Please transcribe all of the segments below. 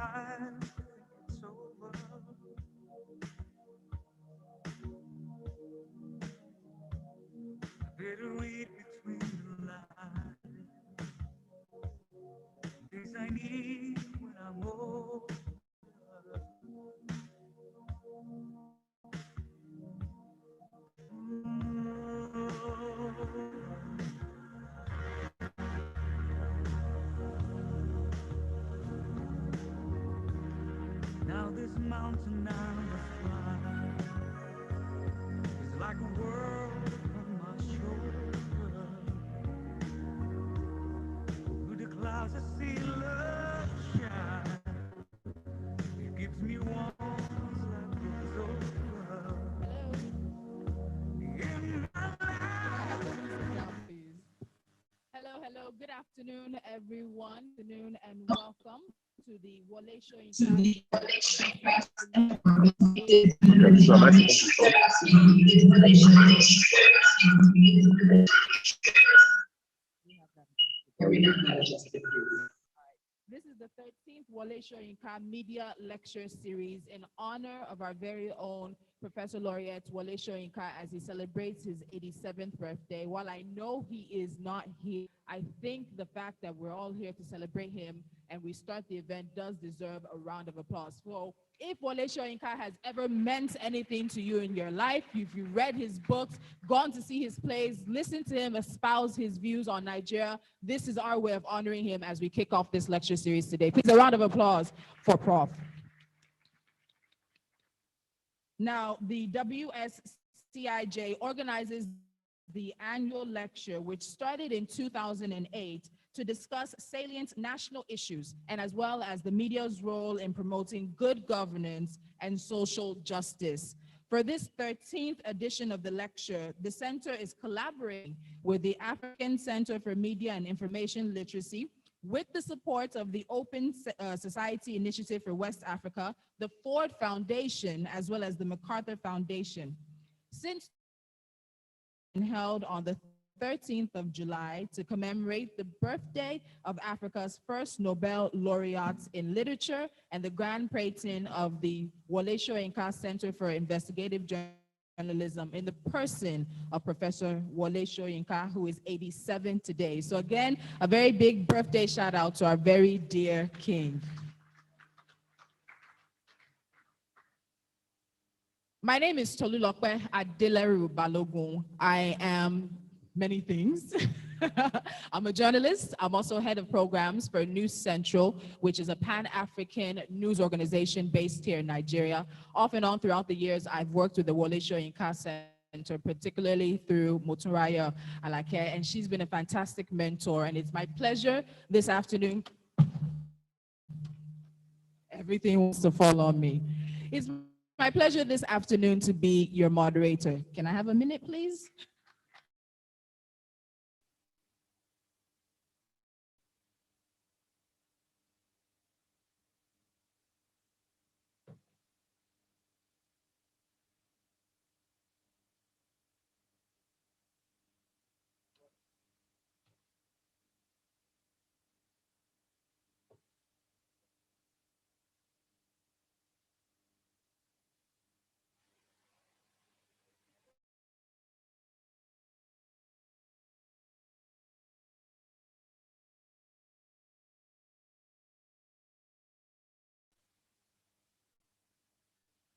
time it's over. I better read between the lines. Things I need when I'm old. Now this mountain I must climb is like a world on my shoulder. Through the clouds I see love shine. It gives me warmth like it's over. In my life. Hello, hello. Good afternoon, everyone. Good afternoon, and welcome to the Wole Soyinka. This is the 13th Wole Soyinka Media Lecture Series in honor of our very own Professor Laureate Wole Soyinka as he celebrates his 87th birthday. While I know he is not here, I think the fact that we're all here to celebrate him and we start the event does deserve a round of applause. So if Wole Soyinka has ever meant anything to you in your life, if you read his books, gone to see his plays, listened to him espouse his views on Nigeria, this is our way of honoring him as we kick off this lecture series today. Please, a round of applause for Prof. Now, the WSCIJ organizes the annual lecture, which started in 2008, to discuss salient national issues and as well as the media's role in promoting good governance and social justice. For this 13th edition of the lecture, the center is collaborating with the African Center for Media and Information Literacy, with the support of the Open Society Initiative for West Africa, the Ford Foundation, as well as the MacArthur Foundation. Since held on the 13th of July to commemorate the birthday of Africa's first Nobel laureate in literature and the grand patron of the Wole Soyinka Center for Investigative Journalism in the person of Professor Wole Soyinka, who is 87 today. So again, a very big birthday shout out to our very dear king. My name is Tolulokwe Adeleru Balogun. I am many things. I'm a journalist. I'm also head of programs for News Central, which is a Pan-African news organization based here in Nigeria. Off and on throughout the years, I've worked with the Wole Soyinka Center, particularly through Motunraya Alake, and she's been a fantastic mentor. And it's my pleasure this afternoon. Everything wants to fall on me. It's my pleasure this afternoon to be your moderator. Can I have a minute, please?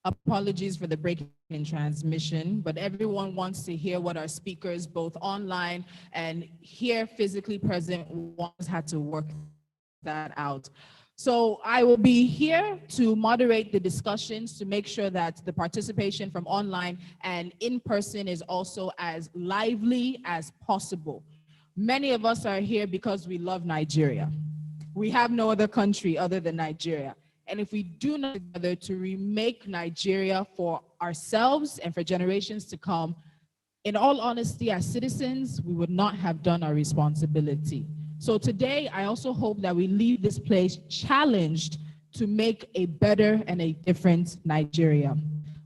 Apologies for the break in transmission, but everyone wants to hear what our speakers, both online and here physically present, once had to work that out. So I will be here to moderate the discussions to make sure that the participation from online and in person is also as lively as possible. Many of us are here because we love Nigeria. We have no other country other than Nigeria. And if we do not together to remake Nigeria for ourselves and for generations to come, in all honesty, as citizens, we would not have done our responsibility. So today, I also hope that we leave this place challenged to make a better and a different Nigeria.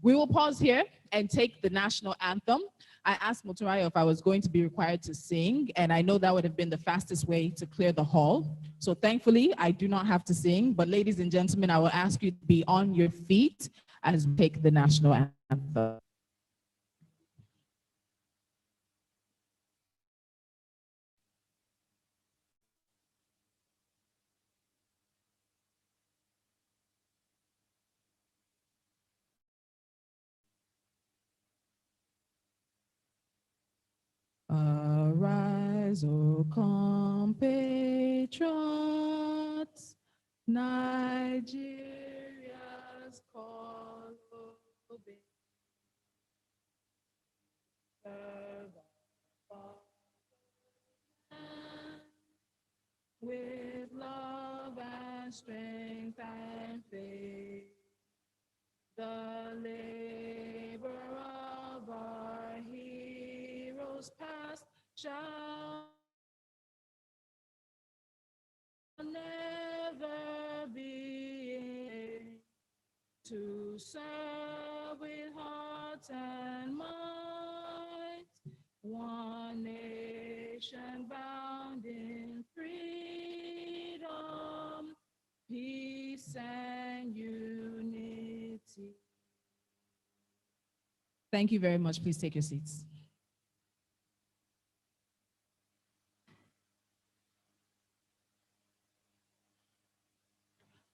We will pause here and take the national anthem. I asked Motorayo if I was going to be required to sing, and I know that would have been the fastest way to clear the hall. So thankfully, I do not have to sing, but ladies and gentlemen, I will ask you to be on your feet as we take the national anthem. Arise, O compatriots, Nigeria's call obey. Serve our fatherland with love and strength and faith. The labor of our heroes past shall never be in to serve with heart and mind, one nation bound in freedom, peace and unity. Thank you very much. Please take your seats.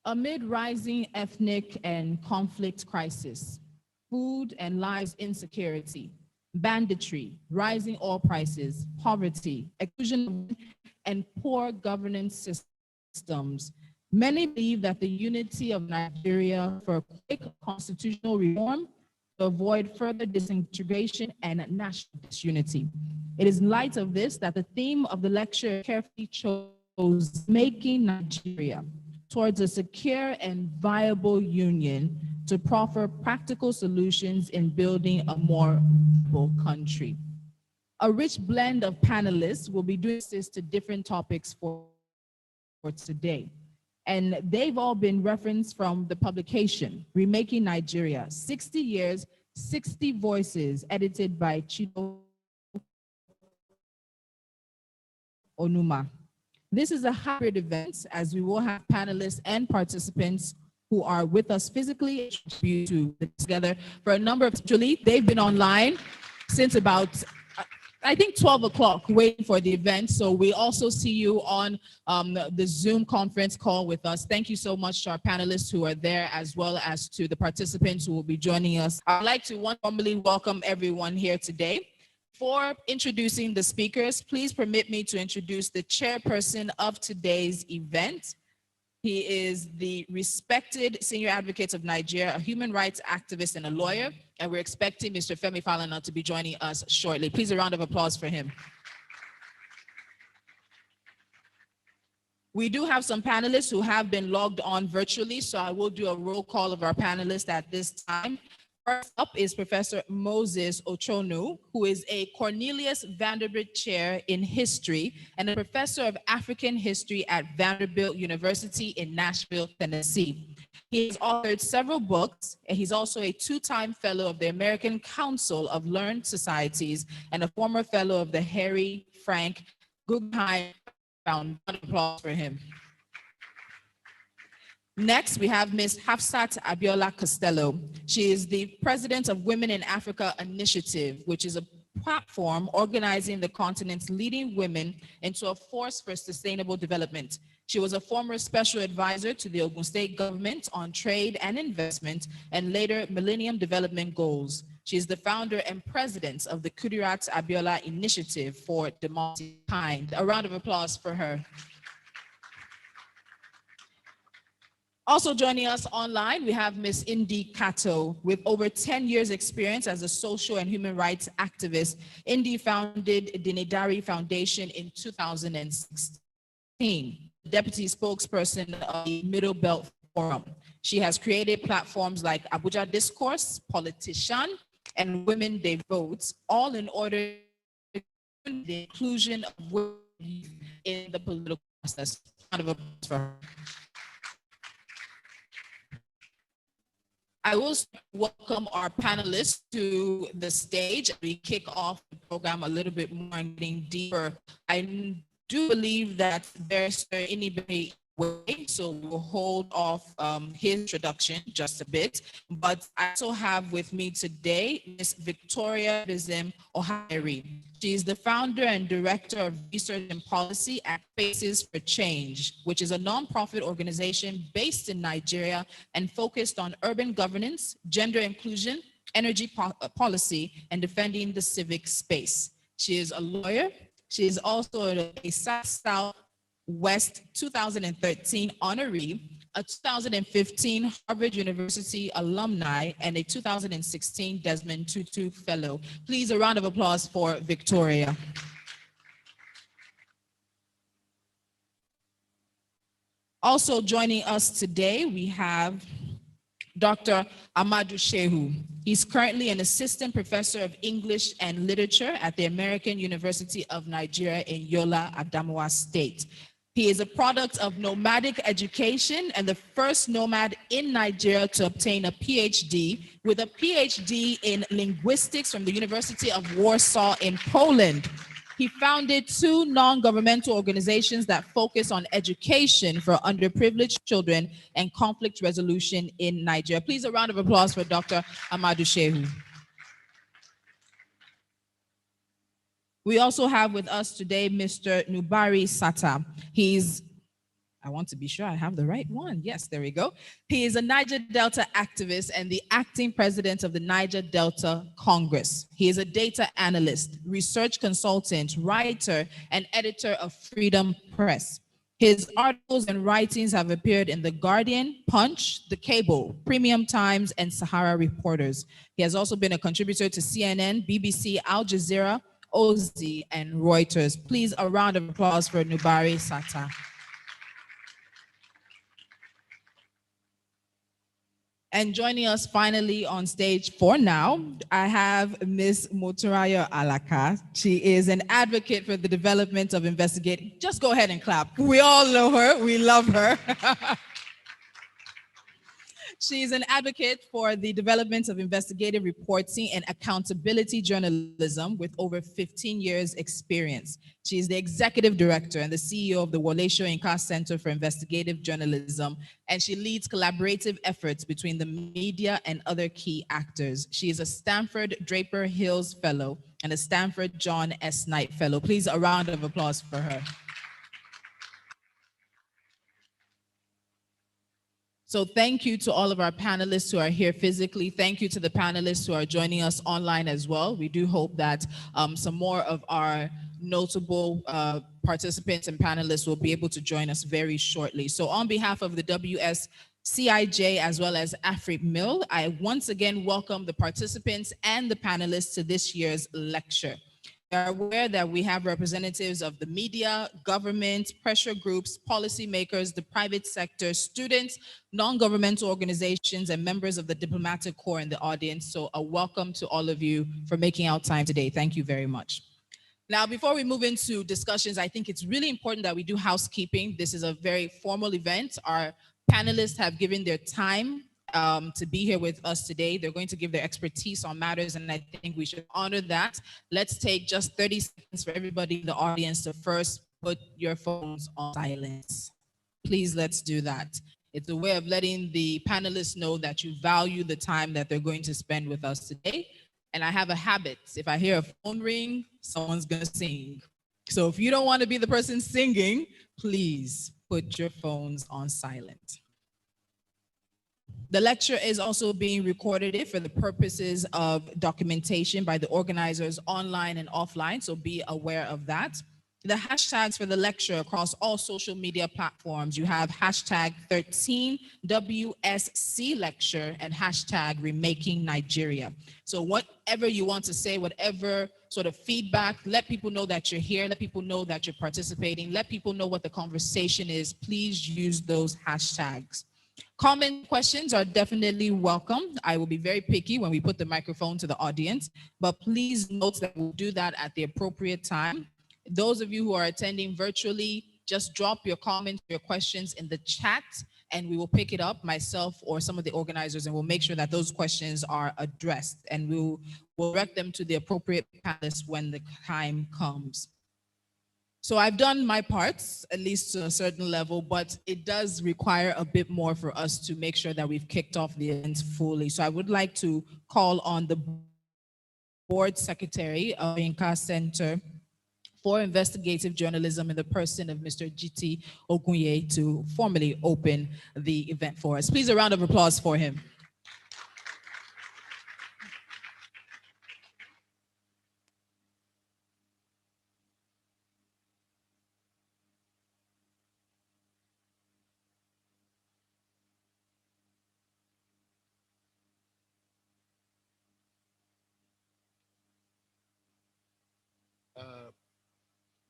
Amid rising ethnic and conflict crisis, food and lives insecurity, banditry, rising oil prices, poverty, exclusion, and poor governance systems, many believe that the unity of Nigeria for quick constitutional reform to avoid further disintegration and national disunity. It is in light of this that the theme of the lecture carefully chose making Nigeria towards a secure and viable union to proffer practical solutions in building a more viable country. A rich blend of panelists will be doing this to different topics for today. And they've all been referenced from the publication, Remaking Nigeria, 60 Years, 60 Voices, edited by Chido Onuma. This is a hybrid event as we will have panelists and participants who are with us physically to together for a number of, actually, they've been online since about, I think 12 o'clock waiting for the event. So we also see you on the Zoom conference call with us. Thank you so much to our panelists who are there, as well as to the participants who will be joining us. I'd like to formally welcome everyone here today. Before introducing the speakers, please permit me to introduce the chairperson of today's event. He is the respected senior advocate of Nigeria, a human rights activist and a lawyer, and we're expecting Mr. Femi Falana to be joining us shortly. Please, a round of applause for him. We do have some panelists who have been logged on virtually, so I will do a roll call of our panelists at this time. First up is Professor Moses Ochonu, who is a Cornelius Vanderbilt Chair in History and a Professor of African History at Vanderbilt University in Nashville, Tennessee. He has authored several books, and he's also a two-time Fellow of the American Council of Learned Societies and a former Fellow of the Harry Frank Guggenheim Foundation. Applause for him. Next, we have Ms. Hafsat Abiola Costello. She is the president of Women in Africa Initiative, which is a platform organizing the continent's leading women into a force for sustainable development. She was a former special advisor to the Ogun State government on trade and investment and later Millennium Development Goals. She is the founder and president of the Kudirat Abiola Initiative for Democracy Kind. A round of applause for her. Also joining us online, we have Ms. Indy Kato. With over 10 years experience as a social and human rights activist, Indy founded the Dinedari Foundation in 2016, deputy spokesperson of the Middle Belt Forum. She has created platforms like Abuja Discourse, Politician, and Women They Vote, all in order to the inclusion of women in the political process. Round of applause for her. I will welcome our panelists to the stage. We kick off the program a little bit more and getting deeper. I do believe that there's anybody way, so we'll hold off his introduction just a bit. But I also have with me today Miss Victoria Bizim Ohairi. She is the founder and director of research and policy at Faces for Change, which is a nonprofit organization based in Nigeria and focused on urban governance, gender inclusion, energy policy, and defending the civic space. She is a lawyer. She is also a South West 2013 honoree, a 2015 Harvard University alumni, and a 2016 Desmond Tutu Fellow. Please, a round of applause for Victoria. Also joining us today, we have Dr. Amadou Shehu. He's currently an assistant professor of English and literature at the American University of Nigeria in Yola, Adamawa State. He is a product of nomadic education and the first nomad in Nigeria to obtain a PhD, with a PhD in linguistics from the University of Warsaw in Poland. He founded two non-governmental organizations that focus on education for underprivileged children and conflict resolution in Nigeria. Please, a round of applause for Dr. Amadou Shehu. We also have with us today Mr. Nubari Sata. I want to be sure I have the right one. Yes, there we go. He is a Niger Delta activist and the acting president of the Niger Delta Congress. He is a data analyst, research consultant, writer, and editor of Freedom Press. His articles and writings have appeared in The Guardian, Punch, The Cable, Premium Times, and Sahara Reporters. He has also been a contributor to CNN, BBC, Al Jazeera, Ozi, and Reuters. Please, a round of applause for Nubari Sata. And joining us finally on stage for now, I have Ms. Moturaya Alaka. She is an advocate for the development of investigating. Just go ahead and clap. We all know her. We love her. She's an advocate for the development of investigative reporting and accountability journalism with over 15 years experience. She is the executive director and the CEO of the Wole Soyinka Center for Investigative Journalism, and she leads collaborative efforts between the media and other key actors. She is a Stanford Draper Hills Fellow and a Stanford John S. Knight Fellow. Please, a round of applause for her. So thank you to all of our panelists who are here physically. Thank you to the panelists who are joining us online as well. We do hope that some more of our notable participants and panelists will be able to join us very shortly. So on behalf of the WSCIJ as well as AfriMil, I once again welcome the participants and the panelists to this year's lecture. We are aware that we have representatives of the media, government, pressure groups, policymakers, the private sector, students, non-governmental organizations, and members of the diplomatic corps in the audience. So a welcome to all of you for making out time today. Thank you very much. Now, before we move into discussions, I think it's really important that we do housekeeping. This is a very formal event. Our panelists have given their time to be here with us today. They're going to give their expertise on matters, and I think we should honor that. Let's take just 30 seconds for everybody in the audience to first put your phones on silence. Please, let's do that. It's a way of letting the panelists know that you value the time that they're going to spend with us today. And I have a habit. If I hear a phone ring, someone's going to sing. So if you don't want to be the person singing, please put your phones on silent. The lecture is also being recorded for the purposes of documentation by the organizers online and offline, so be aware of that. The hashtags for the lecture across all social media platforms, you have hashtag 13WSC lecture and hashtag remaking Nigeria. So whatever you want to say, whatever sort of feedback, let people know that you're here, let people know that you're participating, let people know what the conversation is. Please use those hashtags. Comment questions are definitely welcome. I will be very picky when we put the microphone to the audience, but please note that we'll do that at the appropriate time. Those of you who are attending virtually, just drop your comments, your questions in the chat, and we will pick it up, myself or some of the organizers, and we'll make sure that those questions are addressed, and we'll direct them to the appropriate panelists when the time comes. So I've done my parts, at least to a certain level, but it does require a bit more for us to make sure that we've kicked off the event fully. So I would like to call on the board secretary of Soyinka Center for Investigative Journalism in the person of Mr. G.T. Ogunye to formally open the event for us. Please, a round of applause for him.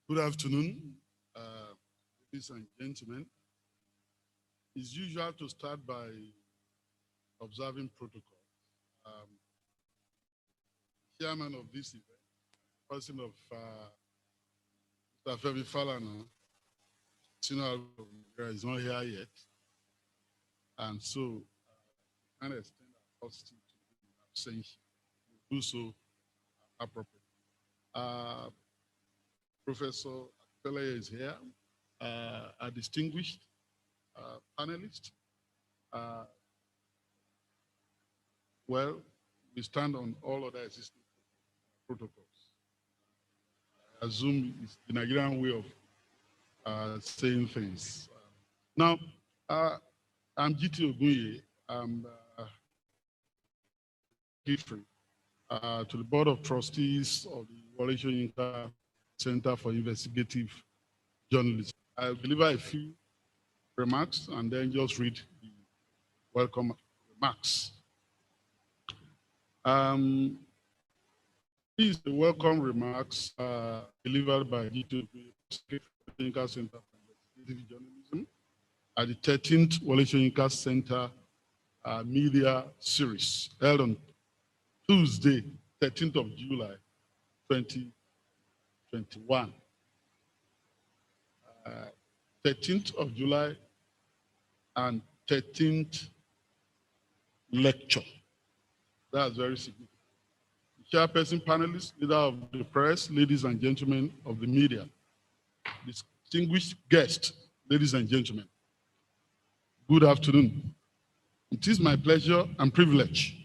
Good afternoon, ladies and gentlemen. It's usual to start by observing protocol. Chairman of this event, person of Mr. Femi Falana, senior is not here yet, and so I can extend our courtesy to the abstention. Do so appropriately. Professor Pele is here, a distinguished panelist. Well, we stand on all other existing protocols. I assume it's the Nigerian way of saying things. Now, I'm G.T. Ogunye. I'm to the Board of Trustees of the Wole Soyinka Center for Investigative Journalism. I'll deliver a few remarks and then just read the welcome remarks. These are the welcome remarks delivered by G.T. Soyinka Center for Investigative Journalism at the 13th Wole Soyinka Center Media Series held on Tuesday, 13th of July, 2021. 13th of July and 13th lecture. That's very significant. Chairperson, panelists, leader of the press, ladies and gentlemen of the media, distinguished guests, ladies and gentlemen, good afternoon. It is my pleasure and privilege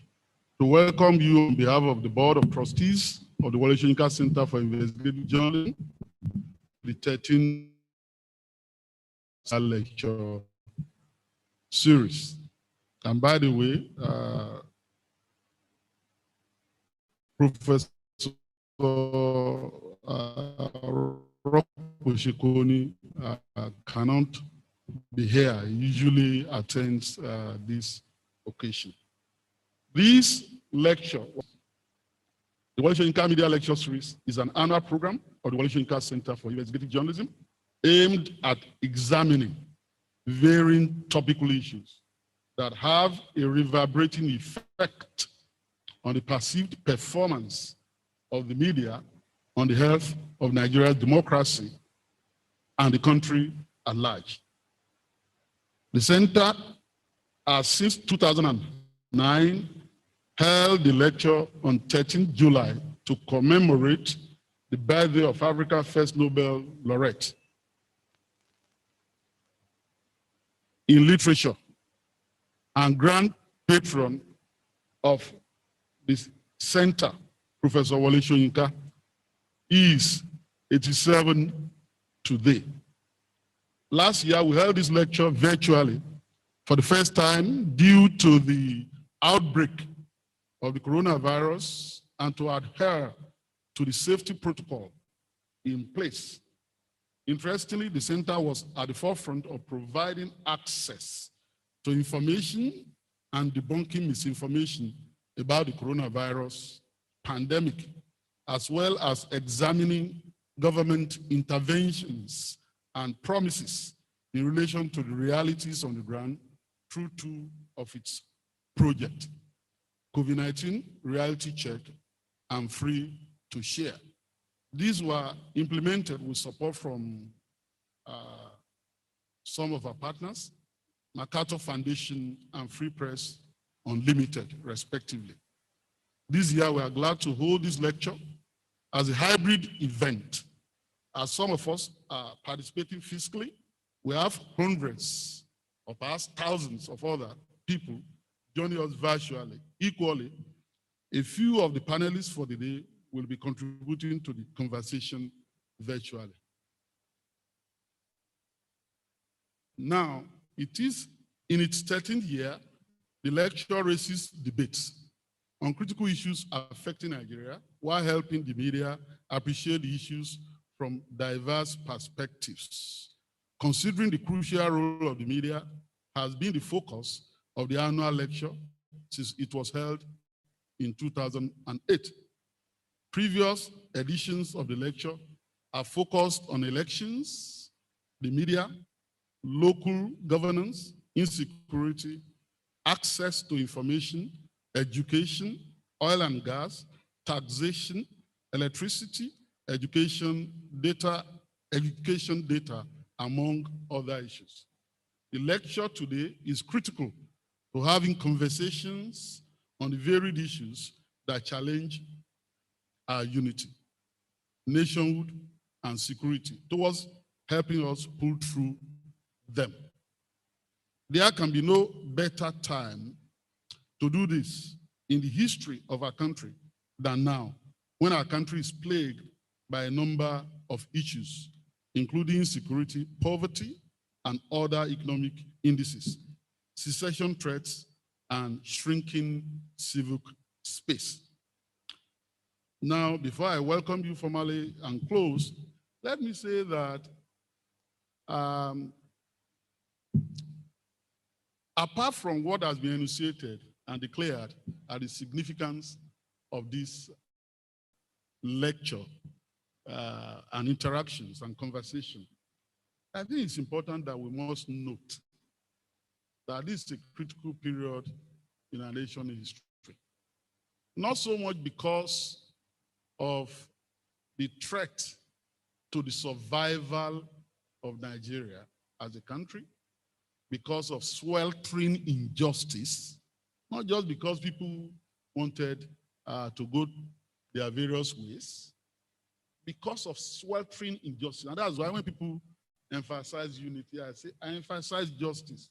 to welcome you on behalf of the Board of Trustees of the Wole Soyinka Center for Investigative Journalism, the 13th lecture series. And by the way, Professor Shikoni cannot be here. He usually attends this occasion. This lecture, the Wole Soyinka Media Lecture Series, is an annual program of the Wole Soyinka Center for Investigative Journalism aimed at examining varying topical issues that have a reverberating effect on the perceived performance of the media on the health of Nigeria's democracy and the country at large. The center has since 2009 held the lecture on 13th July to commemorate the birthday of Africa's first Nobel laureate in literature and grand patron of this center, Professor Wole Soyinka, is 87 today. Last year, we held this lecture virtually for the first time due to the outbreak of the coronavirus and to adhere to the safety protocol in place. Interestingly, the center was at the forefront of providing access to information and debunking misinformation about the coronavirus pandemic, as well as examining government interventions and promises in relation to the realities on the ground through two of its projects, COVID-19 Reality Check and Free to Share. These were implemented with support from some of our partners, MacArthur Foundation, and Free Press Unlimited, respectively. This year, we are glad to hold this lecture as a hybrid event. As some of us are participating physically, we have hundreds or perhaps thousands of other people joining us virtually. Equally, a few of the panelists for the day will be contributing to the conversation virtually. Now, it is in its 13th year, the lecture raises debates on critical issues affecting Nigeria while helping the media appreciate the issues from diverse perspectives. Considering the crucial role of the media has been the focus of the annual lecture since it was held in 2008. Previous editions of the lecture are focused on elections, the media, local governance, insecurity, access to information, education, oil and gas, taxation, electricity, education data, among other issues. The lecture today is critical to having conversations on the varied issues that challenge our unity, nationhood, and security towards helping us pull through them. There can be no better time to do this in the history of our country than now, when our country is plagued by a number of issues, including security, poverty, and other economic indices, secession threats, and shrinking civic space. Now, before I welcome you formally and close, let me say that apart from what has been enunciated and declared as the significance of this lecture and interactions and conversation, I think it's important that we must note that this is a critical period in our nation's history. Not so much because of the threat to the survival of Nigeria as a country, because of sweltering injustice, not just because people wanted to go their various ways, because of sweltering injustice. And that's why when people emphasize unity, I say, I emphasize justice.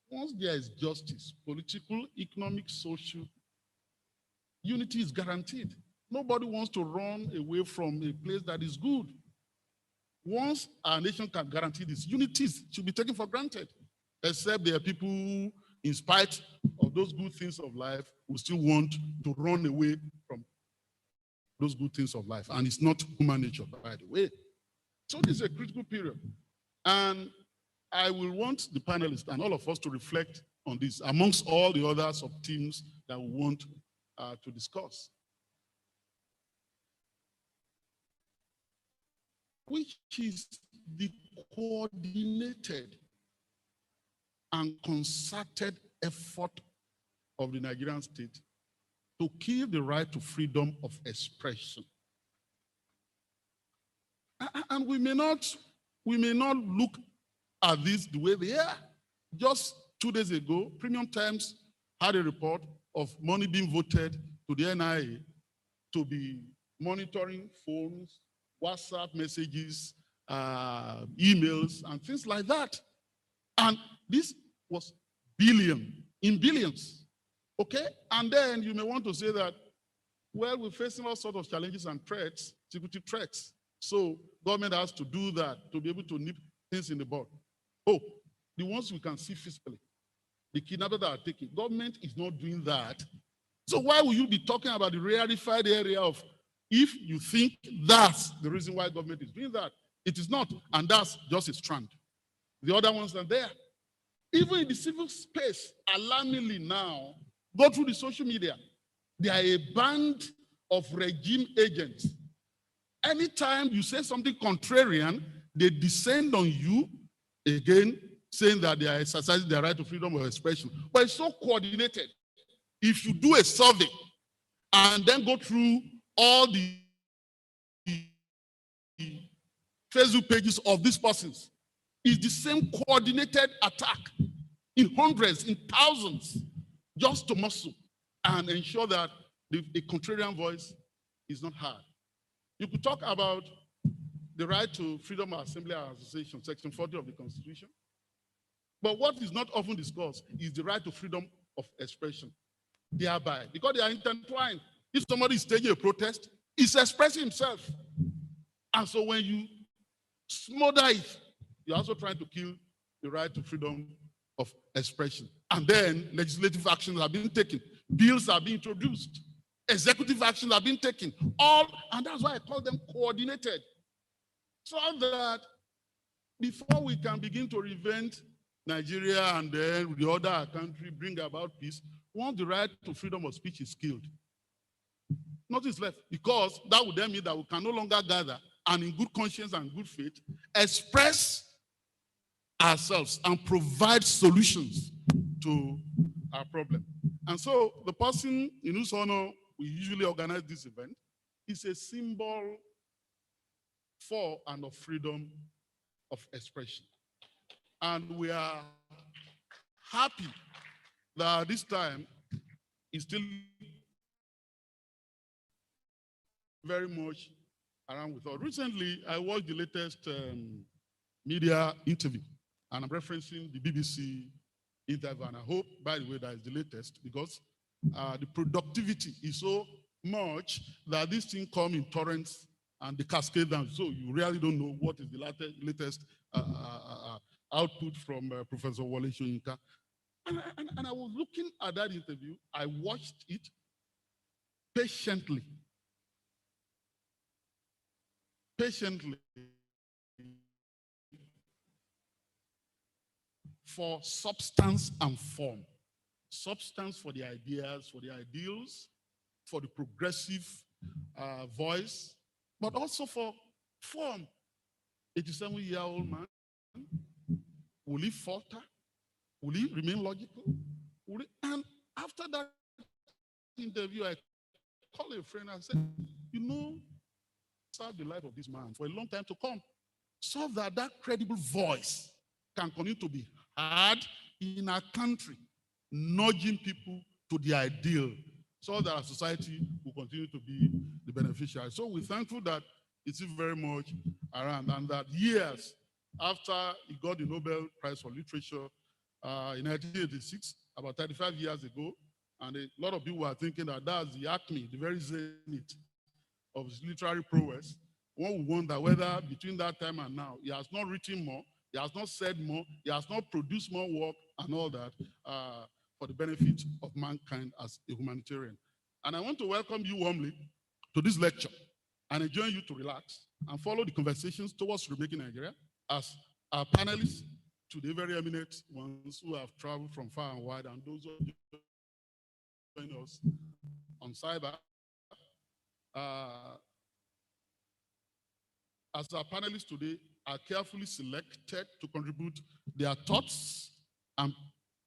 Once there is justice, political, economic, social, unity is guaranteed. Nobody wants to run away from a place that is good. Once our nation can guarantee this, unity should be taken for granted, except there are people who, in spite of those good things of life, who still want to run away from those good things of life. And it's not human nature, by the way. So this is a critical period. And I will want the panelists and all of us to reflect on this, amongst all the other sub-themes that we want to discuss. Which is the coordinated and concerted effort of the Nigerian state to kill the right to freedom of expression. And we may not look at this the way they are. Just 2 days ago, Premium Times had a report of money being voted to the NIA to be monitoring phones, WhatsApp messages, emails, and things like that. And this was in billions, okay? And then you may want to say that, well, we're facing all sorts of challenges and threats, security threats. So government has to do that to be able to nip things in the bud. Oh, the ones we can see physically, the kidnappers that are taken, government is not doing that. So why will you be talking about the rarefied area of, if you think that's the reason why government is doing that? It is not, and that's just a strand. The other ones are there. Even in the civil space, alarmingly now, go through the social media, there are a band of regime agents. Anytime you say something contrarian, they descend on you, again, saying that they are exercising their right to freedom of expression. But it's so coordinated. If you do a survey and then go through all the Facebook pages of these persons, it's the same coordinated attack in hundreds, in thousands, just to muscle and ensure that the contrarian voice is not heard. You could talk about the right to freedom of assembly and association, section 40 of the Constitution. But what is not often discussed is the right to freedom of expression, thereby, because they are intertwined. If somebody is staging a protest, he's expressing himself. And so when you smother it, you're also trying to kill the right to freedom of expression. And then legislative actions are being taken, bills are being introduced, executive actions are being taken, all, and that's why I call them coordinated. So that before we can begin to reinvent Nigeria and then the other country bring about peace, once the right to freedom of speech is killed, nothing is left, because that would then mean that we can no longer gather and in good conscience and good faith express ourselves and provide solutions to our problem. And so the person in whose honor we usually organize this event is a symbol for and of freedom of expression. And we are happy that this time is still very much around with us. Recently, I watched the latest media interview, and I'm referencing the BBC interview, and I hope, by the way, that is the latest, because the productivity is so much that this thing comes in torrents and the cascade down, so you really don't know what is the latest output from Professor Wole Soyinka. And I was looking at that interview, I watched it patiently, for substance and form. Substance for the ideas, for the ideals, for the progressive voice, but also for form. 87-year-old man, will he falter? Will he remain logical? And after that interview, I called a friend and said, you know, serve the life of this man for a long time to come, so that that credible voice can continue to be heard in our country, nudging people to the ideal, so that our society will continue to be the beneficiary. So we're thankful that it's very much around, and that years after he got the Nobel Prize for Literature in 1986, about 35 years ago, and a lot of people were thinking that that's the acme, the very zenith of his literary prowess. One would wonder whether between that time and now, he has not written more, he has not said more, he has not produced more work and all that for the benefit of mankind as a humanitarian. And I want to welcome you warmly to this lecture and enjoin you to relax and follow the conversations towards remaking Nigeria as our panelists, to the very eminent ones who have traveled from far and wide, and those who join us on cyber. As our panelists today are carefully selected to contribute their thoughts and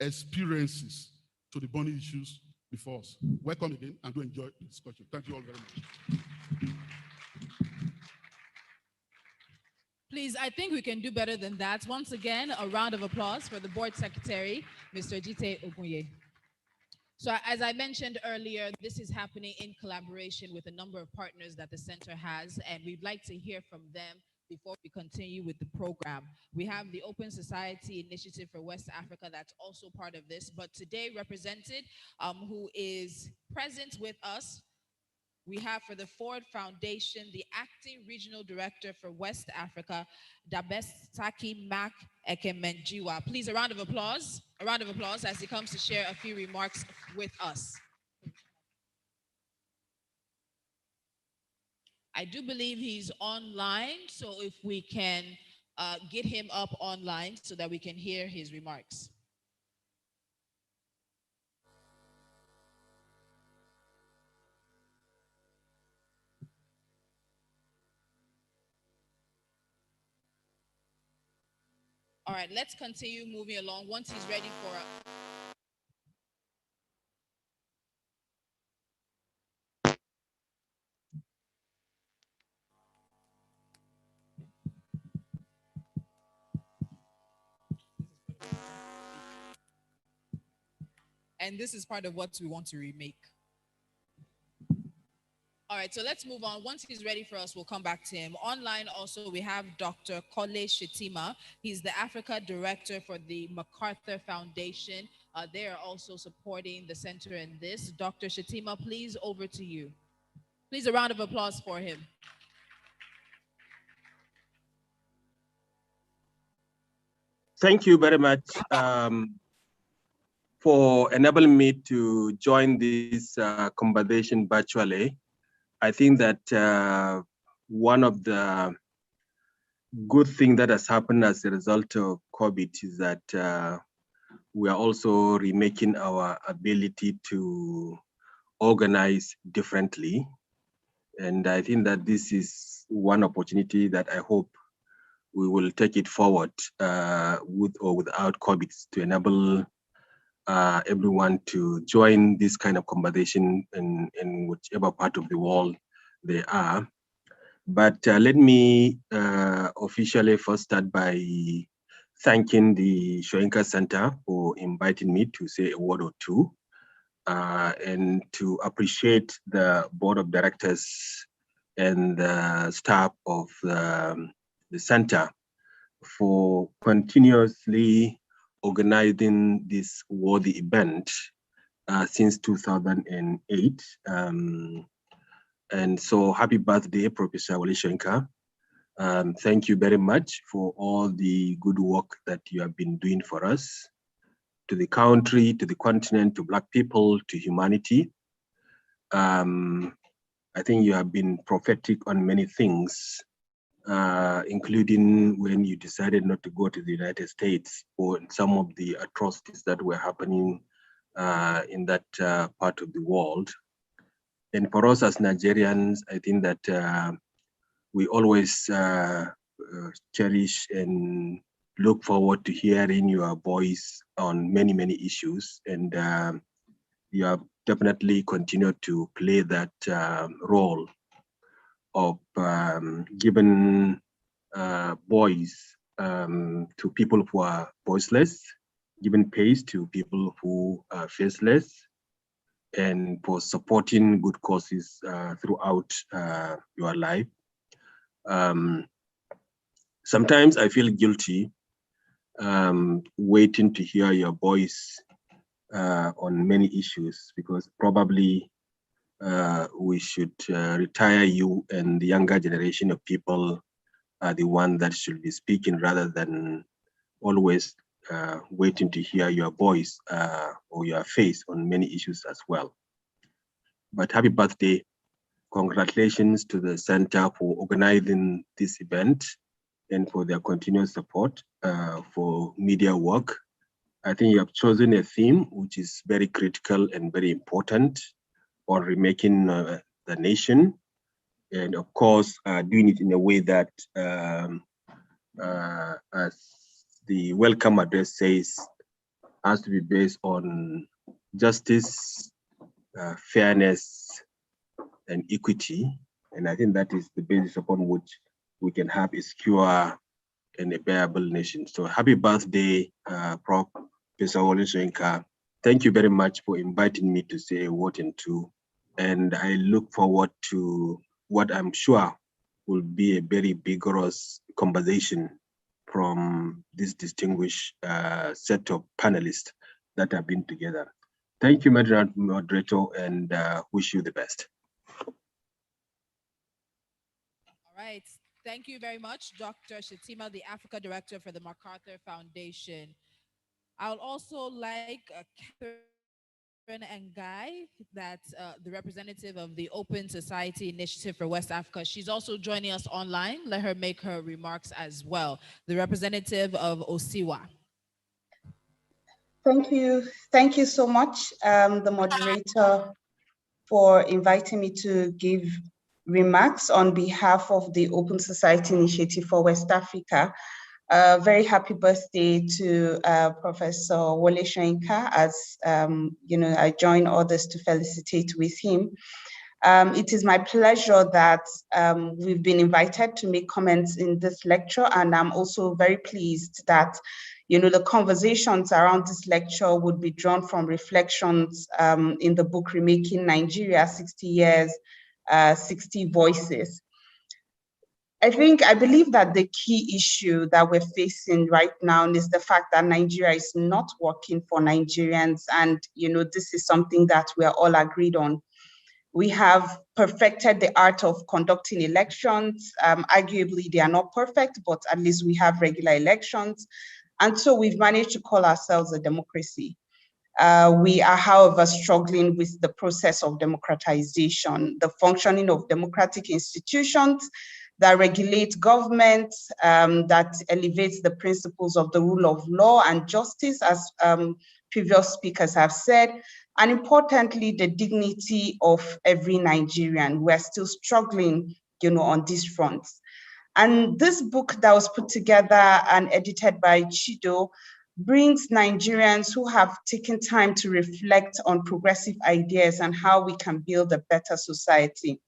experiences to the burning issues before us. Welcome again, and do enjoy the discussion. Thank you all very much. Please, I think we can do better than that. Once again, a round of applause for the board secretary, Mr. Jite Ogunye. So as I mentioned earlier, this is happening in collaboration with a number of partners that the center has, and we'd like to hear from them before we continue with the program. We have the Open Society Initiative for West Africa that's also part of this, but today represented, who is present with us, we have for the Ford Foundation, the Acting Regional Director for West Africa, Dabestaki Mac Ekemenjiwa. Please, a round of applause as he comes to share a few remarks with us. I do believe he's online, so if we can get him up online so that we can hear his remarks. All right, let's continue moving along. Once he's ready for And this is part of what we want to remake. All right, so let's move on. Once he's ready for us, we'll come back to him. Online also, we have Dr. Kole Shetima. He's the Africa Director for the MacArthur Foundation. They are also supporting the center in this. Dr. Shetima, please, over to you. Please, a round of applause for him. Thank you very much for enabling me to join this conversation virtually. I think that one of the good things that has happened as a result of COVID is that we are also remaking our ability to organize differently. And I think that this is one opportunity that I hope we will take it forward with or without COVID to enable everyone to join this kind of conversation in whichever part of the world they are. But let me officially first start by thanking the Soyinka Center for inviting me to say a word or two and to appreciate the board of directors and the staff of the center for continuously organizing this worthy event since 2008. And so happy birthday, Professor Wole Soyinka. Thank you very much for all the good work that you have been doing for us, to the country, to the continent, to Black people, to humanity. I think you have been prophetic on many things, including when you decided not to go to the United States for some of the atrocities that were happening in that part of the world. And for us as Nigerians, I think that we always cherish and look forward to hearing your voice on many, many issues. And you have definitely continued to play that role of giving voice to people who are voiceless, giving pace to people who are faceless, and for supporting good causes throughout your life. Sometimes I feel guilty waiting to hear your voice on many issues, because probably we should retire you, and the younger generation of people are the one that should be speaking rather than always waiting to hear your voice or your face on many issues as well. But happy birthday. Congratulations to the center for organizing this event and for their continuous support for media work. I think you have chosen a theme which is very critical and very important on remaking the nation. And of course, doing it in a way that, as the welcome address says, has to be based on justice, fairness, and equity. And I think that is the basis upon which we can have a secure and a bearable nation. So happy birthday, Professor Wole Soyinka. Thank you very much for inviting me to say a word and two. And I look forward to what I'm sure will be a very vigorous conversation from this distinguished set of panelists that have been together. Thank you, moderator, and wish you the best. All right. Thank you very much, Dr. Shetima, the Africa Director for the MacArthur Foundation. I would also like Catherine and Guy, that's the representative of the Open Society Initiative for West Africa. She's also joining us online. Let her make her remarks as well. The representative of OSIWA. Thank you. Thank you so much, the moderator, for inviting me to give remarks on behalf of the Open Society Initiative for West Africa. Very happy birthday to Professor Wole Soyinka, as you know, I join others to felicitate with him. It is my pleasure that we've been invited to make comments in this lecture, and I'm also very pleased that You know, the conversations around this lecture would be drawn from reflections in the book Remaking Nigeria, 60 Years, 60 Voices. I believe that the key issue that we're facing right now is the fact that Nigeria is not working for Nigerians. And, you know, this is something that we're all agreed on. We have perfected the art of conducting elections. Arguably, they are not perfect, but at least we have regular elections. And so we've managed to call ourselves a democracy. We are, however, struggling with the process of democratization, the functioning of democratic institutions that regulate government, that elevates the principles of the rule of law and justice, as previous speakers have said, and importantly, the dignity of every Nigerian. We're still struggling, you know, on these fronts. And this book that was put together and edited by Chido brings Nigerians who have taken time to reflect on progressive ideas and how we can build a better society.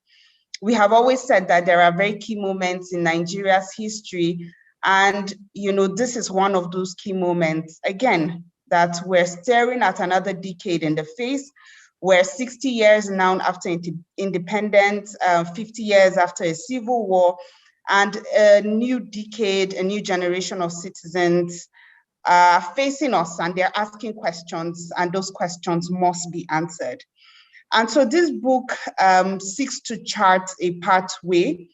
We have always said that there are very key moments in Nigeria's history, and you know, this is one of those key moments, again, that we're staring at another decade in the face. We're 60 years now after independence, 50 years after a civil war, and a new decade, a new generation of citizens facing us, and they're asking questions, and those questions must be answered. And so this book seeks to chart a pathway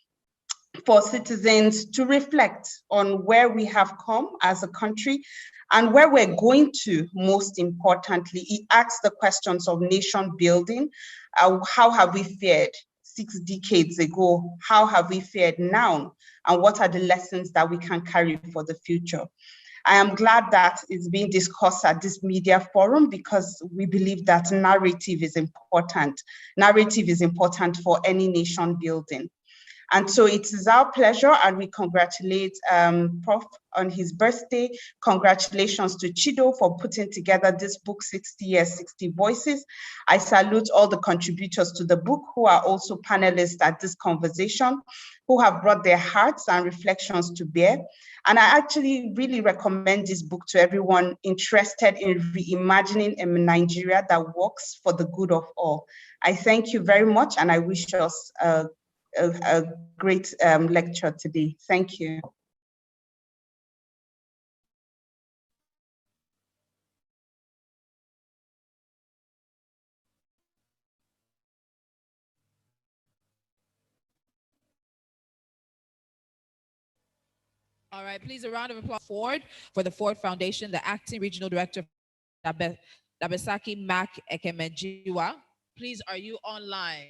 for citizens to reflect on where we have come as a country and where we're going to. Most importantly, it asks the questions of nation building. How have we fared 6 decades ago? How have we fared now? And what are the lessons that we can carry for the future? I am glad that it's being discussed at this media forum because we believe that narrative is important. Narrative is important for any nation building. And so it is our pleasure, and we congratulate Prof on his birthday. Congratulations to Chido for putting together this book, 60 Years, 60 Voices. I salute all the contributors to the book who are also panelists at this conversation, who have brought their hearts and reflections to bear. And I actually really recommend this book to everyone interested in reimagining a Nigeria that works for the good of all. I thank you very much, and I wish us a great lecture today. Thank you. All right, please a round of applause Ford for the Ford Foundation, the acting regional director, Dabesaki Mac Ekemejiwa. Please, are you online?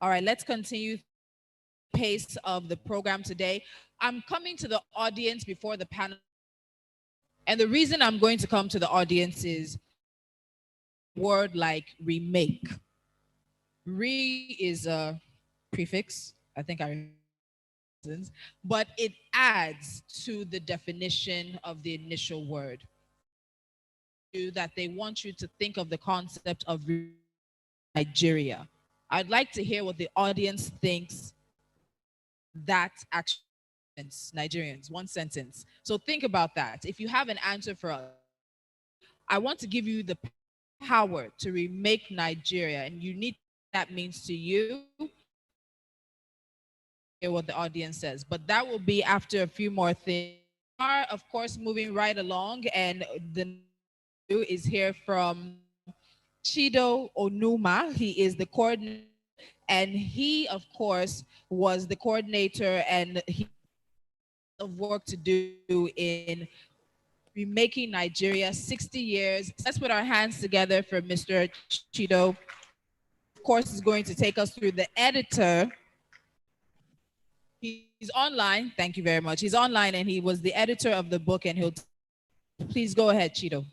All right, let's continue the pace of the program today. I'm coming to the audience before the panel. And the reason I'm going to come to the audience is a word like remake. Re is a prefix, I think but it adds to the definition of the initial word. That they want you to think of the concept of Nigeria. I'd like to hear what the audience thinks that actually means, Nigerians, one sentence. So think about that. If you have an answer for us, I want to give you the power to remake Nigeria, and you need that means to you. Hear what the audience says, but that will be after a few more things. We are, of course, moving right along, and the is here from Chido Onuma. He is the coordinator, and he, of course, was the coordinator, and he has work to do in remaking Nigeria 60 years. Let's put our hands together for Mr. Chido. Of course, is going to take us through the editor. He's online. Thank you very much. He's online, and he was the editor of the book, and he'll please go ahead, Chido.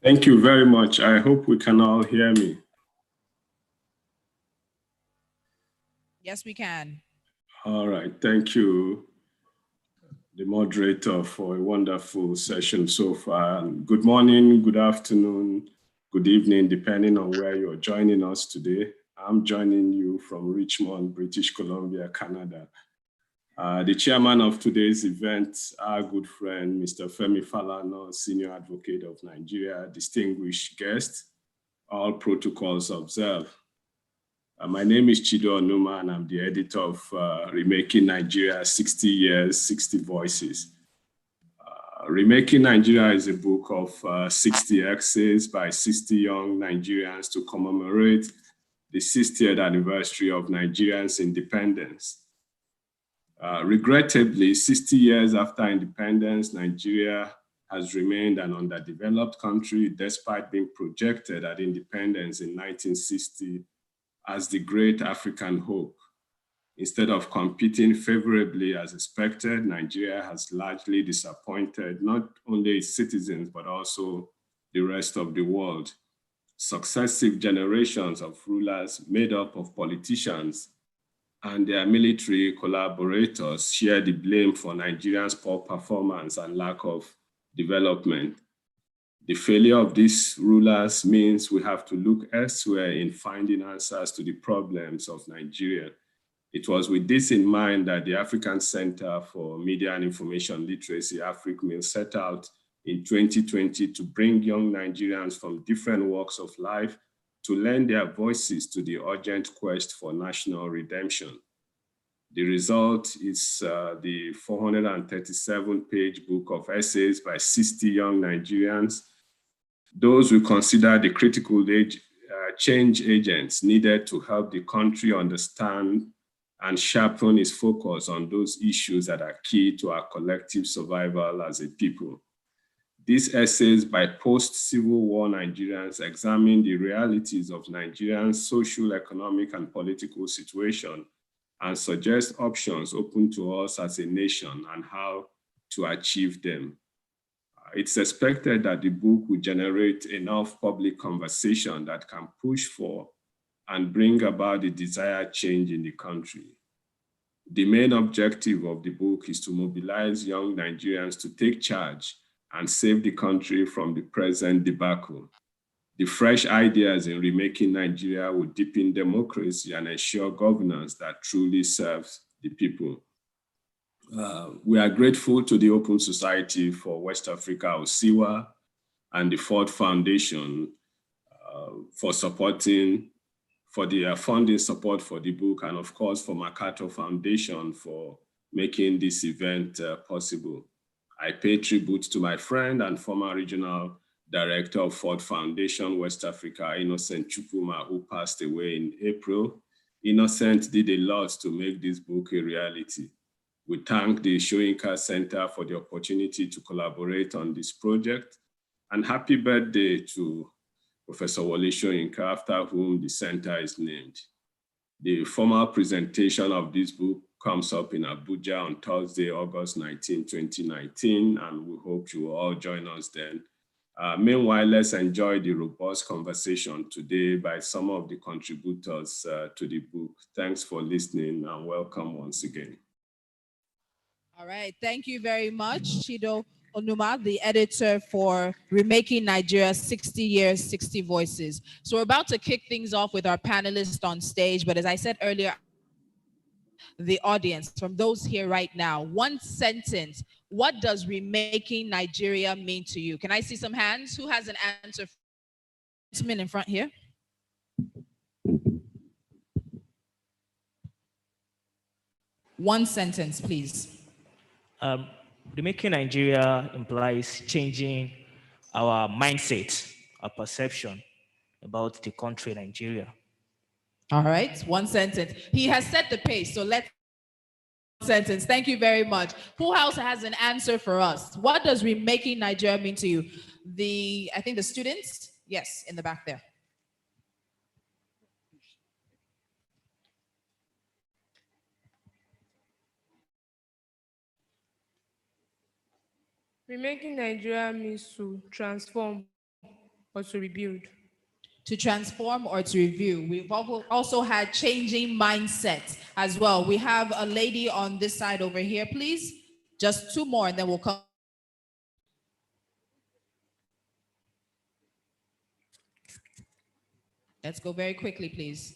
Thank you very much. I hope we can all hear me. Yes, we can. All right. Thank you, the moderator for a wonderful session so far. Good morning, good afternoon, good evening, depending on where you're joining us today. I'm joining you from Richmond, British Columbia, Canada. The chairman of today's event, our good friend, Mr. Femi Falana, Senior Advocate of Nigeria, distinguished guest, all protocols observed. My name is Chido Onuma, and I'm the editor of Remaking Nigeria, 60 Years, 60 Voices. Remaking Nigeria is a book of 60 essays by 60 young Nigerians to commemorate the 60th anniversary of Nigeria's independence. Regrettably, 60 years after independence, Nigeria has remained an underdeveloped country despite being projected at independence in 1960 as the great African hope. Instead of competing favorably as expected, Nigeria has largely disappointed not only its citizens, but also the rest of the world. Successive generations of rulers made up of politicians and their military collaborators share the blame for Nigeria's poor performance and lack of development. The failure of these rulers means we have to look elsewhere in finding answers to the problems of Nigeria. It was with this in mind that the African Center for Media and Information Literacy, AFRICMIL, set out in 2020 to bring young Nigerians from different walks of life to lend their voices to the urgent quest for national redemption. The result is the 437-page book of essays by 60 young Nigerians, those we consider the critical change agents needed to help the country understand and sharpen its focus on those issues that are key to our collective survival as a people. These essays by post-Civil War Nigerians examine the realities of Nigeria's social, economic, and political situation and suggest options open to us as a nation and how to achieve them. It's expected that the book will generate enough public conversation that can push for and bring about the desired change in the country. The main objective of the book is to mobilize young Nigerians to take charge and save the country from the present debacle. The fresh ideas in Remaking Nigeria will deepen democracy and ensure governance that truly serves the people. We are grateful to the Open Society for West Africa, OSIWA, and the Ford Foundation for their funding support for the book, and of course for MacArthur Foundation for making this event possible. I pay tribute to my friend and former regional director of Ford Foundation West Africa, Innocent Chupuma, who passed away in April. Innocent did a lot to make this book a reality. We thank the Soyinka Center for the opportunity to collaborate on this project, and happy birthday to Professor Wole Soyinka, after whom the center is named. The formal presentation of this book comes up in Abuja on Thursday, August 19, 2019, and we hope you will all join us then. Meanwhile, let's enjoy the robust conversation today by some of the contributors to the book. Thanks for listening and welcome once again. All right, thank you very much, Chido Onuma, the editor for Remaking Nigeria, 60 Years, 60 Voices. So we're about to kick things off with our panelists on stage, but as I said earlier, the audience, from those here right now, one sentence, what does Remaking Nigeria mean to you? Can I see some hands? Who has an answer? Gentleman in front here. One sentence, please. Remaking Nigeria implies changing our mindset, our perception about the country Nigeria. All right, one sentence. He has set the pace, so let's sentence. Thank you very much. Who else has an answer for us? What does Remaking Nigeria mean to you? I think the students? Yes, in the back there. Remaking Nigeria means to transform or to rebuild. To transform or to review. We've also had changing mindsets as well. We have a lady on this side over here, please. Just two more, and then we'll come. Let's go very quickly, please.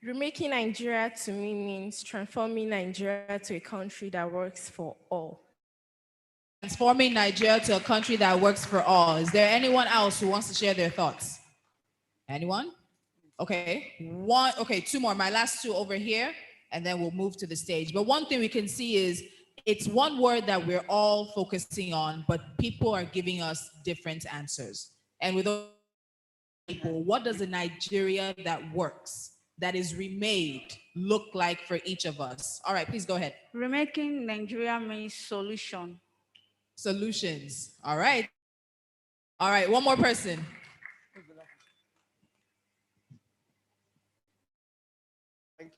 Remaking Nigeria to me means transforming Nigeria to a country that works for all. Transforming Nigeria to a country that works for all. Is there anyone else who wants to share their thoughts? Anyone? Okay, two more. My last two over here, and then we'll move to the stage. But one thing we can see is it's one word that we're all focusing on, but people are giving us different answers. And with people, what does a Nigeria that works, that is remade, look like for each of us? All right, please go ahead. Remaking Nigeria means solution. Solutions. All right. All right, one more person.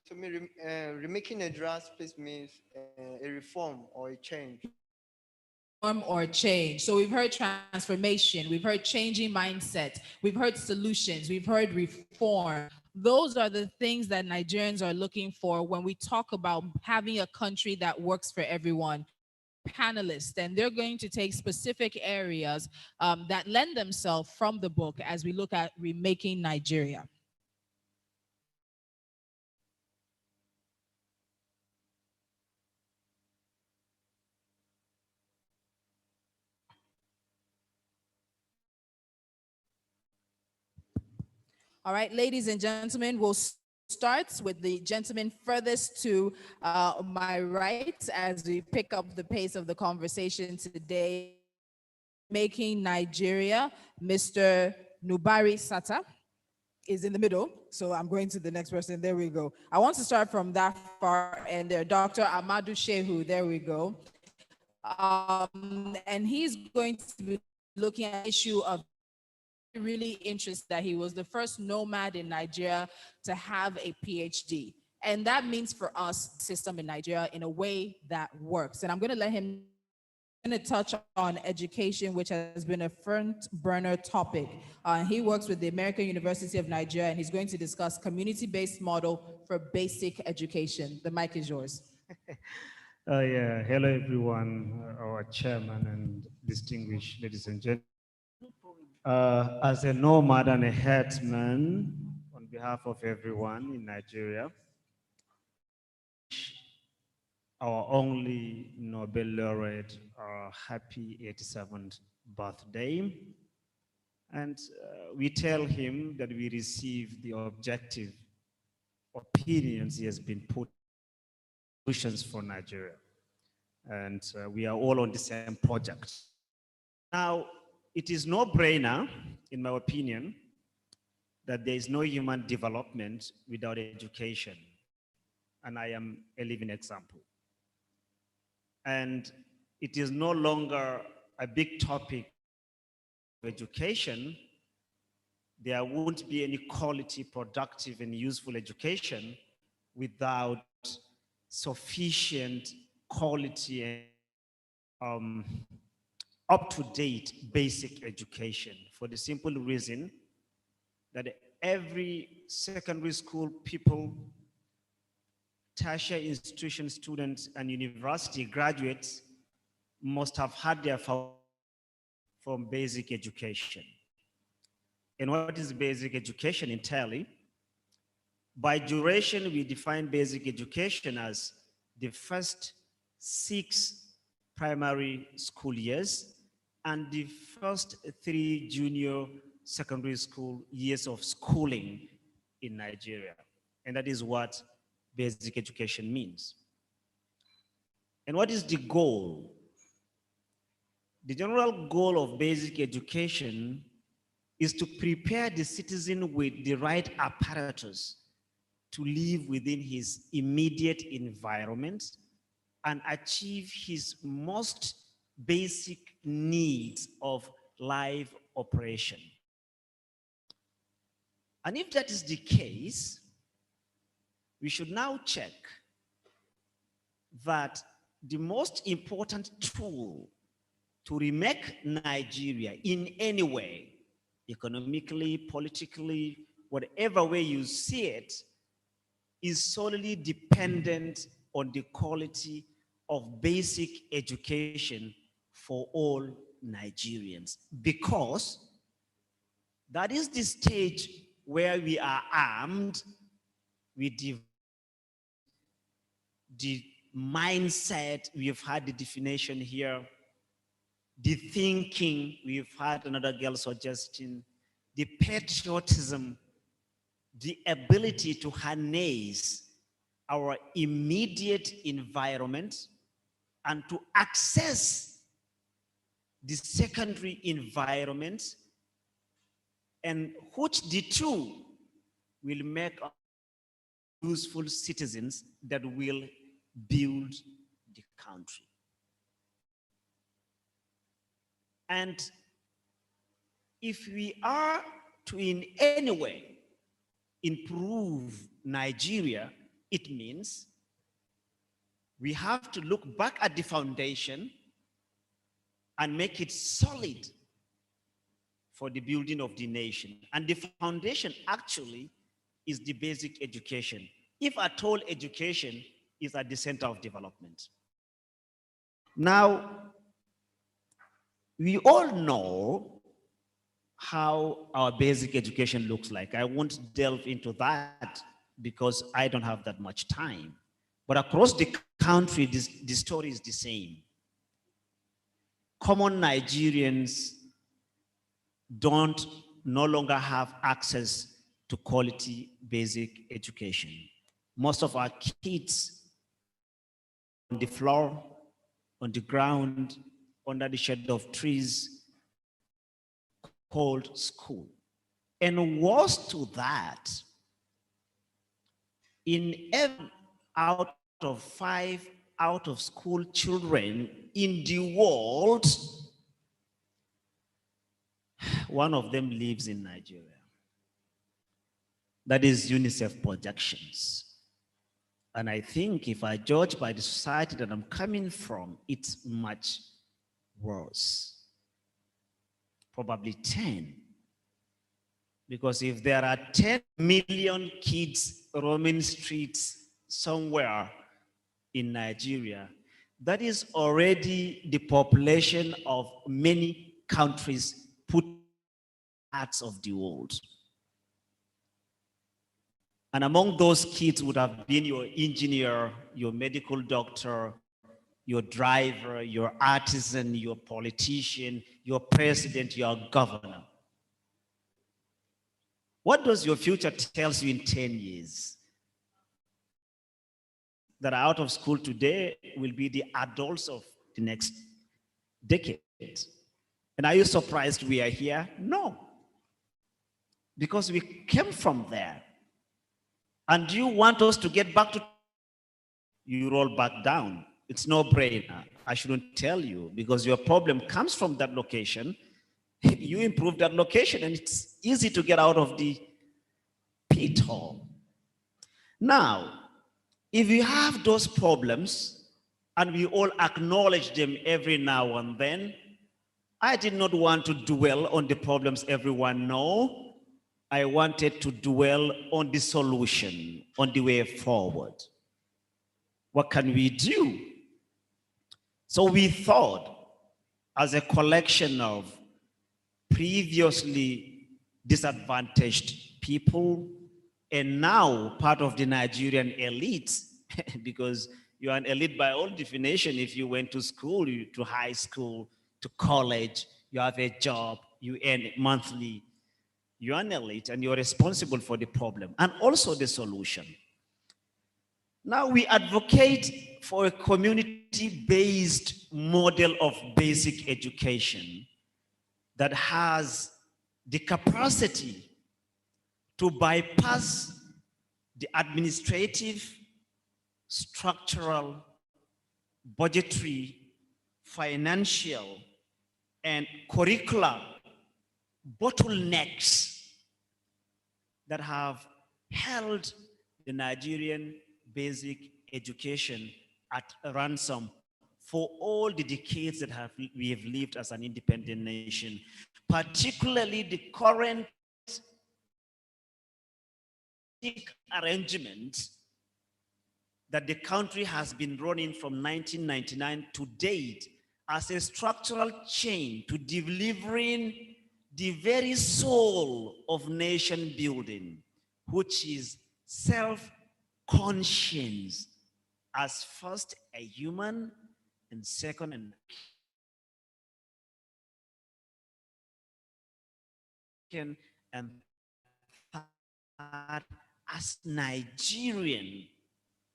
To me, remaking Nigeria's place means a reform or a change. Reform or change. So we've heard transformation, we've heard changing mindset, we've heard solutions, we've heard reform. Those are the things that Nigerians are looking for when we talk about having a country that works for everyone. Panelists, and they're going to take specific areas that lend themselves from the book as we look at remaking Nigeria. All right, ladies and gentlemen, we'll start with the gentleman furthest to my right as we pick up the pace of the conversation today. Making Nigeria, Mr. Nubari Sata is in the middle. So I'm going to the next person. There we go. I want to start from that far end there. Dr. Amadou Shehu, there we go. And he's going to be looking at the issue of really interested that he was the first nomad in Nigeria to have a PhD. And that means for us, system in Nigeria in a way that works. And I'm going to let him touch on education, which has been a front burner topic. He works with the American University of Nigeria, and he's going to discuss community-based model for basic education. The mic is yours. Yeah, hello everyone, our chairman and distinguished ladies and gentlemen. As a nomad and a headsman, on behalf of everyone in Nigeria, our only Nobel laureate, our happy 87th birthday. And we tell him that we receive the objective opinions he has been put solutions for Nigeria. And we are all on the same project. Now, it is no brainer, in my opinion, that there is no human development without education. And I am a living example. And it is no longer a big topic of education. There won't be any quality, productive, and useful education without sufficient quality and up-to-date basic education, for the simple reason that every secondary school people, tertiary institution students, and university graduates must have had their foundation from basic education. And what is basic education entirely? By duration, we define basic education as the first 6 primary school years and the first 3 junior secondary school years of schooling in Nigeria. And that is what basic education means. And what is the goal? The general goal of basic education is to prepare the citizen with the right apparatus to live within his immediate environment and achieve his most basic needs of life operation. And if that is the case, we should now check that the most important tool to remake Nigeria in any way, economically, politically, whatever way you see it, is solely dependent on the quality of basic education for all Nigerians, because that is the stage where we are armed with the mindset. We've had the definition here, the thinking, we've had another girl suggesting, the patriotism, the ability to harness our immediate environment and to access the secondary environment, and which the two will make us useful citizens that will build the country. And if we are to in any way improve Nigeria, it means we have to look back at the foundation and make it solid for the building of the nation. And the foundation actually is the basic education. If at all, education is at the center of development. Now, we all know how our basic education looks like. I won't delve into that because I don't have that much time. But across the country, the story is the same. Common Nigerians no longer have access to quality basic education. Most of our kids on the floor, on the ground, under the shade of trees, called school. And worse to that, in every out of 5 out of school children in the world, one of them lives in Nigeria. That is UNICEF projections. And I think if I judge by the society that I'm coming from, it's much worse. Probably 10. Because if there are 10 million kids roaming streets somewhere in Nigeria, that is already the population of many countries put parts of the world. And among those kids would have been your engineer, your medical doctor, your driver, your artisan, your politician, your president, your governor. What does your future tell you in 10 years? That are out of school today will be the adults of the next decade. And are you surprised we are here? No. Because we came from there. And do you want us to get back to? You roll back down. It's no brainer. I shouldn't tell you because your problem comes from that location. You improve that location and it's easy to get out of the pit hole. Now, if you have those problems and we all acknowledge them every now and then, I did not want to dwell on the problems everyone knows. I wanted to dwell on the solution, on the way forward. What can we do? So we thought, as a collection of previously disadvantaged people, and now part of the Nigerian elite, because you're an elite by all definition. If you went to school, to high school, to college, you have a job, you earn monthly, you're an elite and you're responsible for the problem and also the solution. Now we advocate for a community-based model of basic education that has the capacity to bypass the administrative, structural, budgetary, financial, and curricular bottlenecks that have held the Nigerian basic education at ransom for all the decades that we have lived as an independent nation, particularly the current arrangement that the country has been running from 1999 to date as a structural change to delivering the very soul of nation building, which is self-conscience as first a human and second and third as Nigerian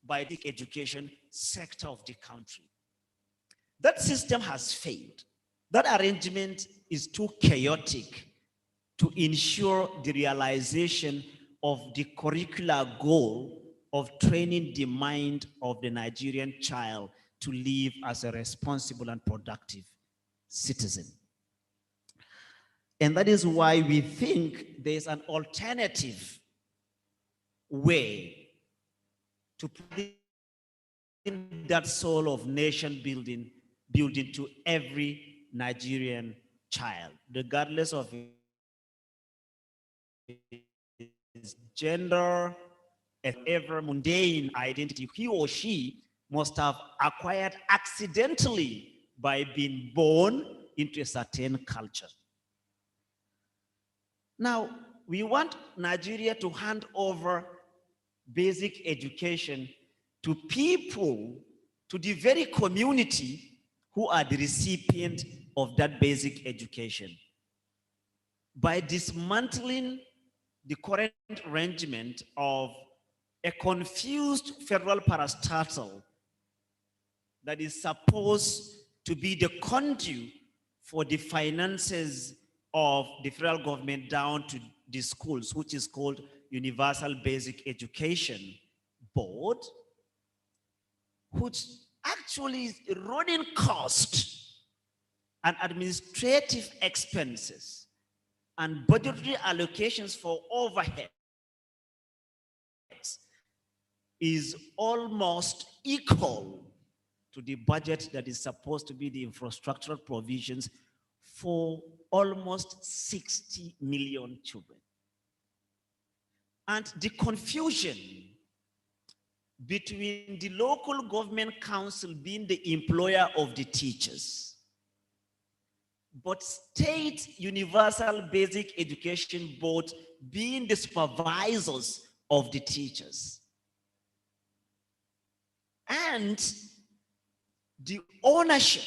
by the education sector of the country. That system has failed. That arrangement is too chaotic to ensure the realization of the curricular goal of training the mind of the Nigerian child to live as a responsible and productive citizen. And that is why we think there's an alternative way to put in that soul of nation building to every Nigerian child, regardless of his gender, ever mundane identity he or she must have acquired accidentally by being born into a certain culture. Now, we want Nigeria to hand over basic education to people, to the very community who are the recipient of that basic education. By dismantling the current arrangement of a confused federal parastatal that is supposed to be the conduit for the finances of the federal government down to the schools, which is called Universal Basic Education Board, which actually is running cost and administrative expenses and budgetary allocations for overhead is almost equal to the budget that is supposed to be the infrastructural provisions for almost 60 million children. And the confusion between the local government council being the employer of the teachers, but state universal basic education board being the supervisors of the teachers. And the ownership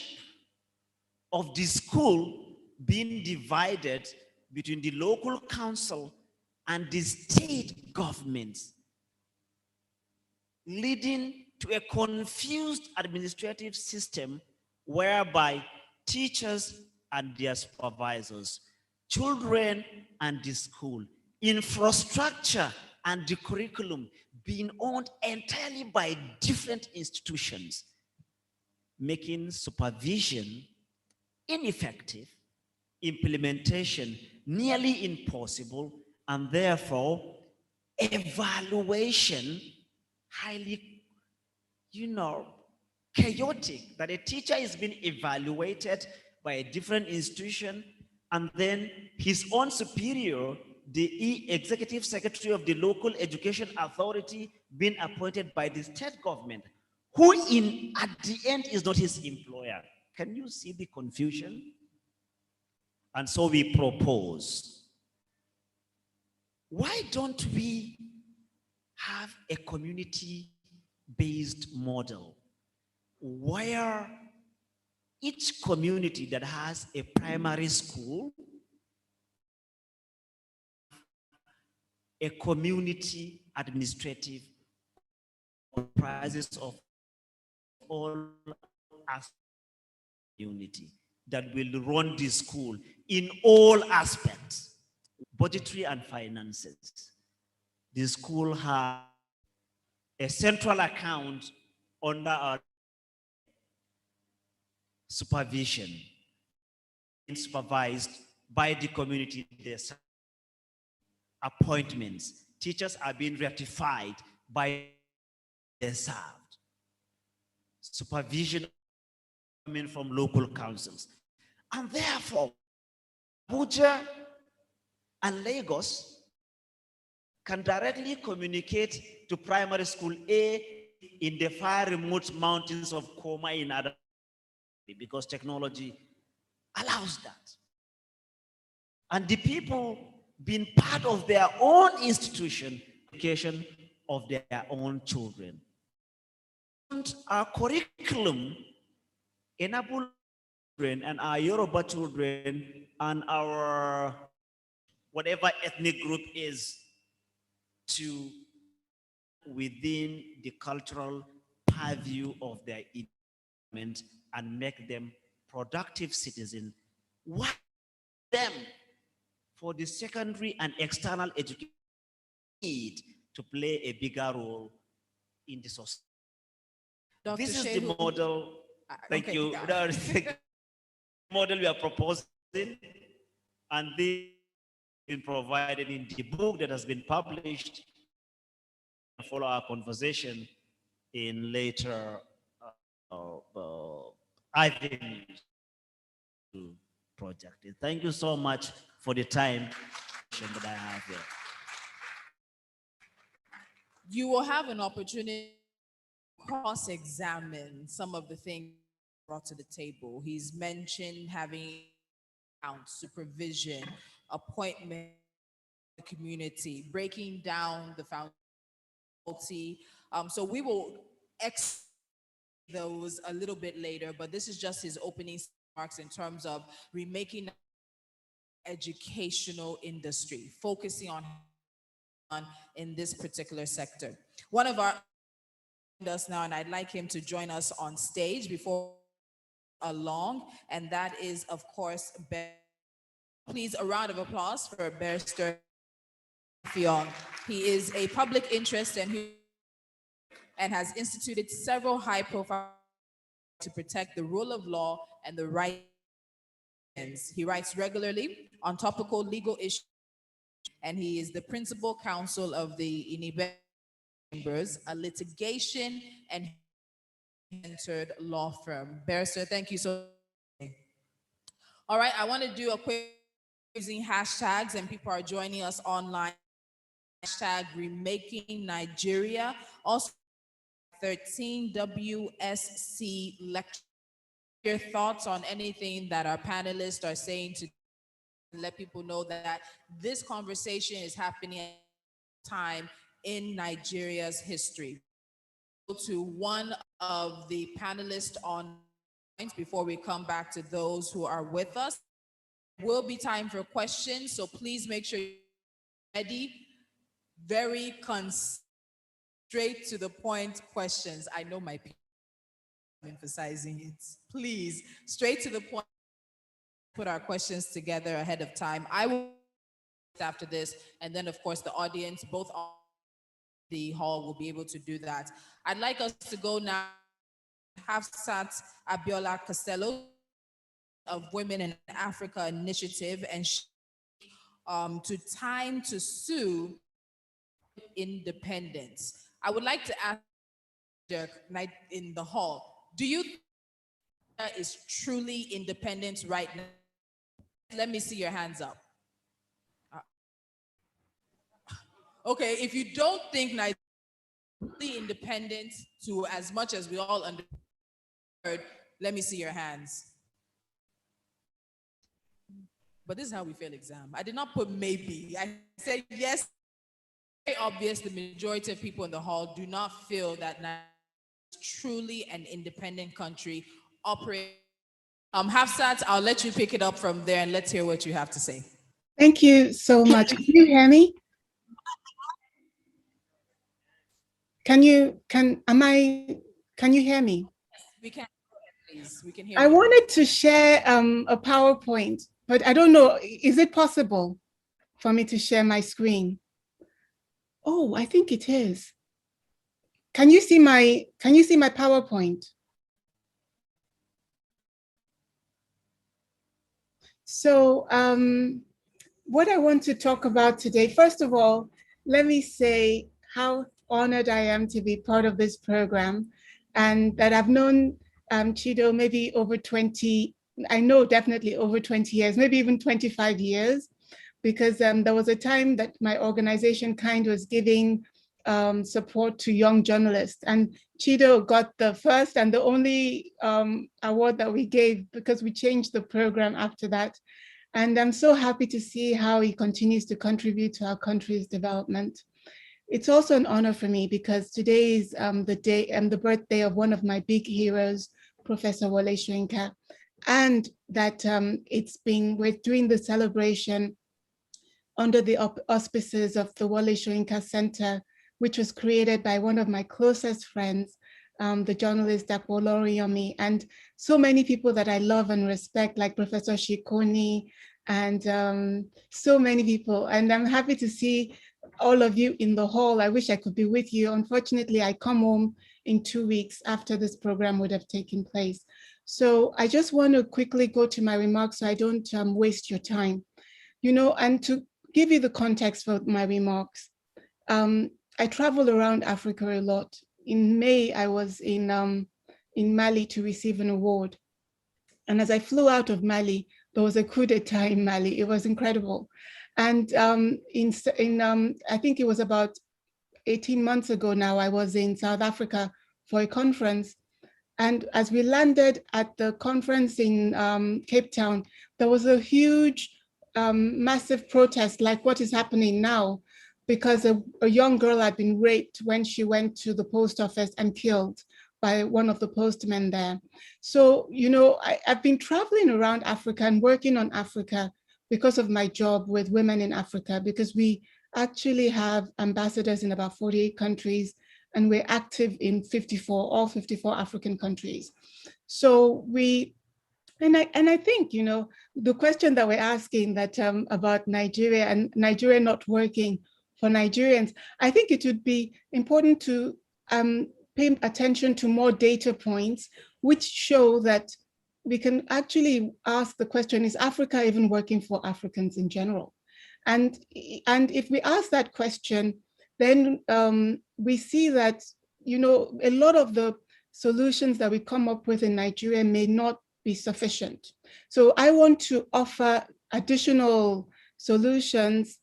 of the school being divided between the local council and the state governments, leading to a confused administrative system whereby teachers and their supervisors, children and the school, infrastructure and the curriculum being owned entirely by different institutions, making supervision ineffective, implementation nearly impossible, and therefore evaluation highly, chaotic, that a teacher is being evaluated by a different institution, and then his own superior, the executive secretary of the local education authority, being appointed by the state government, who at the end is not his employer. Can you see the confusion? And so we propose, why don't we have a community-based model where each community that has a primary school, a community administrative comprises of all aspects of community that will run the school in all aspects, budgetary and finances. The school has a central account under our supervision, supervised by the community. There's appointments. Teachers are being ratified by the served. Supervision coming from local councils. And therefore, Abuja and Lagos can directly communicate to primary school A in the far remote mountains of Koma in other, because technology allows that. And the people being part of their own institution, education of their own children. And our curriculum enable children and our Yoruba children and our whatever ethnic group is to within the cultural purview of their environment and make them productive citizens. What them for the secondary and external education need to play a bigger role in the society. Dr. This is Shehu, the model. Thank okay, you. The model we are proposing, and this has been provided in the book that has been published. Follow our conversation in later avenues to project it. Thank you so much for the time that I have here. You will have an opportunity to cross-examine some of the things brought to the table. He's mentioned having supervision, appointment, the community, breaking down the foundation. So we will those a little bit later, but this is just his opening remarks in terms of remaking educational industry, focusing on in this particular sector. One of our us now, and I'd like him to join us on stage before along, and that is, of course, please a round of applause for Barrister Fion. He is a public interest and has instituted several high-profile to protect the rule of law and the rights. He writes regularly on topical legal issues, and he is the principal counsel of the Inibe Chambers, a litigation and centered law firm. Barrister, thank you so much. All right, I want to do a quick using hashtags, and people are joining us online. Hashtag Remaking Nigeria. Also, 13 WSC lecture. Your thoughts on anything that our panelists are saying to let people know that this conversation is happening at a time in Nigeria's history. To one of the panelists on before we come back to those who are with us. Will be time for questions, so please make sure you're ready. Very straight to the point questions. I know my people are emphasizing it. Please, straight to the point. Put our questions together ahead of time. I will after this, and then of course the audience, both on the hall, will be able to do that. I'd like us to go now. Hafsat Abiola Costello of Women in Africa Initiative, and to Time to Sue Independence. I would like to ask in the hall, do you think Nigeria is truly independent right now? Let me see your hands up. Okay, if you don't think Nigeria is truly independent to as much as we all understand, let me see your hands. But this is how we fail exam. I did not put maybe. I said yes. Very obvious the majority of people in the hall do not feel that Nigeria is truly an independent country operating. Hafsat, I'll let you pick it up from there and let's hear what you have to say. Thank you so much. Can you hear me? Can you hear me? Yes, we can, please. We can hear I you. wanted to share a PowerPoint, but I don't know, is it possible for me to share my screen? Oh, I think it is. Can you see my PowerPoint? So what I want to talk about today, first of all, let me say how honored I am to be part of this program, and that I've known Chido maybe over 20, I know definitely over 20 years, maybe even 25 years, because there was a time that my organization was giving support to young journalists. And Chido got the first and the only award that we gave, because we changed the program after that. And I'm so happy to see how he continues to contribute to our country's development. It's also an honor for me because today is the day and the birthday of one of my big heroes, Professor Wole Soyinka, and that we're doing the celebration under the auspices of the Wole Soyinka Center, which was created by one of my closest friends, the journalist Dapo Loriyomi, and so many people that I love and respect, like Professor Shikoni, and so many people. And I'm happy to see all of you in the hall. I wish I could be with you. Unfortunately, I come home in 2 weeks after this program would have taken place. So I just want to quickly go to my remarks so I don't waste your time. You know, and to give you the context for my remarks, I travel around Africa a lot. In May, I was in Mali to receive an award. And as I flew out of Mali, there was a coup d'etat in Mali. It was incredible. And I think it was about 18 months ago now, I was in South Africa for a conference. And as we landed at the conference in Cape Town, there was a huge, massive protest like what is happening now, because a young girl had been raped when she went to the post office and killed by one of the postmen there. So, you know, I've been traveling around Africa and working on Africa because of my job with Women in Africa, because we actually have ambassadors in about 48 countries, and we're active in all 54 African countries. So I think, you know, the question that we're asking that about Nigeria and Nigeria not working for Nigerians, I think it would be important to pay attention to more data points which show that we can actually ask the question, is Africa even working for Africans in general? And if we ask that question, then we see that, you know, a lot of the solutions that we come up with in Nigeria may not be sufficient. So I want to offer additional solutions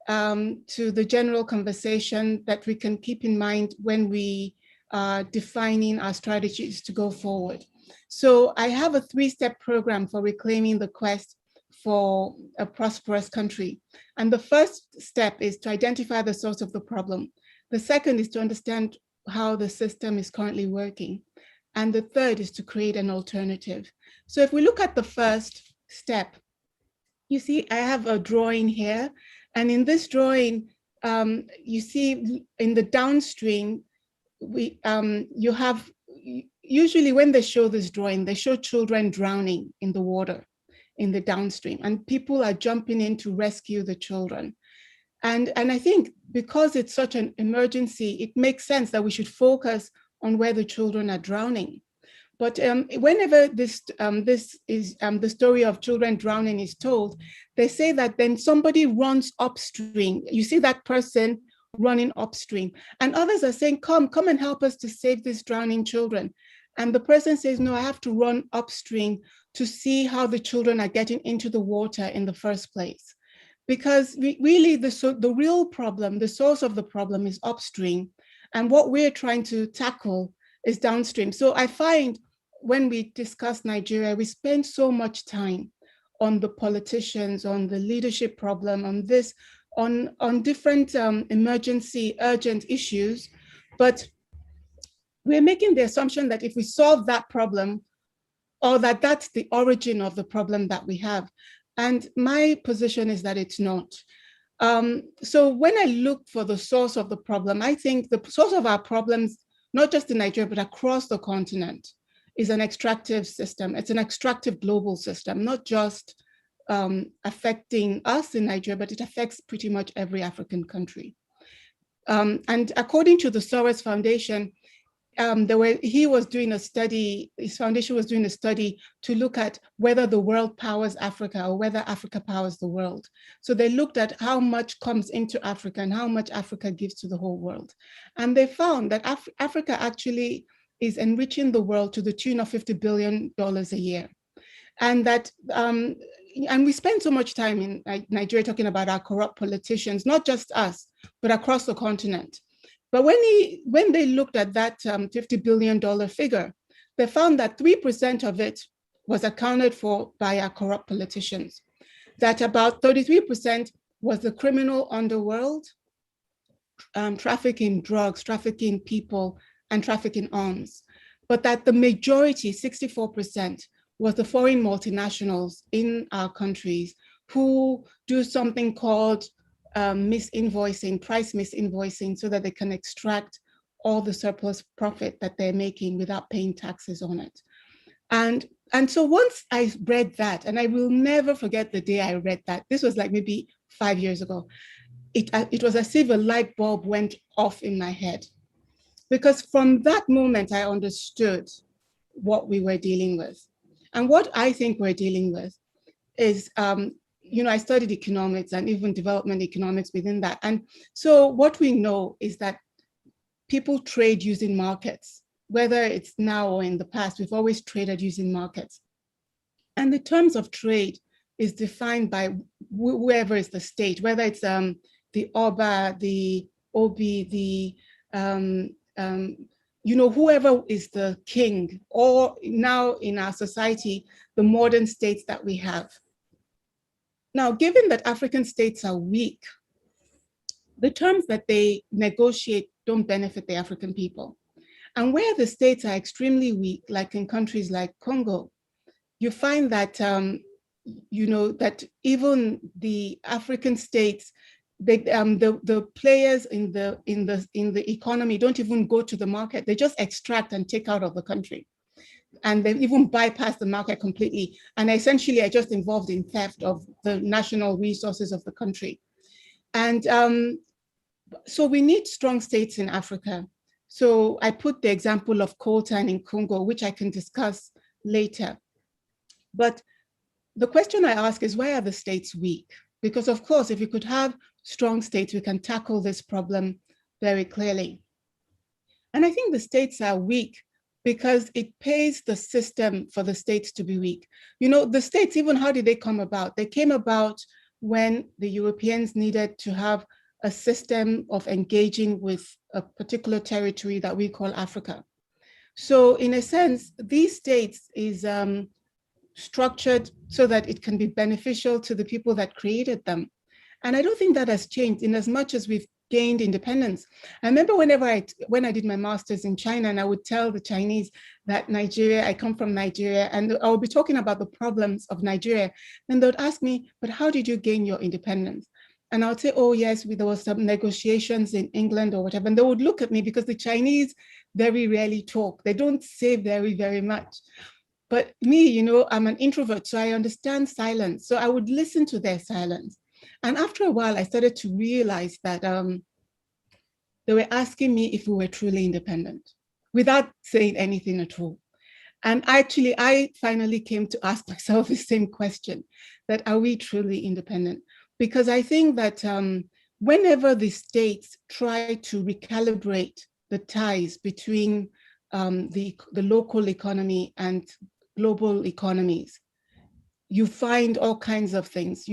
to the general conversation that we can keep in mind when we are defining our strategies to go forward. So I have a 3-step program for reclaiming the quest for a prosperous country. And the first step is to identify the source of the problem. The second is to understand how the system is currently working. And the third is to create an alternative. So if we look at the first step, you see I have a drawing here. And in this drawing, you see in the downstream, you have, usually when they show this drawing, they show children drowning in the water in the downstream, and people are jumping in to rescue the children. And I think because it's such an emergency, it makes sense that we should focus on where the children are drowning. But whenever this is the story of children drowning is told, they say that then somebody runs upstream. You see that person running upstream, and others are saying, come and help us to save these drowning children. And the person says, no, I have to run upstream to see how the children are getting into the water in the first place. Because really the real problem, the source of the problem is upstream. And what we're trying to tackle is downstream. So I find when we discuss Nigeria, we spend so much time on the politicians, on the leadership problem, on this, on different emergency, urgent issues. But we're making the assumption that if we solve that problem, or that that's the origin of the problem that we have. And my position is that it's not. So when I look for the source of the problem, I think the source of our problems, not just in Nigeria, but across the continent, is an extractive system. It's an extractive global system, not just affecting us in Nigeria, but it affects pretty much every African country. And according to the Soros Foundation, he was doing a study, his foundation was doing a study to look at whether the world powers Africa or whether Africa powers the world. So they looked at how much comes into Africa and how much Africa gives to the whole world. And they found that Africa actually is enriching the world to the tune of $50 billion a year. And that, and we spend so much time in Nigeria talking about our corrupt politicians, not just us, but across the continent. But when they looked at that $50 billion figure, they found that 3% of it was accounted for by our corrupt politicians, that about 33% was the criminal underworld, trafficking drugs, trafficking people, and trafficking arms. But that the majority, 64%, was the foreign multinationals in our countries who do something called misinvoicing, price misinvoicing, so that they can extract all the surplus profit that they're making without paying taxes on it. And so once I read that, and I will never forget the day I read that, this was like maybe 5 years ago, it was as if a light bulb went off in my head. Because from that moment, I understood what we were dealing with. And what I think we're dealing with is, I studied economics and even development economics within that. And so what we know is that people trade using markets, whether it's now or in the past, we've always traded using markets. And the terms of trade is defined by whoever is the state, whether it's the Oba, the Obi, whoever is the king, or now in our society, the modern states that we have. Now, given that African states are weak, the terms that they negotiate don't benefit the African people. And where the states are extremely weak, like in countries like Congo, you find that, that even the African states, the players in the economy don't even go to the market. They just extract and take out of the country. And they even bypass the market completely. And essentially are just involved in theft of the national resources of the country. And so we need strong states in Africa. So I put the example of coltan in Congo, which I can discuss later. But the question I ask is, why are the states weak? Because of course, if we could have strong states, we can tackle this problem very clearly. And I think the states are weak because it pays the system for the states to be weak. The states, even how did they come about? They came about when the Europeans needed to have a system of engaging with a particular territory that we call Africa. So in a sense, these states is structured so that it can be beneficial to the people that created them. And I don't think that has changed in as much as we've gained independence. I remember when I did my master's in China, and I would tell the Chinese that I come from Nigeria, and I would be talking about the problems of Nigeria. And they would ask me, but how did you gain your independence? And I would say, oh yes, there was some negotiations in England or whatever. And they would look at me because the Chinese very rarely talk. They don't say very, very much. But me, I'm an introvert, so I understand silence. So I would listen to their silence. And after a while, I started to realize that they were asking me if we were truly independent without saying anything at all. And actually, I finally came to ask myself the same question, that are we truly independent? Because I think that whenever the states try to recalibrate the ties between the local economy and global economies, you find all kinds of things.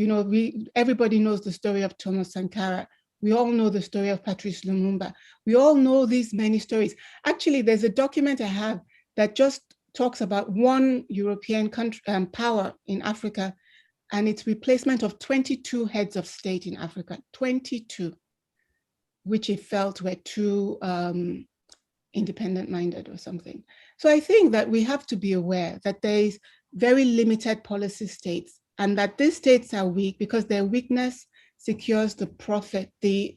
Everybody knows the story of Thomas Sankara. We all know the story of Patrice Lumumba. We all know these many stories. Actually, there's a document I have that just talks about one European country, power in Africa, and its replacement of 22 heads of state in Africa, 22, which it felt were too independent-minded or something. So I think that we have to be aware that there is very limited policy states, and that these states are weak because their weakness secures the profit, the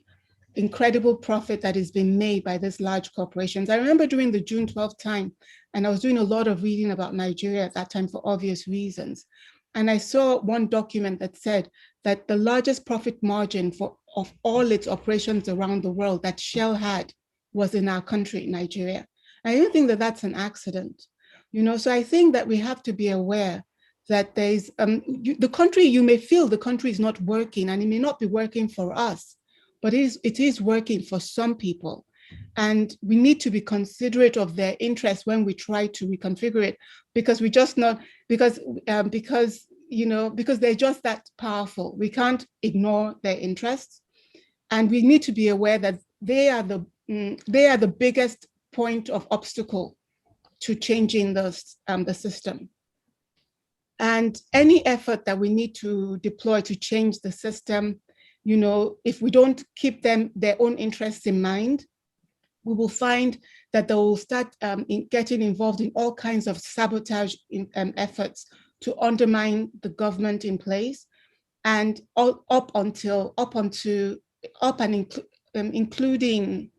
incredible profit that is being made by these large corporations. I remember during the June 12th time, and I was doing a lot of reading about Nigeria at that time for obvious reasons. And I saw one document that said that the largest profit margin of all its operations around the world that Shell had was in our country, Nigeria. I don't think that that's an accident. So I think that we have to be aware that there's the country, you may feel the country is not working, and it may not be working for us, but it is working for some people. And we need to be considerate of their interests when we try to reconfigure it, because we just not, because they're just that powerful. We can't ignore their interests. And we need to be aware that they are the they are the biggest point of obstacle to changing the system. And any effort that we need to deploy to change the system, you know, if we don't keep their own interests in mind, we will find that they will start getting involved in all kinds of sabotage efforts to undermine the government in place, and including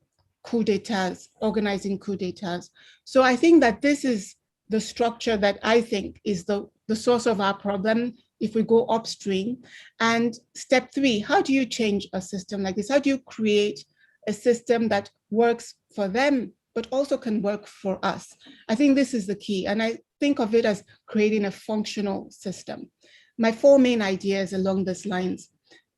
coup d'etats, organizing coup d'etats. So I think that this is the structure that I think is the source of our problem if we go upstream. And step 3, how do you change a system like this? How do you create a system that works for them, but also can work for us? I think this is the key. And I think of it as creating a functional system. My 4 main ideas along these lines.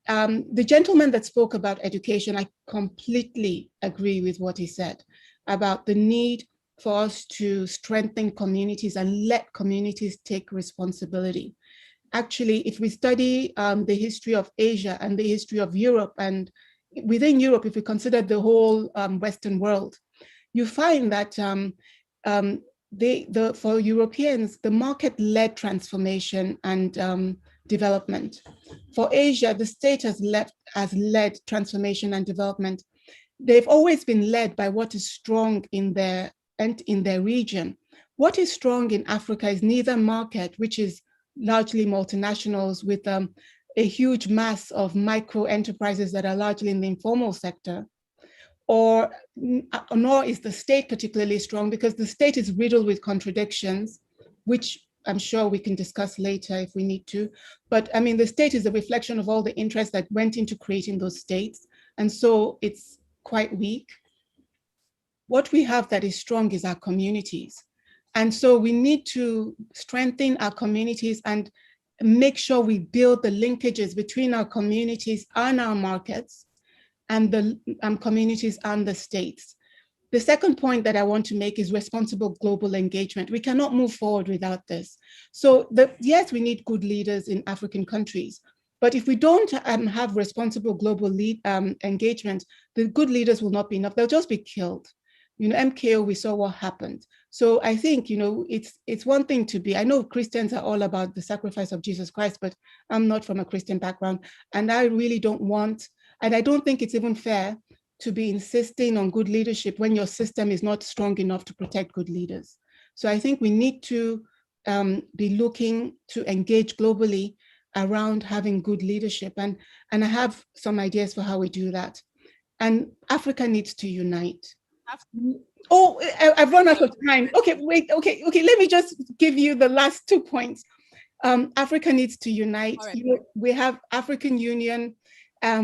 The gentleman that spoke about education, I completely agree with what he said about the need for us to strengthen communities and let communities take responsibility. Actually, if we study the history of Asia and the history of Europe, and within Europe, if we consider the whole Western world, you find that for Europeans, the market-led transformation and development. For Asia, the state has led transformation and development. They've always been led by what is strong in their region. What is strong in Africa is neither market, which is largely multinationals with a huge mass of micro enterprises that are largely in the informal sector, nor is the state particularly strong, because the state is riddled with contradictions, which I'm sure we can discuss later if we need to. But I mean, the state is a reflection of all the interests that went into creating those states. And so it's quite weak. What we have that is strong is our communities. And so we need to strengthen our communities and make sure we build the linkages between our communities and our markets, and the communities and the states. The second point that I want to make is responsible global engagement. We cannot move forward without this. So yes, we need good leaders in African countries, but if we don't have responsible global engagement, the good leaders will not be enough. They'll just be killed. You know, MKO, we saw what happened. So I think, you know, it's one thing to be, I know Christians are all about the sacrifice of Jesus Christ, but I'm not from a Christian background, and I really don't want, and I don't think it's even fair to be insisting on good leadership when your system is not strong enough to protect good leaders. So I think we need to be looking to engage globally around having good leadership. And I have some ideas for how we do that. And Africa needs to unite. Oh, I've run out of time. Okay, wait, okay, let me just give you the last 2 points. Africa needs to unite. Right. You know, we have African Union,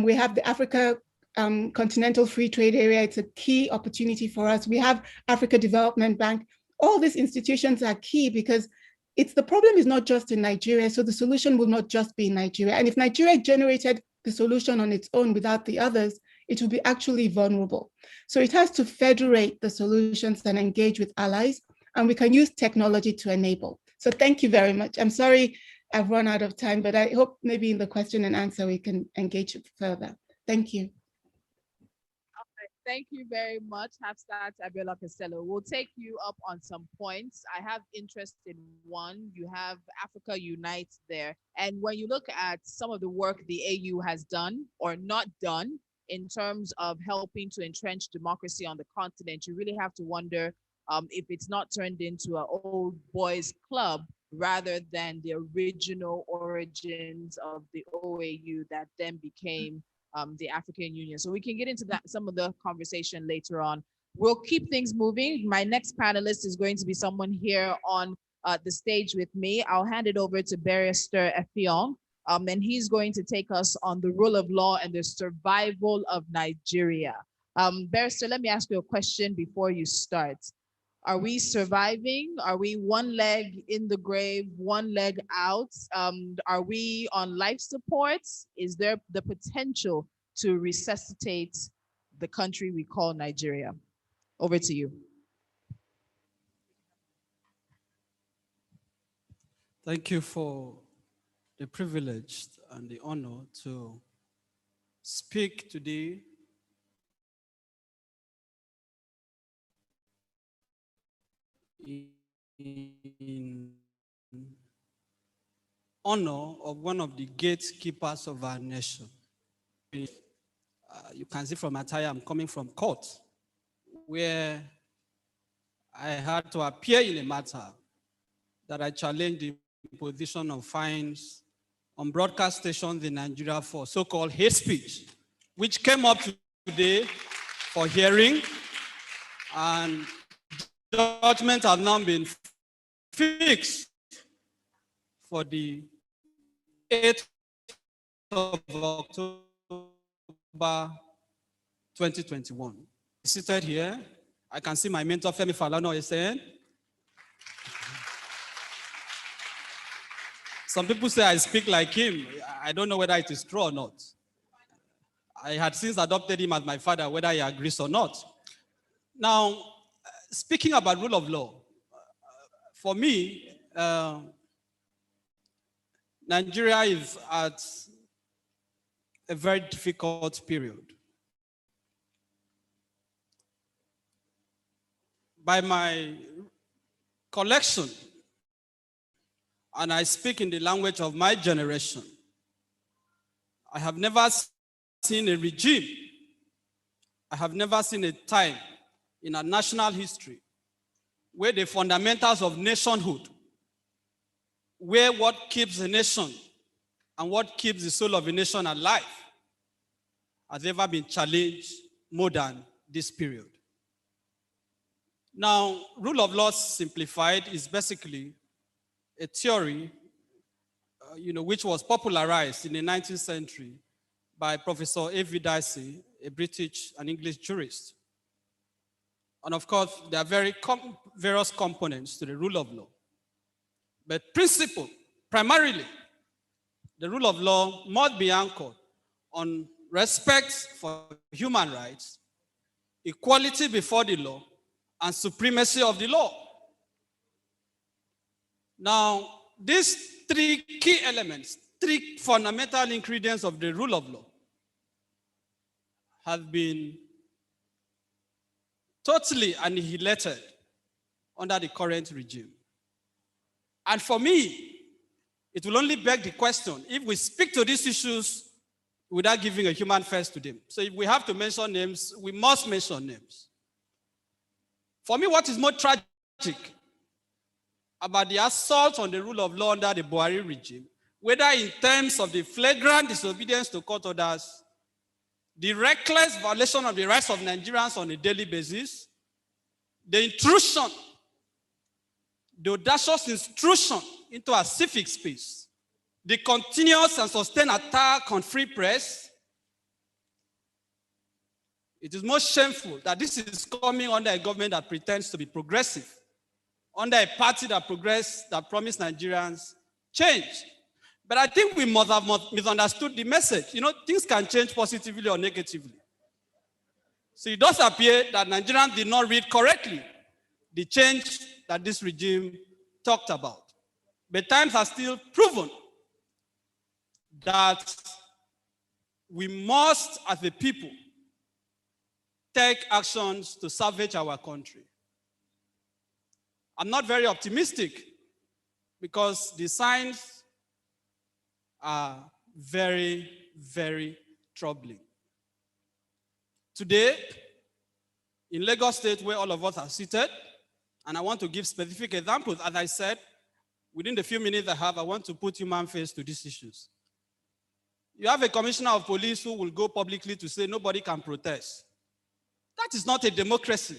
we have the Africa Continental Free Trade Area. It's a key opportunity for us. We have Africa Development Bank. All these institutions are key because the problem is not just in Nigeria, so the solution will not just be in Nigeria. And if Nigeria generated the solution on its own without the others, it will be actually vulnerable. So it has to federate the solutions and engage with allies, and we can use technology to enable. So thank you very much. I'm sorry I've run out of time, but I hope maybe in the question and answer we can engage further. Thank you. Thank you very much, Hafsat Abiola Costello. We'll take you up on some points. I have interest in one. You have Africa Unite there. And when you look at some of the work the AU has done or not done in terms of helping to entrench democracy on the continent, you really have to wonder if it's not turned into an old boys club rather than the original origins of the OAU that then became the African Union. So we can get into that, some of the conversation later on. We'll keep things moving. My next panelist is going to be someone here on the stage with me. I'll hand it over to Barrister Effiong, and he's going to take us on the rule of law and the survival of Nigeria. Barrister, let me ask you a question before you start. Are we surviving? Are we one leg in the grave, one leg out? Are we on life support? Is there the potential to resuscitate the country we call Nigeria? Over to you. Thank you for the privilege and the honor to speak today in honor of one of the gatekeepers of our nation. You can see from my attire, I'm coming from court, where I had to appear in a matter that I challenged the imposition of fines on broadcast stations in Nigeria for so-called hate speech, which came up today for hearing, and judgment has now been fixed for the 8th of October 2021. Seated here, I can see my mentor Femi Falana is saying. Some people say I speak like him. I don't know whether it is true or not. I had since adopted him as my father, whether he agrees or not. Now, speaking about rule of law, for me, Nigeria is at a very difficult period. By my collection, and I speak in the language of my generation, I have never seen a regime, I have never seen a time in our national history where the fundamentals of nationhood, where what keeps a nation and what keeps the soul of a nation alive, has ever been challenged more than this period. Now, rule of law simplified is basically a theory which was popularized in the 19th century by Professor A.V. Dicey, a British and English jurist. And of course, there are various components to the rule of law. But primarily, the rule of law must be anchored on respect for human rights, equality before the law, and supremacy of the law. Now, these three key elements, three fundamental ingredients of the rule of law have been totally annihilated under the current regime. And for me, it will only beg the question if we speak to these issues without giving a human face to them. So if we have to mention names, we must mention names. For me, what is more tragic about the assault on the rule of law under the Buhari regime, whether in terms of the flagrant disobedience to court orders, the reckless violation of the rights of Nigerians on a daily basis, the intrusion, the audacious intrusion into our civic space, the continuous and sustained attack on free press, it is most shameful that this is coming under a government that pretends to be progressive, under a party that promised Nigerians change. But I think we must have misunderstood the message. Things can change positively or negatively. So it does appear that Nigerians did not read correctly the change that this regime talked about. But times have still proven that we must, as a people, take actions to salvage our country. I'm not very optimistic because the signs are very, very troubling. Today, in Lagos State, where all of us are seated, and I want to give specific examples, as I said, within the few minutes I have, I want to put human face to these issues. You have a commissioner of police who will go publicly to say nobody can protest. That is not a democracy.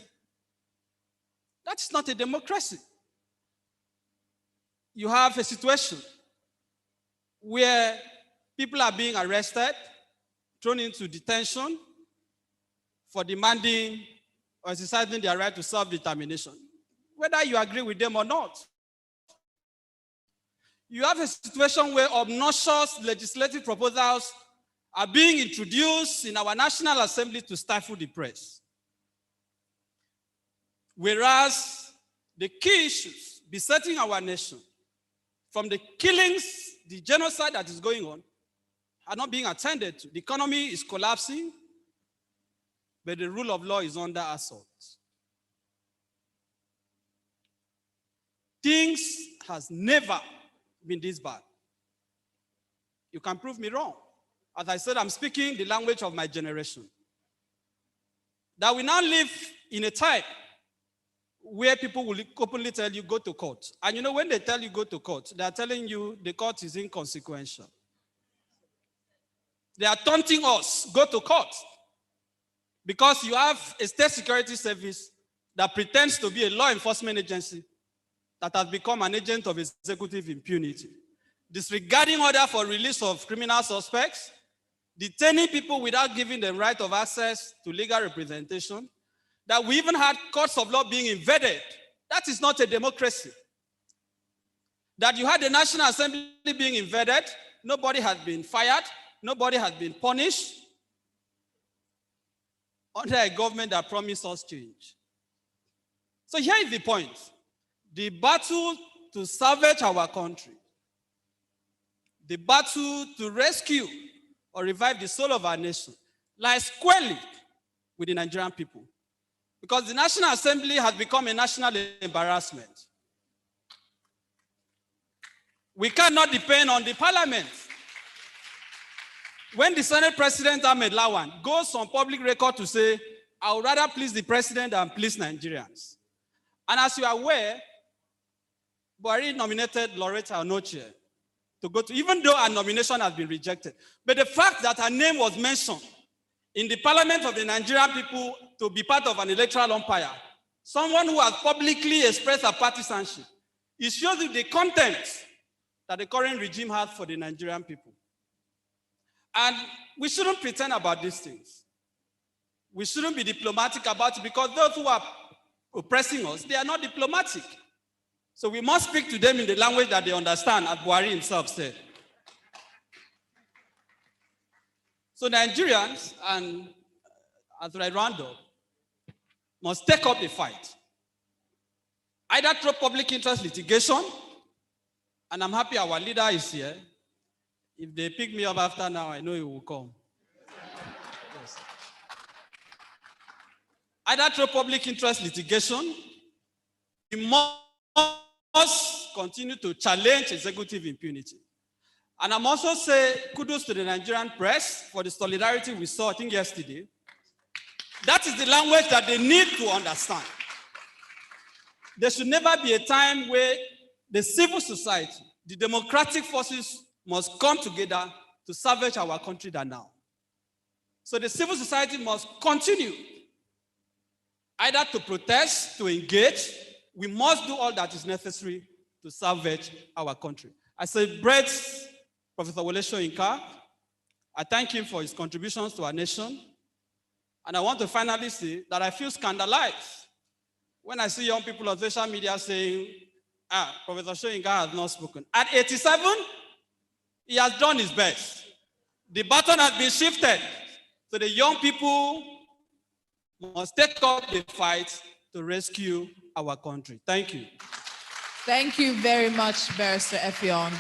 That is not a democracy. You have a situation where people are being arrested, thrown into detention for demanding or exercising their right to self-determination, whether you agree with them or not. You have a situation where obnoxious legislative proposals are being introduced in our National Assembly to stifle the press. Whereas the key issues besetting our nation, from the killings, the genocide that is going on, are not being attended to. The economy is collapsing, but the rule of law is under assault. things has never been this bad. You can prove me wrong. As I said, I'm speaking the language of my generation. That we now live in a time where people will openly tell you go to court. And you know, when they tell you go to court, they are telling you the court is inconsequential. They are taunting us, go to court. Because you have a state security service that pretends to be a law enforcement agency that has become an agent of executive impunity, disregarding order for release of criminal suspects, detaining people without giving them right of access to legal representation, that we even had courts of law being invaded. That is not a democracy. That you had the National Assembly being invaded, nobody has been fired, nobody has been punished under a government that promised us change. So here is the point. The battle to salvage our country, the battle to rescue or revive the soul of our nation lies squarely with the Nigerian people. Because the National Assembly has become a national embarrassment. We cannot depend on the parliament. When the Senate President Ahmed Lawan goes on public record to say, I would rather please the president than please Nigerians. And as you are aware, Buhari nominated Loretta Onochie to go to, even though her nomination has been rejected. But the fact that her name was mentioned in the parliament of the Nigerian people to be part of an electoral umpire, someone who has publicly expressed her partisanship, it shows you the contempt that the current regime has for the Nigerian people. And we shouldn't pretend about these things. We shouldn't be diplomatic about it because those who are oppressing us, they are not diplomatic. So we must speak to them in the language that they understand, as Buhari himself said. So Nigerians, and as I round up, must take up the fight. Either through public interest litigation, and I'm happy our leader is here. If they pick me up after now, I know he will come. Yes. Either through public interest litigation, we must continue to challenge executive impunity. And I'm also saying kudos to the Nigerian press for the solidarity we saw, I think, yesterday. That is the language that they need to understand. There should never be a time where the civil society, the democratic forces must come together to salvage our country than now. So the civil society must continue either to protest, to engage. We must do all that is necessary to salvage our country. I celebrate Professor Wole Soyinka. I thank him for his contributions to our nation. And I want to finally say that I feel scandalized when I see young people on social media saying, Professor Soyinka has not spoken. At 87, he has done his best. The baton has been shifted. So the young people must take up the fight to rescue our country. Thank you. Thank you very much, Barrister Effiong.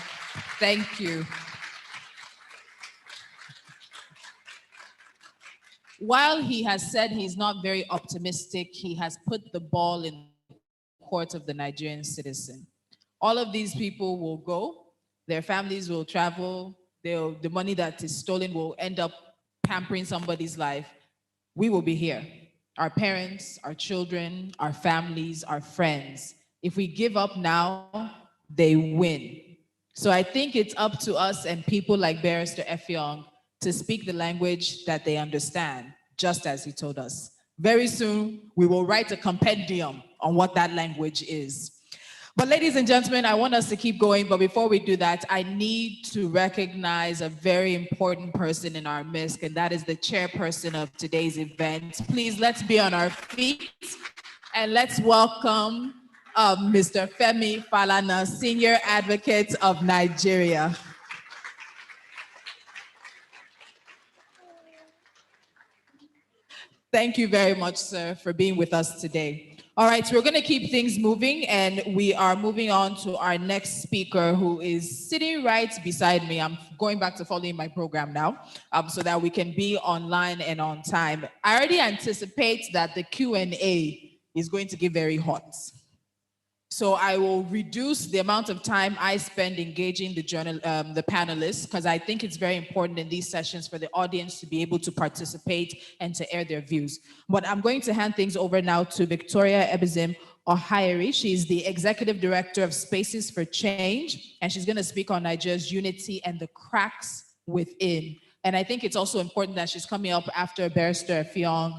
Thank you. While he has said he's not very optimistic, he has put the ball in the court of the Nigerian citizen. All of these people will go, their families will travel, the money that is stolen will end up pampering somebody's life. We will be here. Our parents, our children, our families, our friends. If we give up now, they win. So I think it's up to us and people like Barrister Effiong to speak the language that they understand, just as he told us. Very soon, we will write a compendium on what that language is. But ladies and gentlemen, I want us to keep going, but before we do that, I need to recognize a very important person in our midst, and that is the chairperson of today's event. Please, let's be on our feet, and let's welcome Mr. Femi Falana, Senior Advocate of Nigeria. Thank you very much, sir, for being with us today. All right, so we're going to keep things moving, and we are moving on to our next speaker, who is sitting right beside me. I'm going back to following my program now, so that we can be online and on time. I already anticipate that the Q&A is going to get very hot. So I will reduce the amount of time I spend engaging the the panelists, because I think it's very important in these sessions for the audience to be able to participate and to air their views. But I'm going to hand things over now to Victoria Ebezim Ohairi. She's the Executive Director of Spaces for Change, and she's going to speak on Nigeria's unity and the cracks within. And I think it's also important that she's coming up after Barrister Fiong.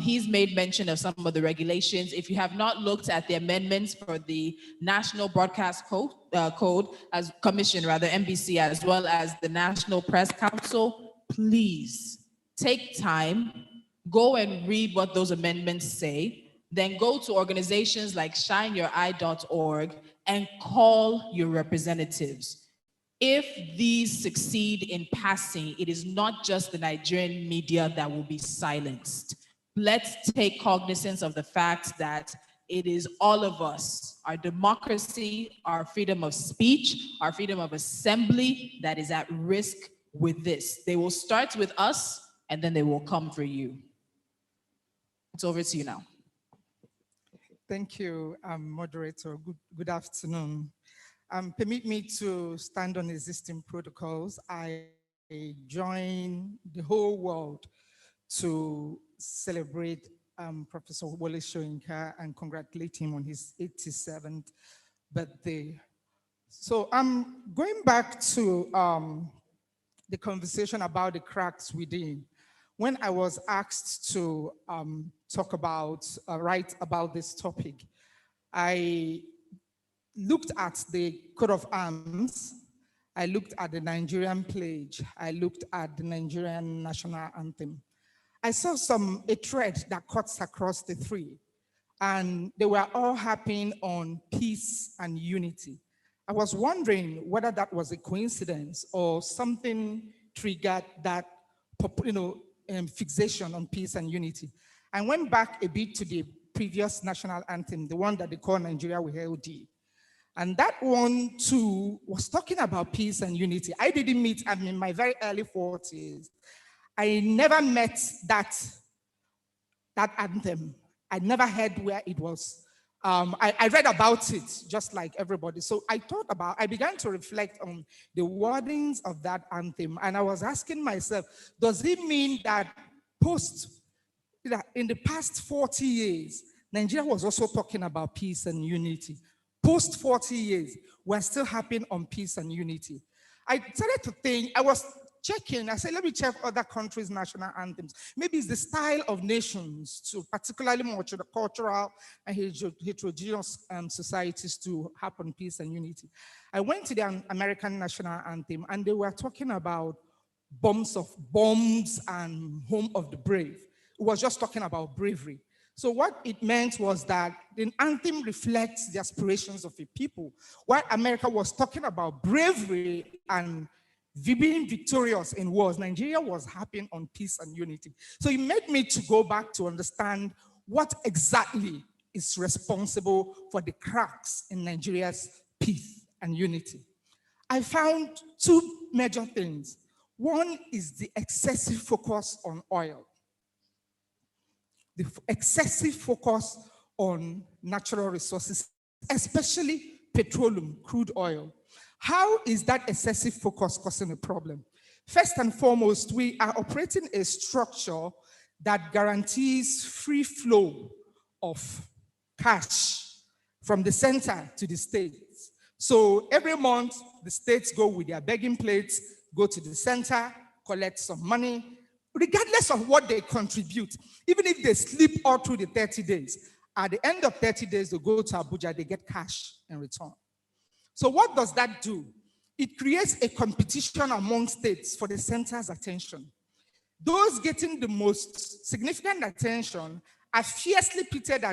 He's made mention of some of the regulations. If you have not looked at the amendments for the National Broadcast Code as Commission, rather NBC, as well as the National Press Council, please take time, go and read what those amendments say, then go to organizations like shineyoureye.org and call your representatives. If these succeed in passing, it is not just the Nigerian media that will be silenced. Let's take cognizance of the fact that it is all of us, our democracy, our freedom of speech, our freedom of assembly that is at risk with this. They will start with us and then they will come for you. It's over to you now. Thank you, moderator. Good afternoon. Permit me to stand on existing protocols. I join the whole world to celebrate Professor Wole Soyinka and congratulate him on his 87th birthday. So I'm going back to the conversation about the cracks within. When I was asked to write about this topic, I looked at the coat of arms, I looked at the Nigerian pledge, I looked at the Nigerian national anthem. I saw a thread that cuts across the three, and they were all happening on peace and unity. I was wondering whether that was a coincidence or something triggered that, fixation on peace and unity. I went back a bit to the previous national anthem, the one that they call Nigeria We Hail Thee. And that one too was talking about peace and unity. I didn't meet, I'm in my very early 40s. I never met that anthem. I never heard where it was. I read about it just like everybody. So I began to reflect on the wordings of that anthem. And I was asking myself, does it mean that in the past 40 years, Nigeria was also talking about peace and unity? Post 40 years, we're still happening on peace and unity. I started to think, I was checking, I said, let me check other countries' national anthems. Maybe it's the style of nations, to particularly multicultural and heterogeneous societies to happen peace and unity. I went to the American national anthem and they were talking about bombs and home of the brave. It was just talking about bravery. So what it meant was that the anthem reflects the aspirations of a people. While America was talking about bravery and being victorious in wars, Nigeria was happening on peace and unity. So it made me to go back to understand what exactly is responsible for the cracks in Nigeria's peace and unity. I found two major things. One is the excessive focus on oil. The excessive focus on natural resources, especially petroleum, crude oil. How is that excessive focus causing a problem? First and foremost, we are operating a structure that guarantees free flow of cash from the center to the states. So every month, the states go with their begging plates, go to the center, collect some money, regardless of what they contribute. Even if they sleep all through the 30 days, at the end of 30 days, they go to Abuja, they get cash in return. So what does that do? It creates a competition among states for the center's attention. Those getting the most significant attention are fiercely pitted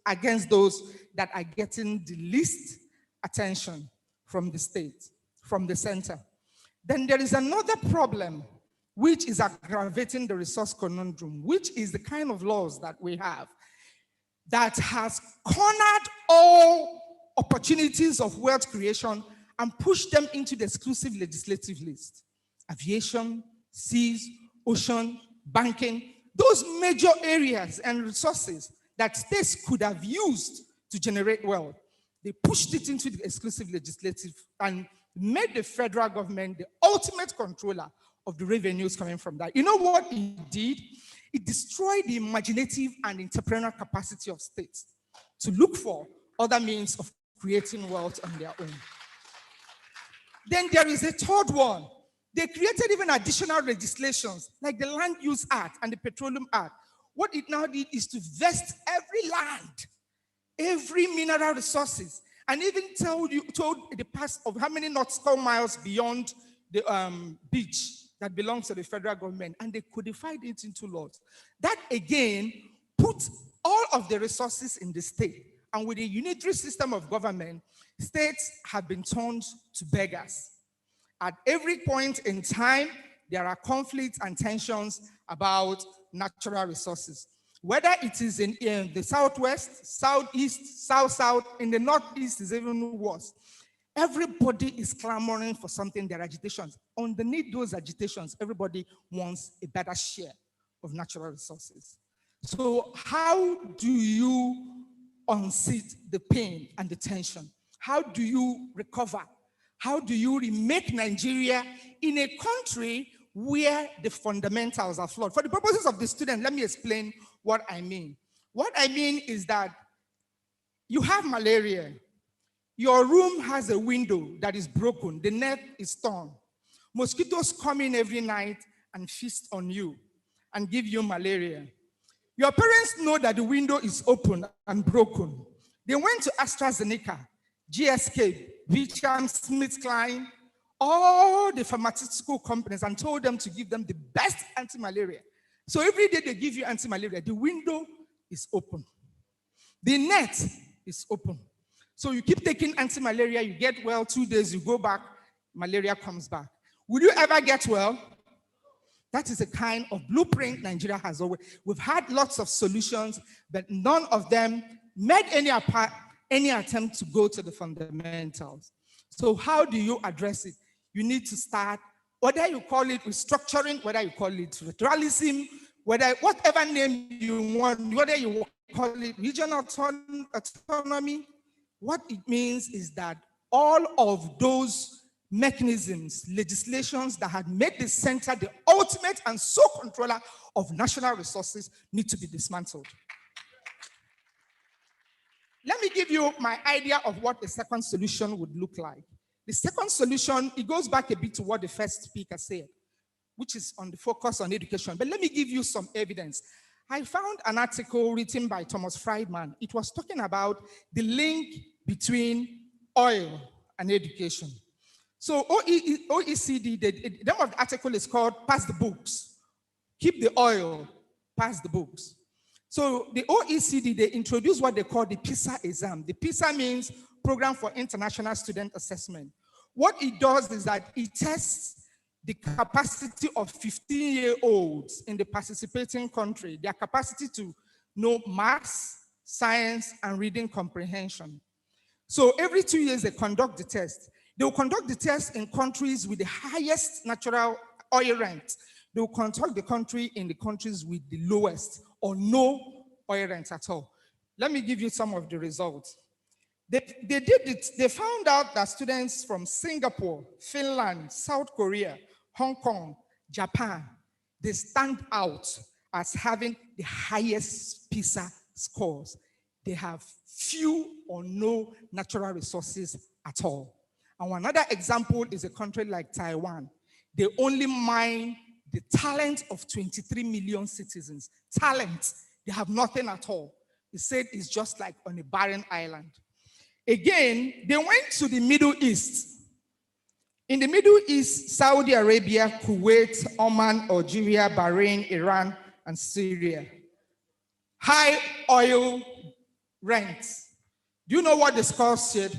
against those that are getting the least attention from the state, from the center. Then there is another problem, which is aggravating the resource conundrum, which is the kind of laws that we have that has cornered all opportunities of wealth creation and pushed them into the exclusive legislative list. Aviation, seas, ocean, banking, those major areas and resources that states could have used to generate wealth They pushed it into the exclusive legislative and made the federal government the ultimate controller of the revenues coming from that. You know what it did? It destroyed the imaginative and entrepreneurial capacity of states to look for other means of creating wealth on their own. Then there is a third one. They created even additional legislations like the Land Use Act and the Petroleum Act. What it now did is to vest every land, every mineral resources, and even told the past of how many nautical miles beyond the beach that belongs to the federal government, and they codified it into laws. That again put all of the resources in the state, and with a unitary system of government, states have been turned to beggars. At every point in time, there are conflicts and tensions about natural resources. Whether it is in the southwest, southeast, south, in the northeast is even worse. Everybody is clamoring for something, their agitations. Underneath those agitations, everybody wants a better share of natural resources. So how do you unseat the pain and the tension? How do you recover? How do you remake Nigeria in a country where the fundamentals are flawed? For the purposes of the student, let me explain what I mean. What I mean is that you have malaria. Your room has a window that is broken. The net is torn. Mosquitoes come in every night and feast on you and give you malaria. Your parents know that the window is open and broken. They went to AstraZeneca, GSK, GlaxoSmithKline, all the pharmaceutical companies and told them to give them the best anti-malaria. So every day they give you anti-malaria, the window is open. The net is open. So you keep taking anti-malaria, you get well, 2 days, you go back, malaria comes back. Will you ever get well? That is the kind of blueprint Nigeria has always. We've had lots of solutions, but none of them made any attempt to go to the fundamentals. So how do you address it? You need to start, whether you call it restructuring, whether you call it federalism, whatever name you want, whether you call it regional autonomy, what it means is that all of those mechanisms, legislations that had made the center the ultimate and sole controller of national resources need to be dismantled. Let me give you my idea of what the second solution would look like. The second solution, it goes back a bit to what the first speaker said, which is on the focus on education. But let me give you some evidence. I found an article written by Thomas Friedman. It was talking about the link between oil and education. So OECD, the name of the article is called Pass the Books. Keep the oil, pass the books. So the OECD, they introduced what they call the PISA exam. The PISA means Program for International Student Assessment. What it does is that it tests the capacity of 15-year-olds in the participating country, their capacity to know maths, science, and reading comprehension. So every 2 years, they conduct the test. They will conduct the test in countries with the highest natural oil rent. They will conduct the country in the countries with the lowest or no oil rent at all. Let me give you some of the results. They did it. They found out that students from Singapore, Finland, South Korea, Hong Kong, Japan, they stand out as having the highest PISA scores. They have few or no natural resources at all. And another example is a country like Taiwan. They only mine the talent of 23 million citizens. Talent, they have nothing at all. They said it's just like on a barren island. Again, they went to the Middle East. In the Middle East, Saudi Arabia, Kuwait, Oman, Algeria, Bahrain, Iran, and Syria. High oil rents. Do you know what the scores said?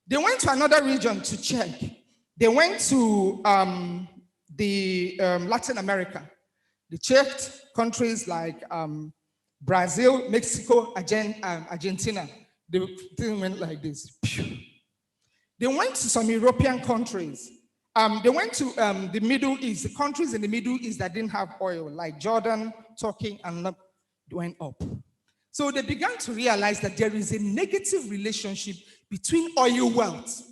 They went to another region to check. They went to Latin America. They checked countries like Brazil, Mexico, Argentina. The thing went like this. They went to some European countries. They went to the Middle East, the countries in the Middle East that didn't have oil, like Jordan, Turkey, and went up. So they began to realize that there is a negative relationship between oil wealth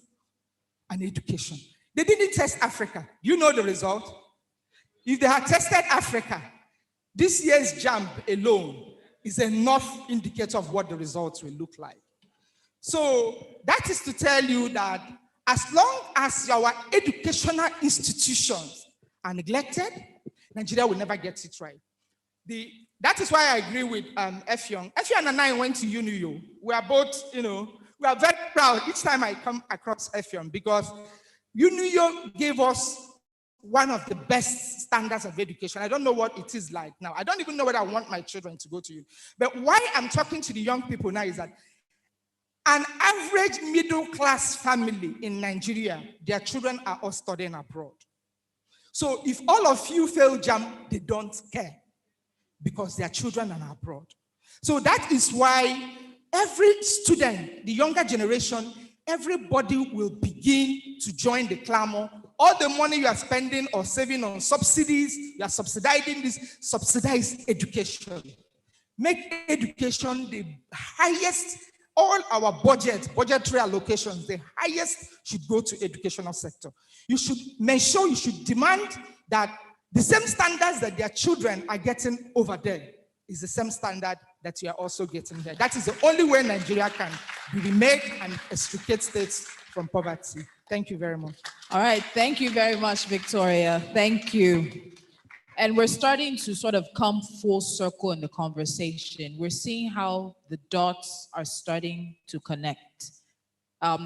and education. They didn't test Africa. You know the result. If they had tested Africa, this year's JAMB alone is enough indicator of what the results will look like. So that is to tell you that as long as our educational institutions are neglected, Nigeria will never get it right. That is why I agree with Effiong. Effiong and I went to UNIO. We are both, we are very proud each time I come across Effiong because UNIO gave us one of the best standards of education. I don't know what it is like now. I don't even know whether I want my children to go to you. But why I'm talking to the young people now is that an average middle-class family in Nigeria, their children are all studying abroad. So if all of you fail JAMB, they don't care because their children are abroad. So that is why every student, the younger generation, everybody will begin to join the clamor. All the money you are spending or saving on subsidies, you are subsidizing this, subsidize education. Make education the highest, all our budgetary allocations, the highest should go to educational sector. You should make sure, you should demand that the same standards that their children are getting over there is the same standard that you are also getting there. That is the only way Nigeria can be remade and extricate states from poverty. Thank you very much. All right, thank you very much, Victoria. Thank you. And we're starting to sort of come full circle in the conversation. We're seeing how the dots are starting to connect.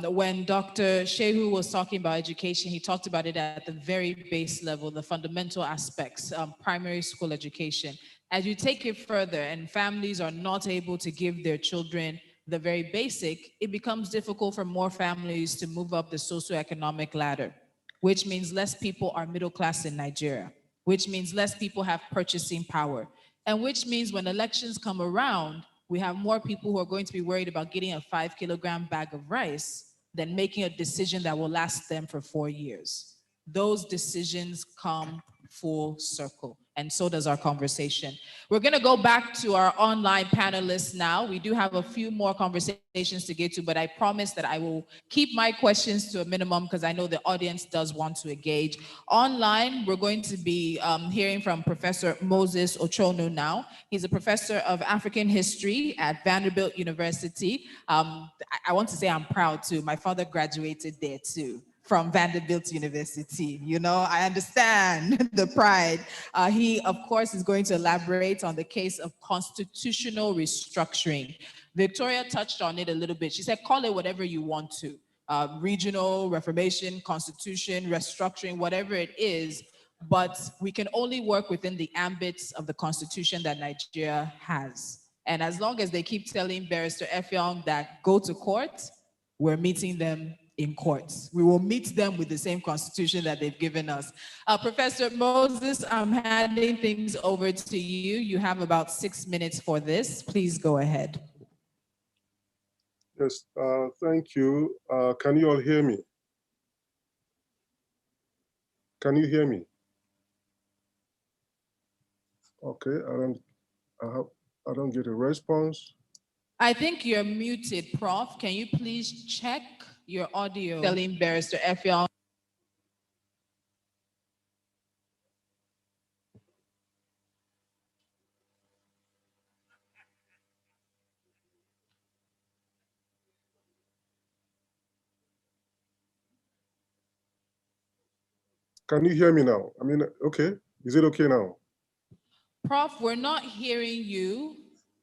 When Dr. Shehu was talking about education, he talked about it at the very base level, the fundamental aspects, primary school education. As you take it further and families are not able to give their children the very basic, it becomes difficult for more families to move up the socioeconomic ladder, which means less people are middle class in Nigeria, which means less people have purchasing power, and which means when elections come around, we have more people who are going to be worried about getting a 5-kilogram bag of rice than making a decision that will last them for 4 years. Those decisions come full circle, and so does our conversation. We're going to go back to our online panelists now. We do have a few more conversations to get to, but I promise that I will keep my questions to a minimum because I know the audience does want to engage. Online, we're going to be hearing from Professor Moses Ochonu now. He's a professor of African history at Vanderbilt University. I want to say I'm proud too. My father graduated there too, from Vanderbilt University. I understand the pride. He, of course, is going to elaborate on the case of constitutional restructuring. Victoria touched on it a little bit. She said, call it whatever you want to. Regional, reformation, constitution, restructuring, whatever it is, but we can only work within the ambits of the constitution that Nigeria has. And as long as they keep telling Barrister Effiong that go to court, we're meeting them in courts. We will meet them with the same constitution that they've given us. Professor Moses, I'm handing things over to you. You have about 6 minutes for this. Please go ahead. Yes, thank you. Can you all hear me? Can you hear me? Okay, I don't get a response. I think you're muted, Prof. Can you please check your audio? Telling Barrister Effiong. Can you hear me now? Okay. Is it okay now? Prof, we're not hearing you.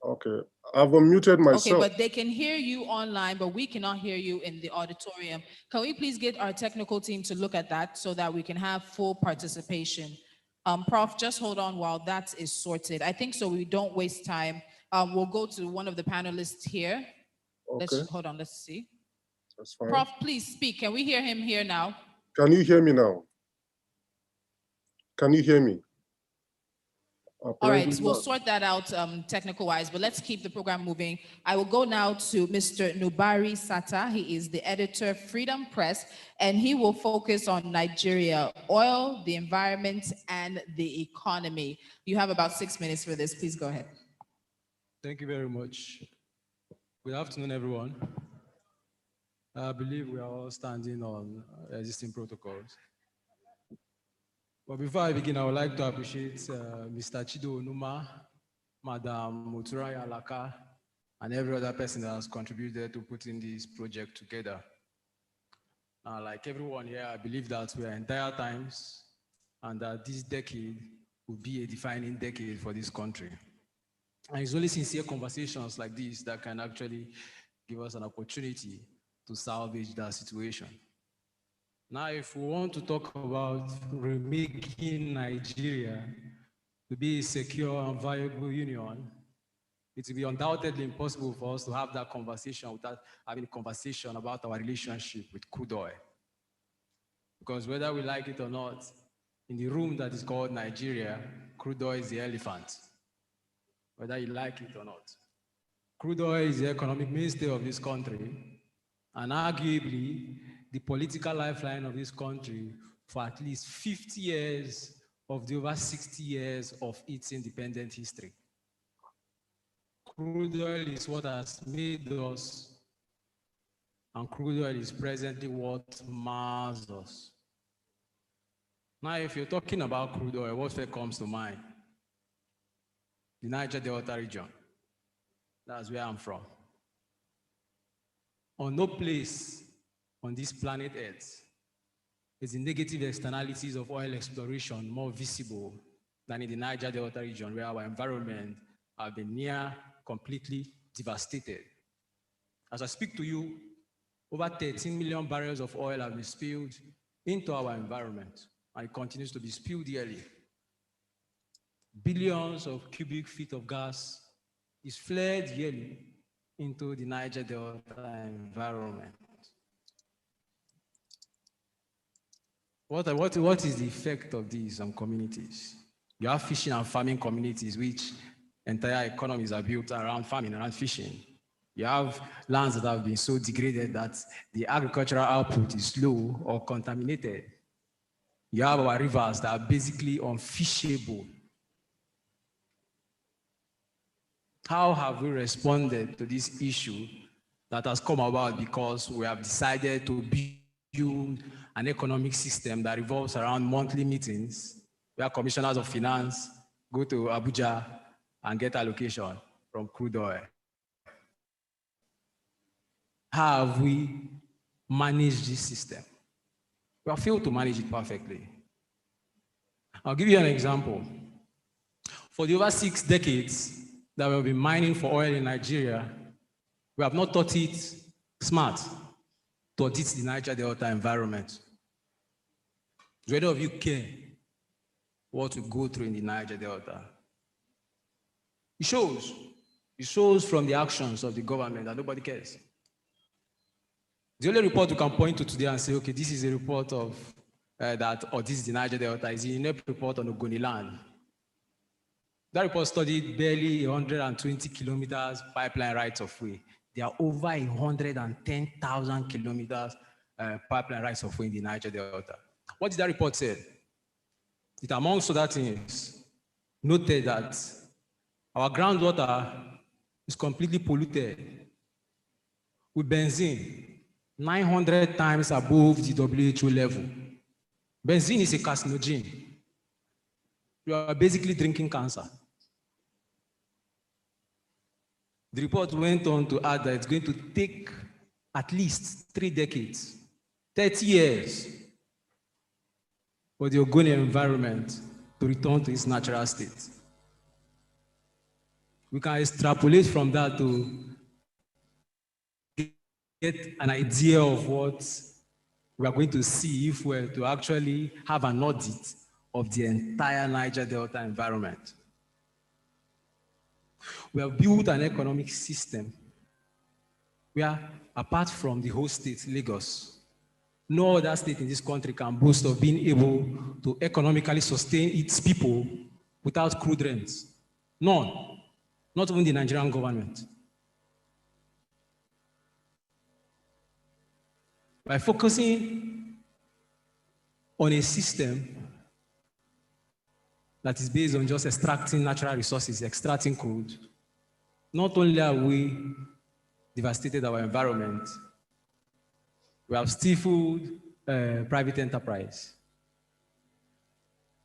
Okay. I've unmuted myself. Okay, but they can hear you online, but we cannot hear you in the auditorium. Can we please get our technical team to look at that so that we can have full participation? Prof, just hold on while that is sorted. I think so we don't waste time. We'll go to one of the panelists here. Okay. Hold on, let's see. That's fine. Prof, please speak. Can we hear him here now? Can you hear me now? Can you hear me? All right, we'll sort that out technical-wise, but let's keep the program moving. I will go now to Mr. Nubari Sata. He is the editor, Freedom Press, and he will focus on Nigeria, oil, the environment, and the economy. You have about 6 minutes for this. Please go ahead. Thank you very much. Good afternoon, everyone. I believe we are all standing on existing protocols. But before I begin, I would like to appreciate Mr. Chido Onuma, Madam Muturaya Alaka, and every other person that has contributed to putting this project together. Like everyone here, I believe that we are in dire times and that this decade will be a defining decade for this country. And it's only sincere conversations like this that can actually give us an opportunity to salvage that situation. Now, if we want to talk about remaking Nigeria to be a secure and viable union, it will be undoubtedly impossible for us to have that conversation without having a conversation about our relationship with crude oil. Because whether we like it or not, in the room that is called Nigeria, crude oil is the elephant, whether you like it or not. Crude oil is the economic mainstay of this country, and arguably the political lifeline of this country for at least 50 years of the over 60 years of its independent history. Crude oil is what has made us, and crude oil is presently what mars us. Now, if you're talking about crude oil, what first comes to mind? The Niger Delta region. That's where I'm from. On no place on this planet Earth is the negative externalities of oil exploration more visible than in the Niger Delta region, where our environment have been near completely devastated. As I speak to you, over 13 million barrels of oil have been spilled into our environment, and it continues to be spilled yearly. Billions of cubic feet of gas is flared yearly into the Niger Delta environment. What is the effect of these on communities? You have fishing and farming communities, which entire economies are built around farming, around fishing. You have lands that have been so degraded that the agricultural output is low or contaminated. You have our rivers that are basically unfishable. How have we responded to this issue that has come about because we have decided to build an economic system that revolves around monthly meetings where commissioners of finance go to Abuja and get allocation from crude oil? How have we managed this system? We have failed to manage it perfectly. I'll give you an example. For the over 6 decades that we've been mining for oil in Nigeria, we have not taught it smart to audit the Niger Delta environment. Do any of you care what we go through in the Niger Delta? It shows from the actions of the government that nobody cares. The only report we can point to today and say, okay, this is a report of that, or this is the Niger Delta, is the INEP report on Ogoniland. That report studied barely 120 kilometers pipeline rights of way. There are over 110,000 kilometers pipeline rights of way in the Niger Delta. What did that report say? It, amongst other things, noted that our groundwater is completely polluted with benzene 900 times above the WHO level. Benzene is a carcinogen. You are basically drinking cancer. The report went on to add that it's going to take at least 3 decades, 30 years, for the Ogoni environment to return to its natural state. We can extrapolate from that to get an idea of what we are going to see if we're to actually have an audit of the entire Niger Delta environment. We have built an economic system where, apart from the host state, Lagos, no other state in this country can boast of being able to economically sustain its people without crude rents. None, not even the Nigerian government. By focusing on a system that is based on just extracting natural resources, extracting crude, not only have we devastated our environment, we have stifled private enterprise.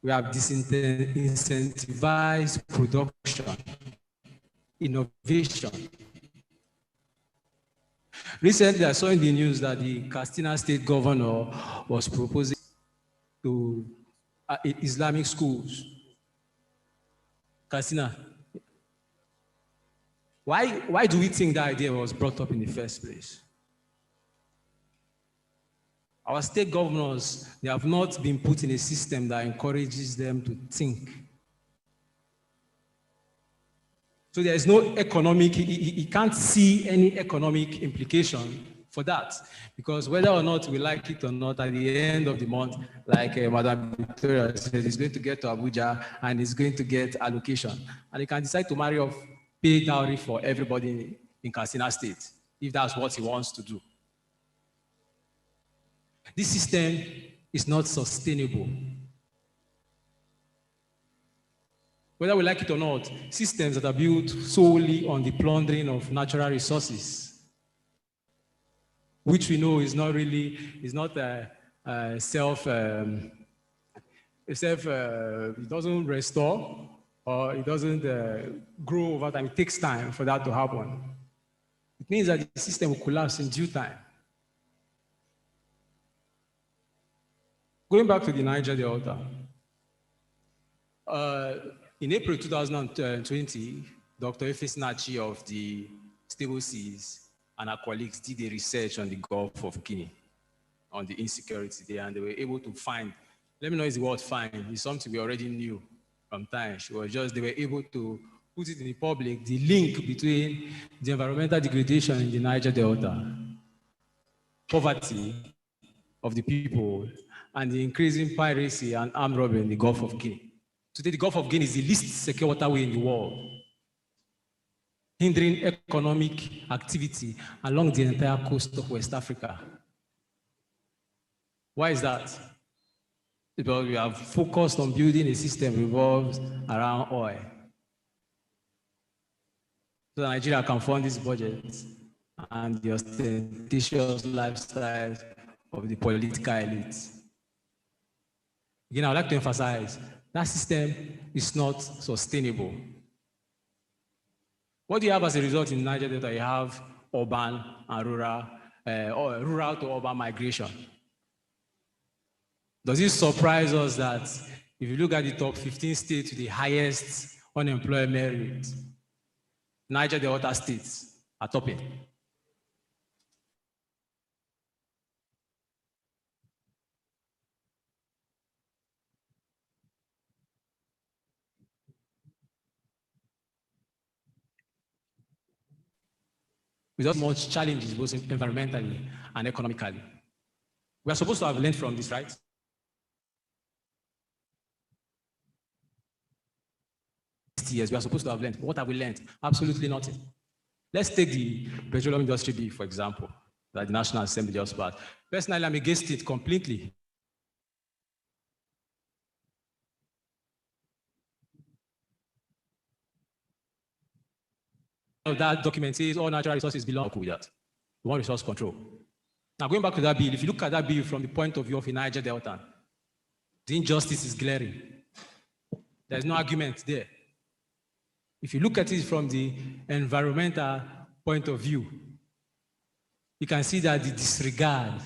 We have disincentivized production, innovation. Recently, I saw in the news that the Katsina state governor was proposing to Islamic schools. Katsina. Why do we think that idea was brought up in the first place? Our state governors, they have not been put in a system that encourages them to think. So there is no economic, he can't see any economic implication for that. Because whether or not we like it or not, at the end of the month, like Madam Victoria said, he's going to get to Abuja and he's going to get allocation. And he can decide to marry off, pay dowry for everybody in Katsina State, if that's what he wants to do. This system is not sustainable. Whether we like it or not, systems that are built solely on the plundering of natural resources, which we know is not really, is not it doesn't restore or it doesn't grow over time. It takes time for that to happen. It means that the system will collapse in due time. Going back to the Niger Delta, in April 2020, Dr. Efes Nachi of the Stable Seas and our colleagues did a research on the Gulf of Guinea, on the insecurity there, and they were able to find, let me know is the word find, it's something we already knew from time. They were able to put it in the public, the link between the environmental degradation in the Niger Delta, poverty of the people, and the increasing piracy and armed robbery in the Gulf of Guinea. Today, the Gulf of Guinea is the least secure waterway in the world, hindering economic activity along the entire coast of West Africa. Why is that? Because we have focused on building a system revolved around oil. So Nigeria can fund this budget and the ostentatious lifestyle of the political elites. Again, I would like to emphasize that system is not sustainable. What do you have as a result in Niger Delta? You have urban and rural, or rural to urban migration. Does it surprise us that if you look at the top 15 states with the highest unemployment rate, Niger Delta states are topping? Without much challenges, both environmentally and economically. We are supposed to have learned from this, right? Years, we are supposed to have learned. What have we learned? Absolutely nothing. Let's take the petroleum industry bill, for example, that the National Assembly just passed. Personally, I'm against it completely. That document says all natural resources belong with that. We want resource control. Now, going back to that bill, if you look at that bill from the point of view of the Niger Delta, the injustice is glaring. There's no argument there. If you look at it from the environmental point of view, you can see that the disregard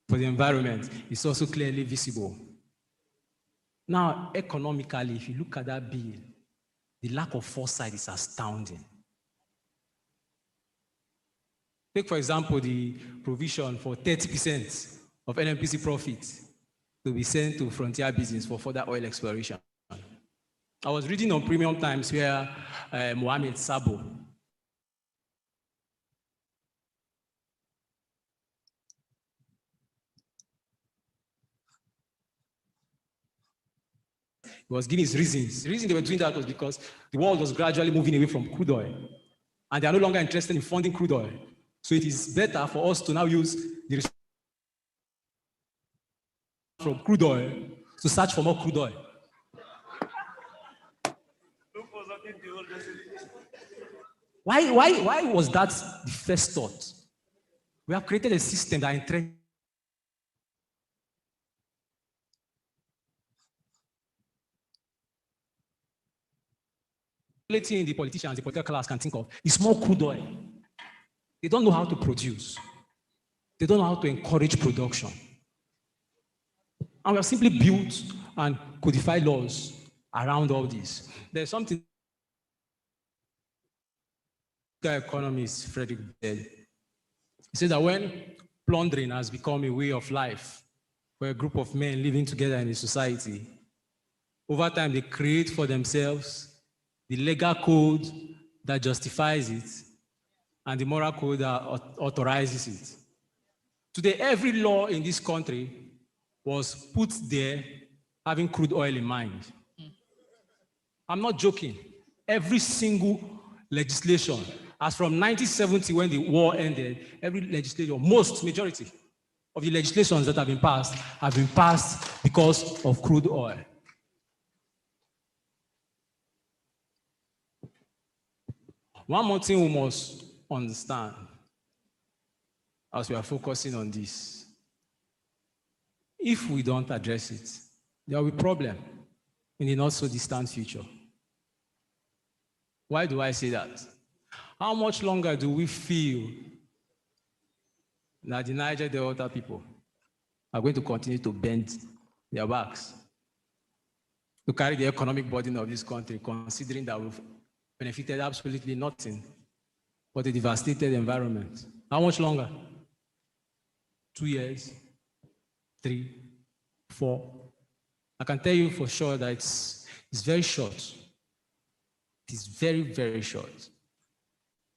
for the environment is also clearly visible. Now, economically, if you look at that bill, the lack of foresight is astounding. Take, for example, the provision for 30% of NNPC profits to be sent to frontier business for further oil exploration. I was reading on Premium Times where Mohamed Sabo, he was giving his reasons. The reason they were doing that was because the world was gradually moving away from crude oil, and they are no longer interested in funding crude oil. So it is better for us to now use the resources from crude oil to search for more crude oil. Why was that the first thought? We have created a system that entrenches in the politicians, the political class can think of is more crude oil. They don't know how to produce. They don't know how to encourage production. And we have simply built and codified laws around all this. There's something the economist Frederick said. He said that when plundering has become a way of life for a group of men living together in a society, over time they create for themselves the legal code that justifies it and the moral code that authorizes it. Today, every law in this country was put there having crude oil in mind. I'm not joking. Every single legislation, as from 1970 when the war ended, every legislation, majority of the legislations that have been passed because of crude oil. One more thing we must understand as we are focusing on this. If we don't address it, there will be a problem in the not so distant future. Why do I say that? How much longer do we feel that the Niger Delta people are going to continue to bend their backs to carry the economic burden of this country, considering that we've benefited absolutely nothing but a devastated environment? How much longer? 2 years? 3, 4? I can tell you for sure that it's very short. It is very, very short.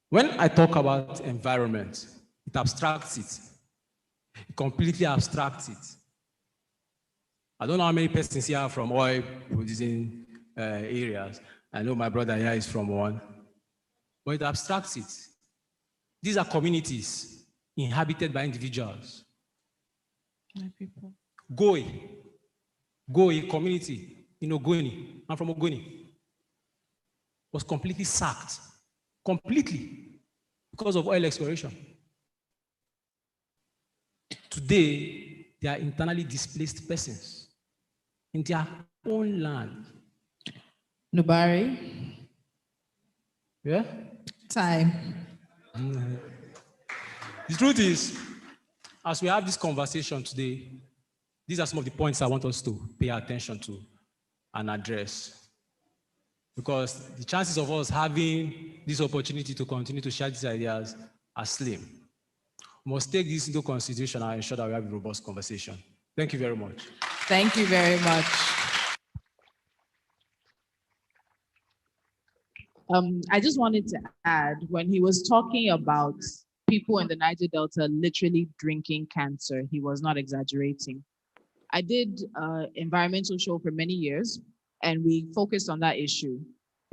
When I talk about environment, it abstracts it. It completely abstracts it. I don't know how many persons here are from oil producing areas. I know my brother here is from one. But it abstracts it. These are communities inhabited by individuals. My people. Goi community in Ogoni, I'm from Ogoni, was completely sacked, completely, because of oil exploration. Today, they are internally displaced persons in their own land. Nubari. Yeah? Time. The truth is, as we have this conversation today, these are some of the points I want us to pay attention to and address. Because the chances of us having this opportunity to continue to share these ideas are slim. We must take this into consideration and ensure that we have a robust conversation. Thank you very much. Thank you very much. I just wanted to add, when he was talking about people in the Niger Delta literally drinking cancer, he was not exaggerating. I did an environmental show for many years, and we focused on that issue.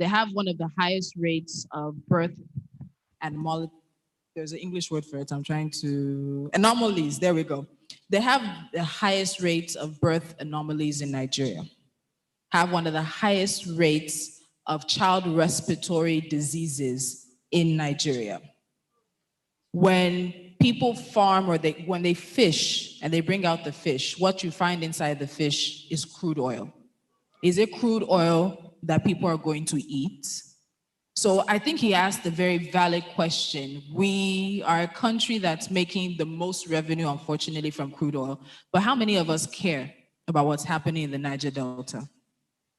They have one of the highest rates of birth anomalies. There's an English word for it. I'm trying to, anomalies, there we go. They have the highest rates of birth anomalies in Nigeria, have one of the highest rates of child respiratory diseases in Nigeria. When people farm or when they fish and they bring out the fish, what you find inside the fish is crude oil. Is it crude oil that people are going to eat? So I think he asked a very valid question. We are a country that's making the most revenue, unfortunately, from crude oil. But how many of us care about what's happening in the Niger Delta?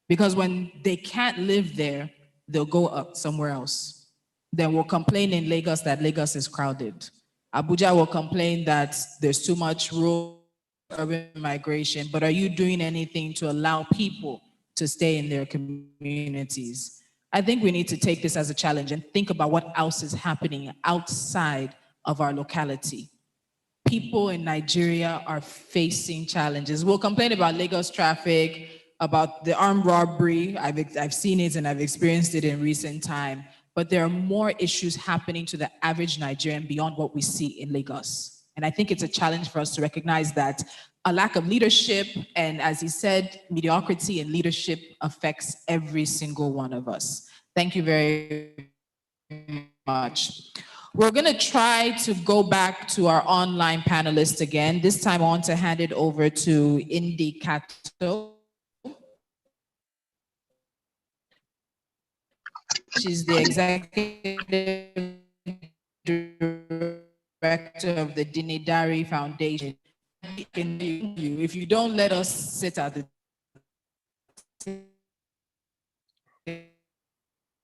Because when they can't live there, they'll go up somewhere else. Then we'll complain in Lagos that Lagos is crowded. Abuja will complain that there's too much rural urban migration, but are you doing anything to allow people to stay in their communities? I think we need to take this as a challenge and think about what else is happening outside of our locality. People in Nigeria are facing challenges. We'll complain about Lagos traffic, about the armed robbery. I've seen it and I've experienced it in recent time. But there are more issues happening to the average Nigerian beyond what we see in Lagos. And I think it's a challenge for us to recognize that a lack of leadership, and as he said, mediocrity in leadership affects every single one of us. Thank you very much. much. We're going to try to go back to our online panelists again. This time I want to hand it over to Indy Kato. She's the executive director of the Dinidari Foundation. If you don't let us sit at the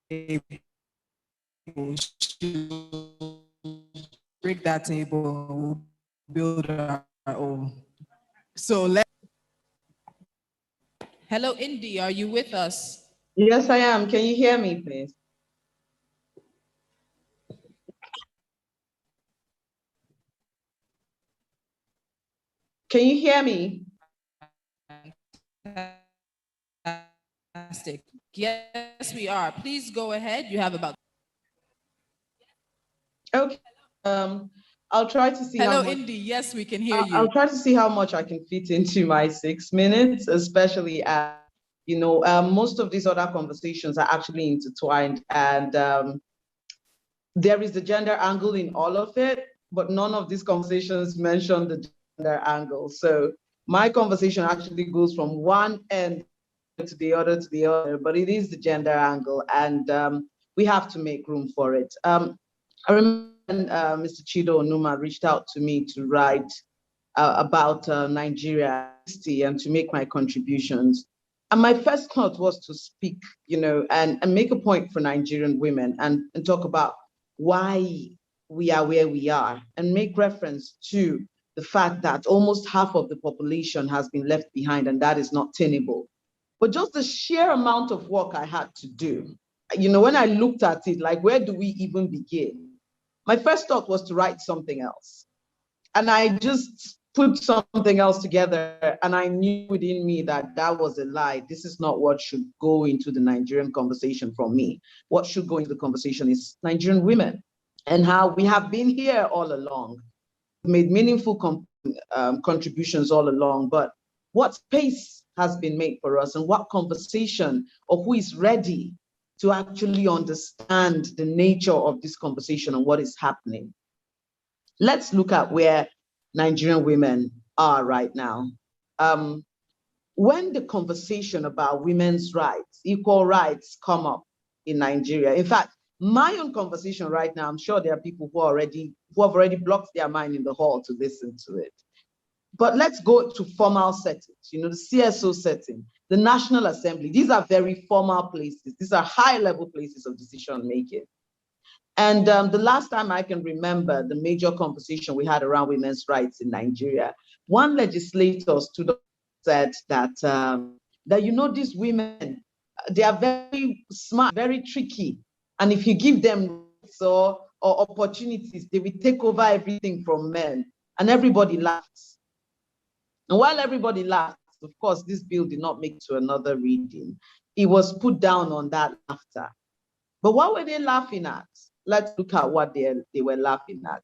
table, break that table, we'll build our own. So hello, Indy, are you with us? Yes, I am. Can you hear me, please? Can you hear me? Fantastic. Yes, we are. Please go ahead. You have about. Okay. I'll try to see Hello, how much. Indy. Yes, we can hear you. I'll try to see how much I can fit into my 6 minutes, especially as, most of these other conversations are actually intertwined, and there is the gender angle in all of it, but none of these conversations mention the gender angle. So my conversation actually goes from one end to the other, but it is the gender angle, and we have to make room for it. I remember when Mr. Chido Onuma reached out to me to write about Nigeria and to make my contributions. And my first thought was to speak, and make a point for Nigerian women and talk about why we are where we are, and make reference to the fact that almost half of the population has been left behind, and that is not tenable. But just the sheer amount of work I had to do, when I looked at it, like, where do we even begin? My first thought was to write something else. And I just put something else together, and I knew within me that that was a lie. This is not what should go into the Nigerian conversation from me. What should go into the conversation is Nigerian women and how we have been here all along, made meaningful contributions all along, but what space has been made for us, and what conversation, or who is ready to actually understand the nature of this conversation and what is happening. Let's look at where Nigerian women are right now. When the conversation about women's rights, equal rights come up in Nigeria, in fact, my own conversation right now, I'm sure there are people who have already blocked their mind in the hall to listen to it. But let's go to formal settings, the CSO setting, the National Assembly. These are very formal places. These are high-level places of decision-making. And the last time I can remember the major conversation we had around women's rights in Nigeria, one legislator stood up and said that these women, they are very smart, very tricky. And if you give them rights or opportunities, they will take over everything from men. And everybody laughs. And while everybody laughed, of course, this bill did not make to another reading. It was put down on that laughter. But what were they laughing at? Let's look at what they were laughing at.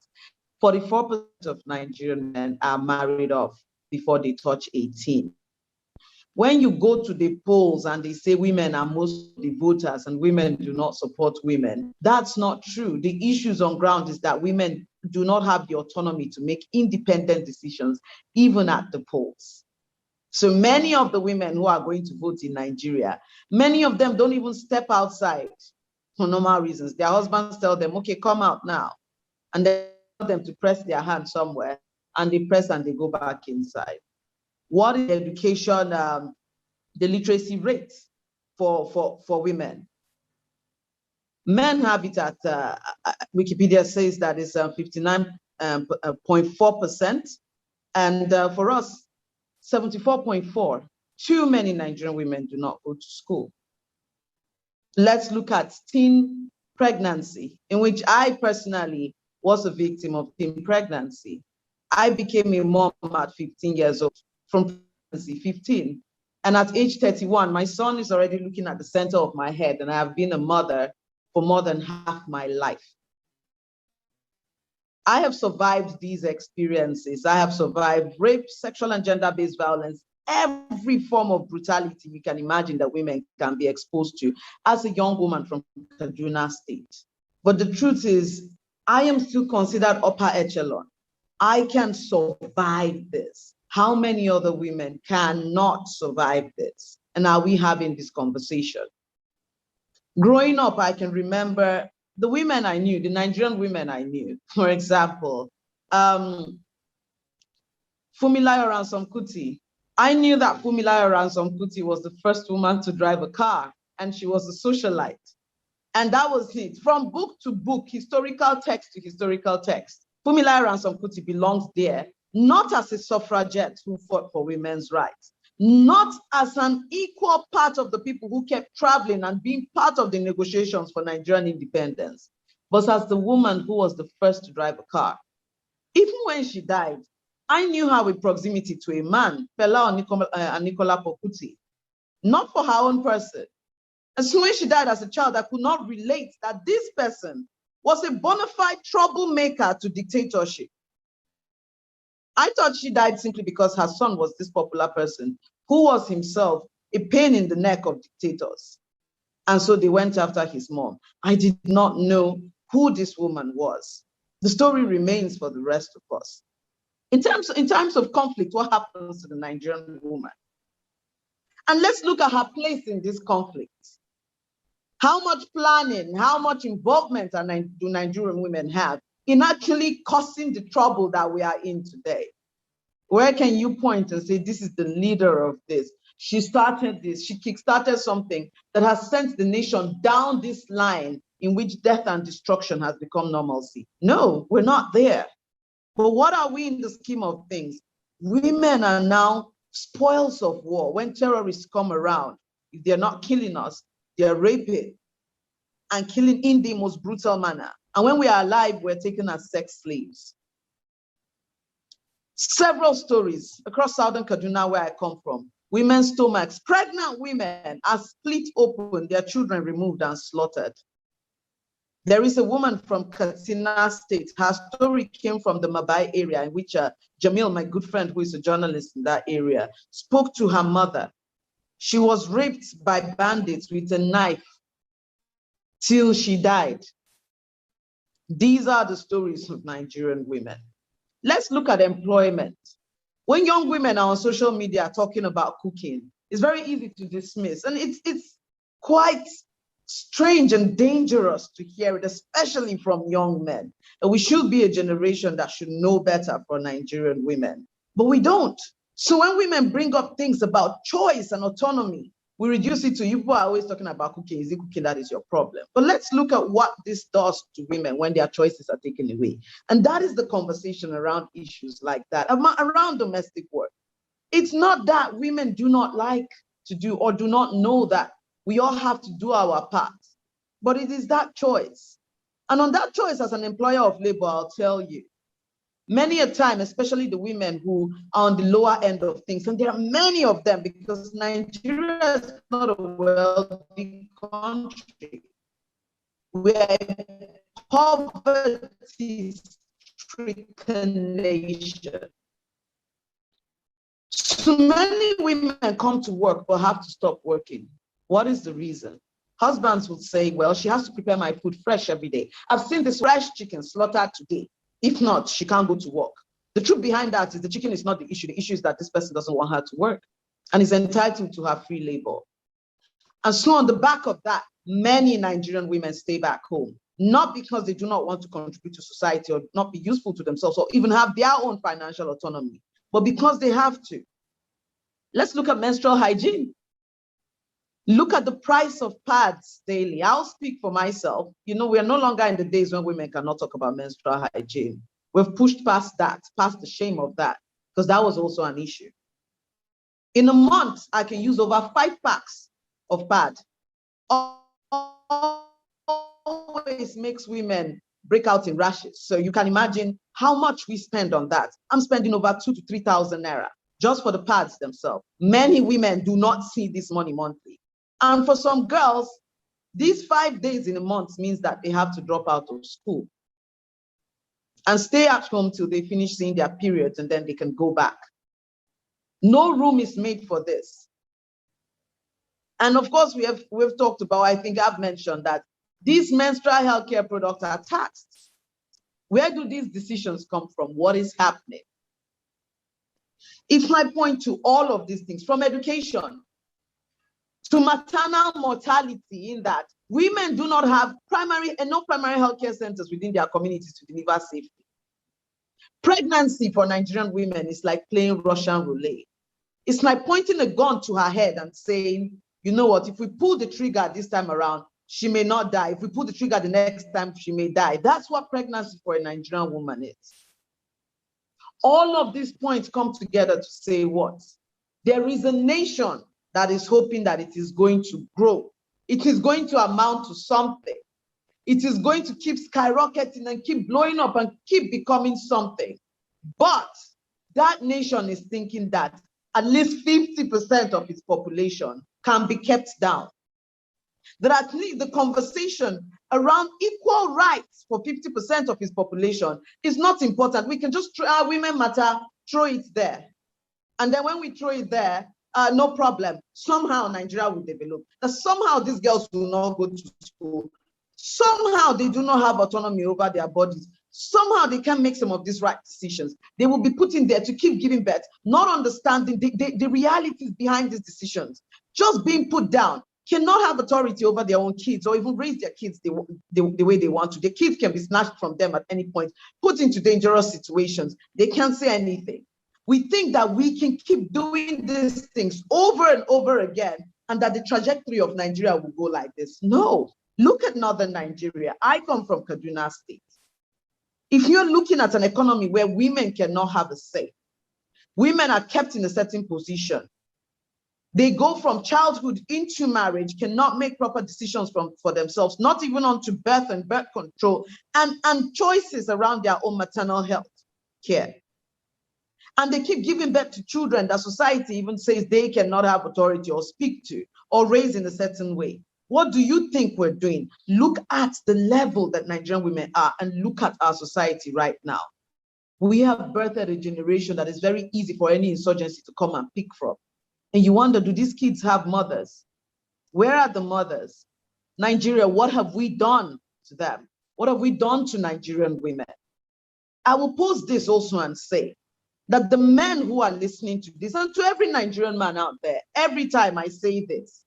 44% of Nigerian men are married off before they touch 18. When you go to the polls and they say women are most of the voters and women do not support women, that's not true. The issues on ground is that women do not have the autonomy to make independent decisions, even at the polls. So many of the women who are going to vote in Nigeria, many of them don't even step outside for normal reasons. Their husbands tell them, okay, come out now. And they tell them to press their hand somewhere, and they press and they go back inside. What is the education, the literacy rate for women? Men have it at, Wikipedia says that it's 59.4%. And for us, 74.4%. Too many Nigerian women do not go to school. Let's look at teen pregnancy, in which I personally was a victim of teen pregnancy. I became a mom at 15 years old, from pregnancy, 15. And at age 31, my son is already looking at the center of my head, and I have been a mother for more than half my life. I have survived these experiences. I have survived rape, sexual and gender-based violence, every form of brutality you can imagine that women can be exposed to as a young woman from Kaduna State. But the truth is, I am still considered upper echelon. I can survive this. How many other women cannot survive this? And are we having this conversation? Growing up, I can remember the women I knew, the Nigerian women I knew, for example, Fumilayo Ransom Kuti. I knew that Fumilayo Ransom Kuti was the first woman to drive a car, and she was a socialite. And that was it. From book to book, historical text to historical text, Fumilayo Ransom Kuti belongs there, not as a suffragette who fought for women's rights, not as an equal part of the people who kept traveling and being part of the negotiations for Nigerian independence, but as the woman who was the first to drive a car. Even when she died, I knew her with proximity to a man, Fela Anikulapo Kuti, not for her own person. And so when she died as a child, I could not relate that this person was a bona fide troublemaker to dictatorship. I thought she died simply because her son was this popular person who was himself a pain in the neck of dictators. And so they went after his mom. I did not know who this woman was. The story remains for the rest of us. In terms of conflict, what happens to the Nigerian woman? And let's look at her place in this conflict. How much planning, how much involvement do Nigerian women have in actually causing the trouble that we are in today? Where can you point and say, this is the leader of this? She started this, she kickstarted something that has sent the nation down this line in which death and destruction has become normalcy. No, we're not there. But what are we in the scheme of things? Women are now spoils of war. When terrorists come around, if they're not killing us, they're raping and killing in the most brutal manner. And when we are alive, we're taken as sex slaves. Several stories across southern Kaduna, where I come from. Women's stomachs, pregnant women are split open, their children removed and slaughtered. There is a woman from Katsina State. Her story came from the Mabai area, in which Jamil, my good friend, who is a journalist in that area, spoke to her mother. She was raped by bandits with a knife till she died. These are the stories of Nigerian women. Let's look at employment. When young women are on social media talking about cooking, it's very easy to dismiss. And it's quite strange and dangerous to hear it, especially from young men. And we should be a generation that should know better for Nigerian women, but we don't. So when women bring up things about choice and autonomy, we reduce it to, you people are always talking about cooking. Is it cooking that is your problem? But let's look at what this does to women when their choices are taken away. And that is the conversation around issues like that, around domestic work. It's not that women do not like to do or do not know that we all have to do our part, but it is that choice. And on that choice, as an employer of labor, I'll tell you, many a time, especially the women who are on the lower end of things, and there are many of them because Nigeria is not a wealthy country. We are a poverty-stricken nation. So many women come to work but have to stop working. What is the reason? Husbands would say, well, she has to prepare my food fresh every day. I've seen this fresh chicken slaughtered today. If not, she can't go to work. The truth behind that is the chicken is not the issue. The issue is that this person doesn't want her to work and is entitled to her free labor. And so on the back of that, many Nigerian women stay back home, not because they do not want to contribute to society or not be useful to themselves or even have their own financial autonomy, but because they have to. Let's look at menstrual hygiene. Look at the price of pads daily. I'll speak for myself. You know, we are no longer in the days when women cannot talk about menstrual hygiene. We've pushed past that, past the shame of that, because that was also an issue. In a month, I can use over 5 packs of pad. Always makes women break out in rashes. So you can imagine how much we spend on that. I'm spending over 2,000 to 3,000 naira just for the pads themselves. Many women do not see this money monthly. And for some girls, these 5 days in a month means that they have to drop out of school and stay at home till they finish seeing their periods and then they can go back. No room is made for this. And of course, we've talked about, I think I've mentioned that These menstrual health care products are taxed. Where do these decisions come from? What is happening? It's my point to all of these things, from education to maternal mortality, in that women do not have enough primary healthcare centers within their communities to deliver safely. Pregnancy for Nigerian women is like playing Russian roulette. It's like pointing a gun to her head and saying, you know what, if we pull the trigger this time around, she may not die. If we pull the trigger the next time, she may die. That's what pregnancy for a Nigerian woman is. All of these points come together to say what? There is a nation that is hoping that it is going to grow. It is going to amount to something. It is going to keep skyrocketing and keep blowing up and keep becoming something. But that nation is thinking that at least 50% of its population can be kept down. That at least the conversation around equal rights for 50% of its population is not important. We can just throw women matter, throw it there. And then when we throw it there, no problem. Somehow Nigeria will develop. That somehow these girls will not go to school. Somehow they do not have autonomy over their bodies. Somehow they can make some of these right decisions. They will be put in there to keep giving birth, not understanding the realities behind these decisions. Just being put down, cannot have authority over their own kids or even raise their kids the way they want to. The kids can be snatched from them at any point, put into dangerous situations. They can't say anything. We think that we can keep doing these things over and over again and that the trajectory of Nigeria will go like this. No. Look at northern Nigeria. I come from Kaduna State. If you're looking at an economy where women cannot have a say, women are kept in a certain position. They go from childhood into marriage, cannot make proper decisions for themselves, not even onto birth and birth control, and choices around their own maternal health care. And they keep giving birth to children that society even says they cannot have authority or speak to or raise in a certain way. What do you think we're doing? Look at the level that Nigerian women are and look at our society right now. We have birthed a generation that is very easy for any insurgency to come and pick from. And you wonder, do these kids have mothers? Where are the mothers? Nigeria, what have we done to them? What have we done to Nigerian women? I will pose this also and say that the men who are listening to this, and to every Nigerian man out there, every time I say this,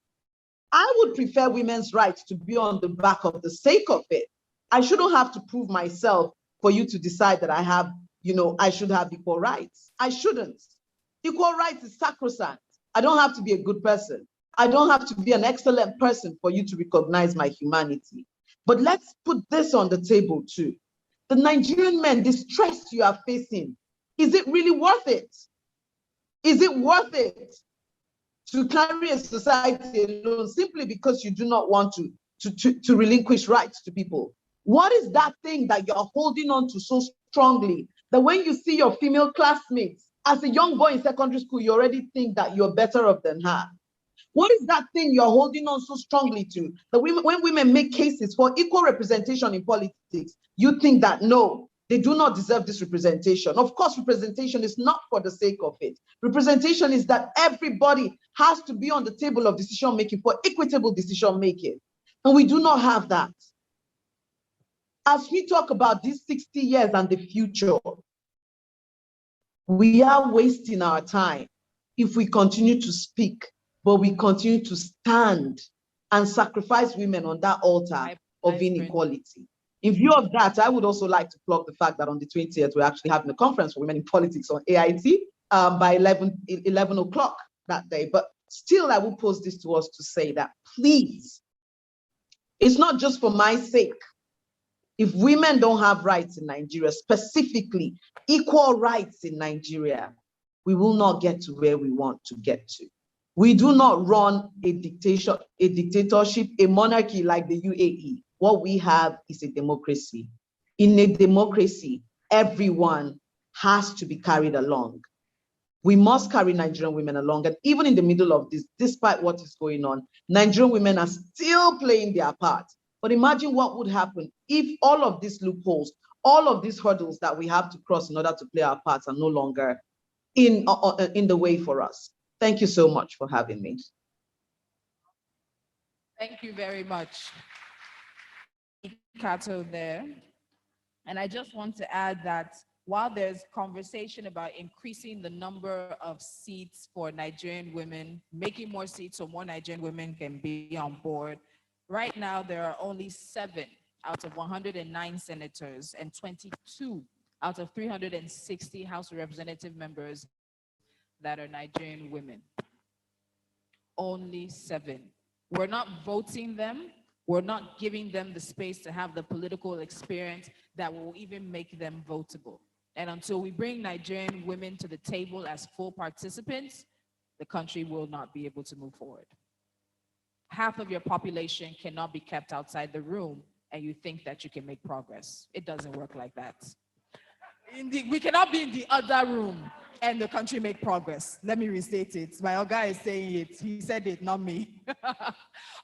I would prefer women's rights to be on the back of the sake of it. I shouldn't have to prove myself for you to decide that I have, I should have equal rights. I shouldn't. Equal rights is sacrosanct. I don't have to be a good person. I don't have to be an excellent person for you to recognize my humanity. But let's put this on the table too. The Nigerian men, the stress you are facing, is it really worth it? Is it worth it to carry a society alone simply because you do not want to relinquish rights to people? What is that thing that you're holding on to so strongly that when you see your female classmates, as a young boy in secondary school, you already think that you're better off than her? What is that thing you're holding on so strongly to that when women make cases for equal representation in politics, you think that no, they do not deserve this representation? Of course, representation is not for the sake of it. Representation is that everybody has to be on the table of decision making for equitable decision making. And we do not have that. As we talk about these 60 years and the future, we are wasting our time if we continue to speak, but we continue to stand and sacrifice women on that altar of inequality. In view of that, I would also like to plug the fact that on the 20th, we're actually having a conference for women in politics on AIT by 11 o'clock that day. But still, I will pose this to us to say that, please, it's not just for my sake. If women don't have rights in Nigeria, specifically equal rights in Nigeria, we will not get to where we want to get to. We do not run a dictatorship, a monarchy like the UAE. What we have is a democracy. In a democracy, everyone has to be carried along. We must carry Nigerian women along. And even in the middle of this, despite what is going on, Nigerian women are still playing their part. But imagine what would happen if all of these loopholes, all of these hurdles that we have to cross in order to play our parts are no longer in the way for us. Thank you so much for having me. Thank you very much. Kato there. And I just want to add that while there's conversation about increasing the number of seats for Nigerian women, making more seats so more Nigerian women can be on board, right now there are only 7 out of 109 senators and 22 out of 360 House of Representative members that are Nigerian women. Only 7. We're not voting them. We're not giving them the space to have the political experience that will even make them votable. And until we bring Nigerian women to the table as full participants, the country will not be able to move forward. Half of your population cannot be kept outside the room and you think that you can make progress. It doesn't work like that. We cannot be in the other room and the country make progress. Let me restate it. My guy is saying it. He said it, not me.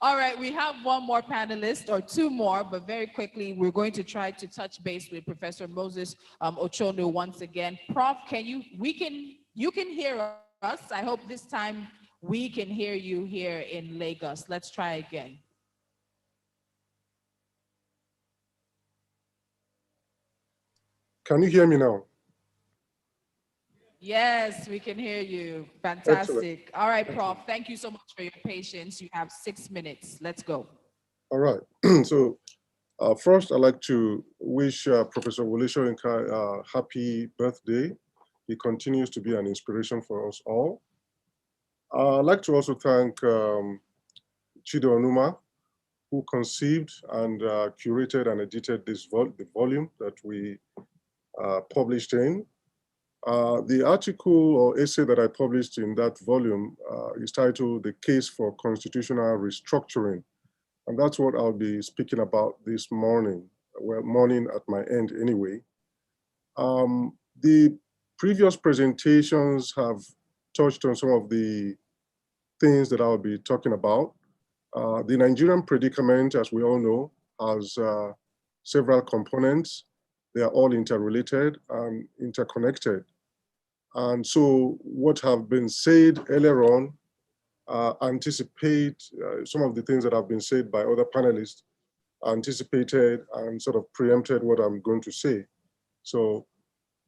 All right, we have one more panelist or 2 more, but very quickly, we're going to try to touch base with Professor Moses Ochonu once again. Prof, you can hear us. I hope this time we can hear you here in Lagos. Let's try again. Can you hear me now? Yes, we can hear you. Fantastic. Excellent. All right, Prof, thank you so much for your patience. You have 6 minutes. Let's go. All right. So first, I'd like to wish Professor Wole Soyinka a happy birthday. He continues to be an inspiration for us all. I'd like to also thank Chido Onuma, who conceived and curated and edited this the volume that we published in. The article or essay that I published in that volume is titled "The Case for Constitutional Restructuring." And that's what I'll be speaking about this morning, well, morning at my end anyway. The previous presentations have touched on some of the things that I'll be talking about. The Nigerian predicament, as we all know, has several components. They are all interrelated and interconnected. And so what have been said earlier on anticipate some of the things that have been said by other panelists, anticipated and sort of preempted what I'm going to say. So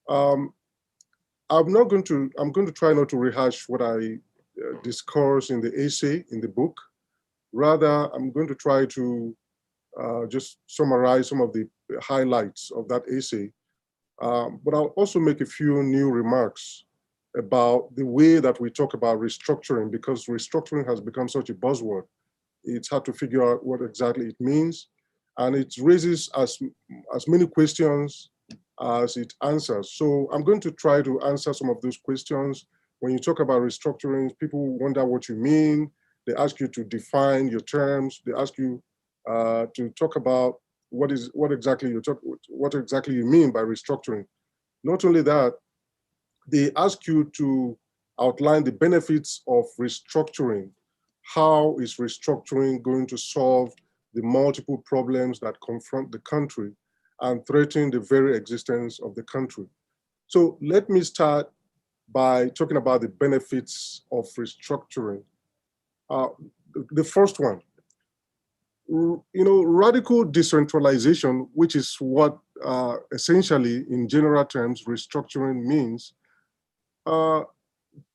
I'm going to try not to rehash what I discussed in the essay, in the book. Rather, I'm going to try to just summarize some of the highlights of that essay. But I'll also make a few new remarks about the way that we talk about restructuring, because restructuring has become such a buzzword. It's hard to figure out what exactly it means. And it raises as many questions as it answers. So I'm going to try to answer some of those questions. When you talk about restructuring, people wonder what you mean. They ask you to define your terms. They ask you to talk about what exactly you mean by restructuring. Not only that, they ask you to outline the benefits of restructuring. How is restructuring going to solve the multiple problems that confront the country and threaten the very existence of the country? So let me start by talking about the benefits of restructuring. The first one, radical decentralization, which is what essentially in general terms restructuring means.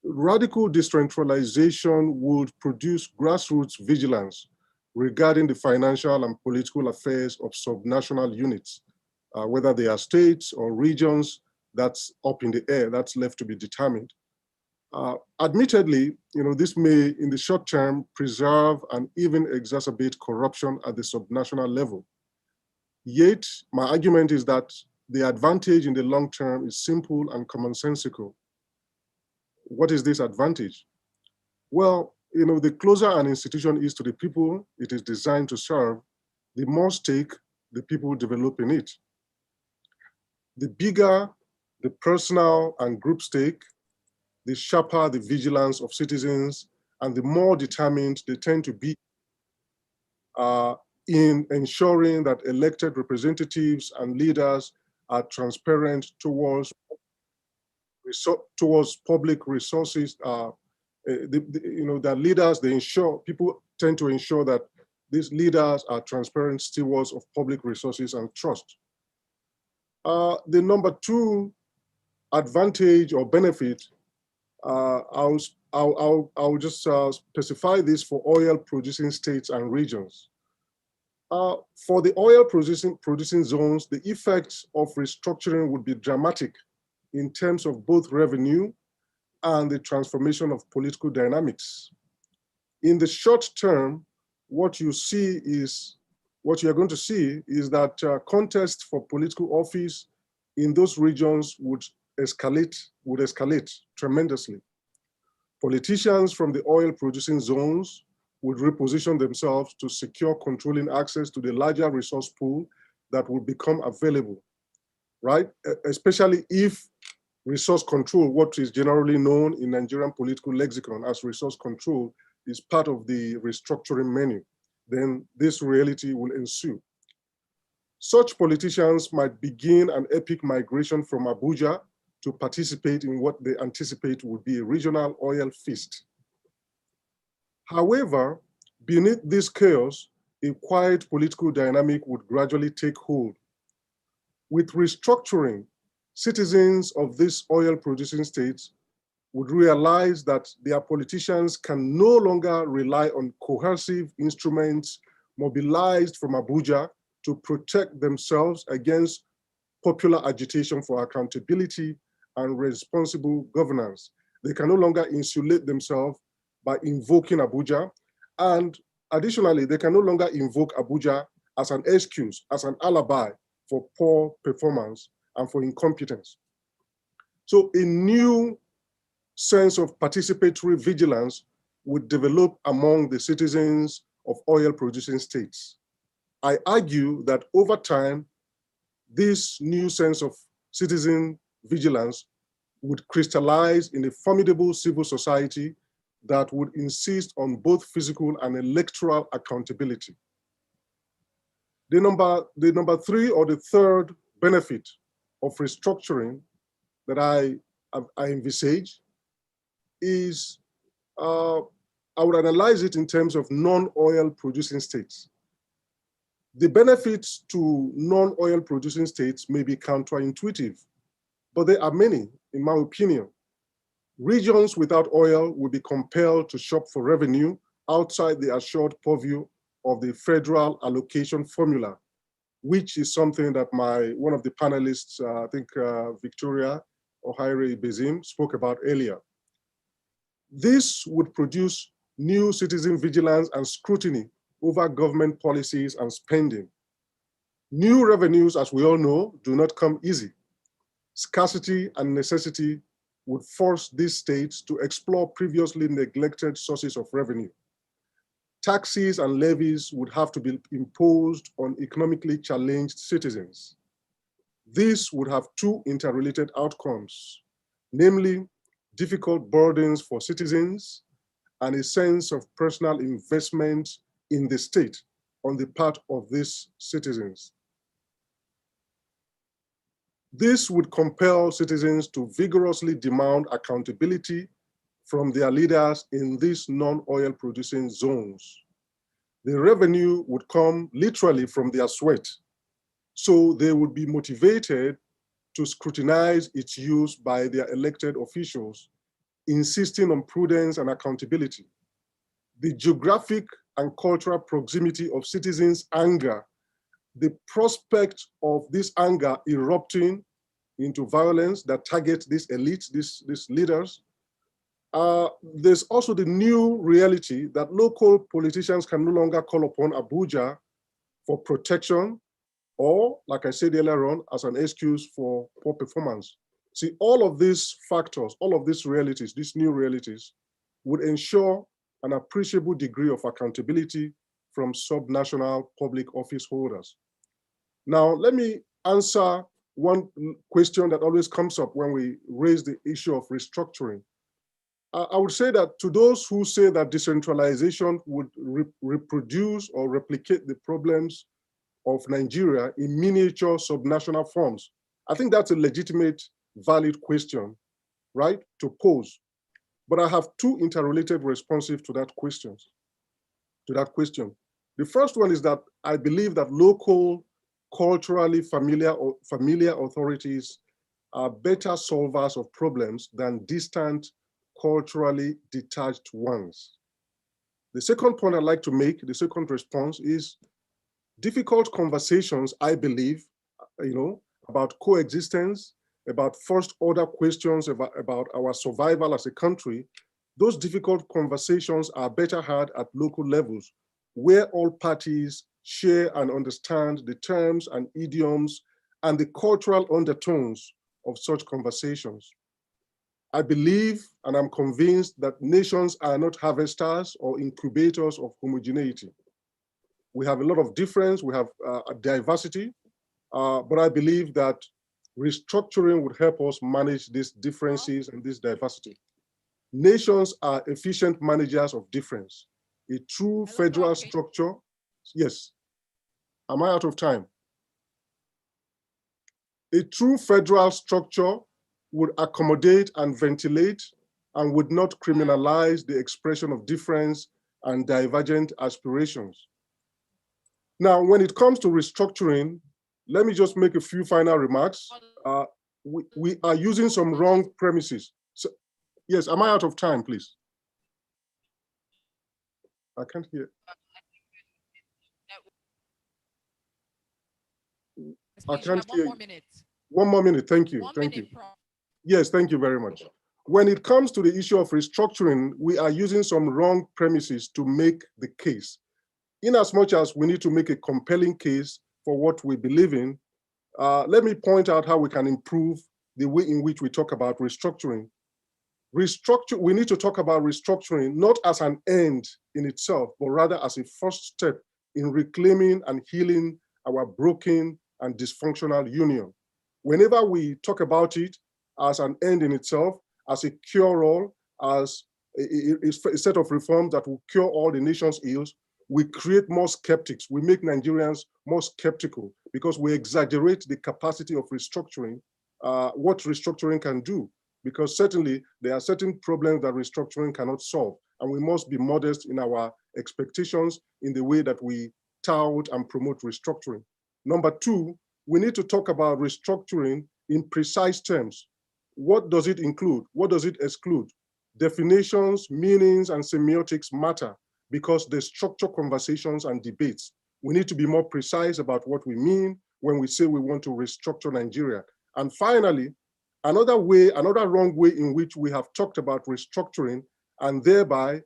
Radical decentralization would produce grassroots vigilance regarding the financial and political affairs of subnational units, whether they are states or regions. That's up in the air, that's left to be determined. Admittedly, this may, in the short term, preserve and even exacerbate corruption at the subnational level. Yet, my argument is that the advantage in the long term is simple and commonsensical. What is this advantage? Well, the closer an institution is to the people it is designed to serve, the more stake the people develop in it. The bigger the personal and group stake, the sharper the vigilance of citizens, and the more determined they tend to be in ensuring that elected representatives and leaders are transparent towards public resources. That leaders, people tend to ensure that these leaders are transparent stewards of public resources and trust. The number two advantage or benefit, I'll just specify this for oil producing states and regions. For the oil producing zones, the effects of restructuring would be dramatic in terms of both revenue and the transformation of political dynamics. In the short term, what you are going to see is that contest for political office in those regions would escalate tremendously. Politicians from the oil producing zones would reposition themselves to secure controlling access to the larger resource pool that will become available, right? Especially if resource control, what is generally known in Nigerian political lexicon as resource control, is part of the restructuring menu, then this reality will ensue. Such politicians might begin an epic migration from Abuja to participate in what they anticipate would be a regional oil feast. However, beneath this chaos, a quiet political dynamic would gradually take hold. With restructuring, citizens of these oil-producing states would realize that their politicians can no longer rely on coercive instruments mobilized from Abuja to protect themselves against popular agitation for accountability and responsible governance. They can no longer insulate themselves by invoking Abuja. And additionally, they can no longer invoke Abuja as an excuse, as an alibi for poor performance and for incompetence. So a new sense of participatory vigilance would develop among the citizens of oil-producing states. I argue that over time, this new sense of citizen vigilance would crystallize in a formidable civil society that would insist on both physical and electoral accountability. The number three or the third benefit of restructuring that I envisage is, I would analyze it in terms of non-oil producing states. The benefits to non-oil producing states may be counterintuitive, but there are many, in my opinion. Regions without oil will be compelled to shop for revenue outside the assured purview of the federal allocation formula, which is something that one of the panelists, I think Victoria Ohaire Bezim, spoke about earlier. This would produce new citizen vigilance and scrutiny over government policies and spending. New revenues, as we all know, do not come easy. Scarcity and necessity would force these states to explore previously neglected sources of revenue. Taxes and levies would have to be imposed on economically challenged citizens. This would have two interrelated outcomes, namely difficult burdens for citizens and a sense of personal investment in the state on the part of these citizens. This would compel citizens to vigorously demand accountability from their leaders in these non-oil producing zones. The revenue would come literally from their sweat, so they would be motivated to scrutinize its use by their elected officials, insisting on prudence and accountability. The geographic and cultural proximity of citizens' anger, the prospect of this anger erupting into violence that targets these elites, these leaders. There's also the new reality that local politicians can no longer call upon Abuja for protection or, like I said earlier on, as an excuse for poor performance. See, all of these factors, all of these realities, these new realities, would ensure an appreciable degree of accountability from subnational public office holders. Now, let me answer one question that always comes up when we raise the issue of restructuring. I would say that to those who say that decentralization would reproduce or replicate the problems of Nigeria in miniature subnational forms, I think that's a legitimate, valid question, right, to pose. But I have two interrelated responses to that question. The first one is that I believe that local, culturally familiar authorities are better solvers of problems than distant, culturally detached ones. The second point I'd like to make, the second response is difficult conversations, I believe, about coexistence, about first order questions about our survival as a country. Those difficult conversations are better had at local levels, where all parties share and understand the terms and idioms and the cultural undertones of such conversations. I believe and I'm convinced that nations are not harvesters or incubators of homogeneity. We have a lot of difference, we have a diversity, but I believe that restructuring would help us manage these differences and this diversity. Nations are efficient managers of difference. A true federal structure, yes, am I out of time? A true federal structure would accommodate and ventilate and would not criminalize the expression of difference and divergent aspirations. Now, when it comes to restructuring, let me just make a few final remarks. We are using some wrong premises. So, yes, am I out of time, please? I can't hear. I can't hear. 1 more minute. 1 more minute, thank you, thank you. Yes, thank you very much. When it comes to the issue of restructuring, we are using some wrong premises to make the case. In as much as we need to make a compelling case for what we believe in, let me point out how we can improve the way in which we talk about restructuring. We need to talk about restructuring not as an end in itself, but rather as a first step in reclaiming and healing our broken and dysfunctional union. Whenever we talk about it as an end in itself, as a cure-all, as a set of reforms that will cure all the nation's ills, we create more skeptics. We make Nigerians more skeptical because we exaggerate the capacity of restructuring, what restructuring can do. Because certainly there are certain problems that restructuring cannot solve. And we must be modest in our expectations in the way that we tout and promote restructuring. Number two, we need to talk about restructuring in precise terms. What does it include? What does it exclude? Definitions, meanings, and semiotics matter because they structure conversations and debates. We need to be more precise about what we mean when we say we want to restructure Nigeria. And finally, another wrong way in which we have talked about restructuring and thereby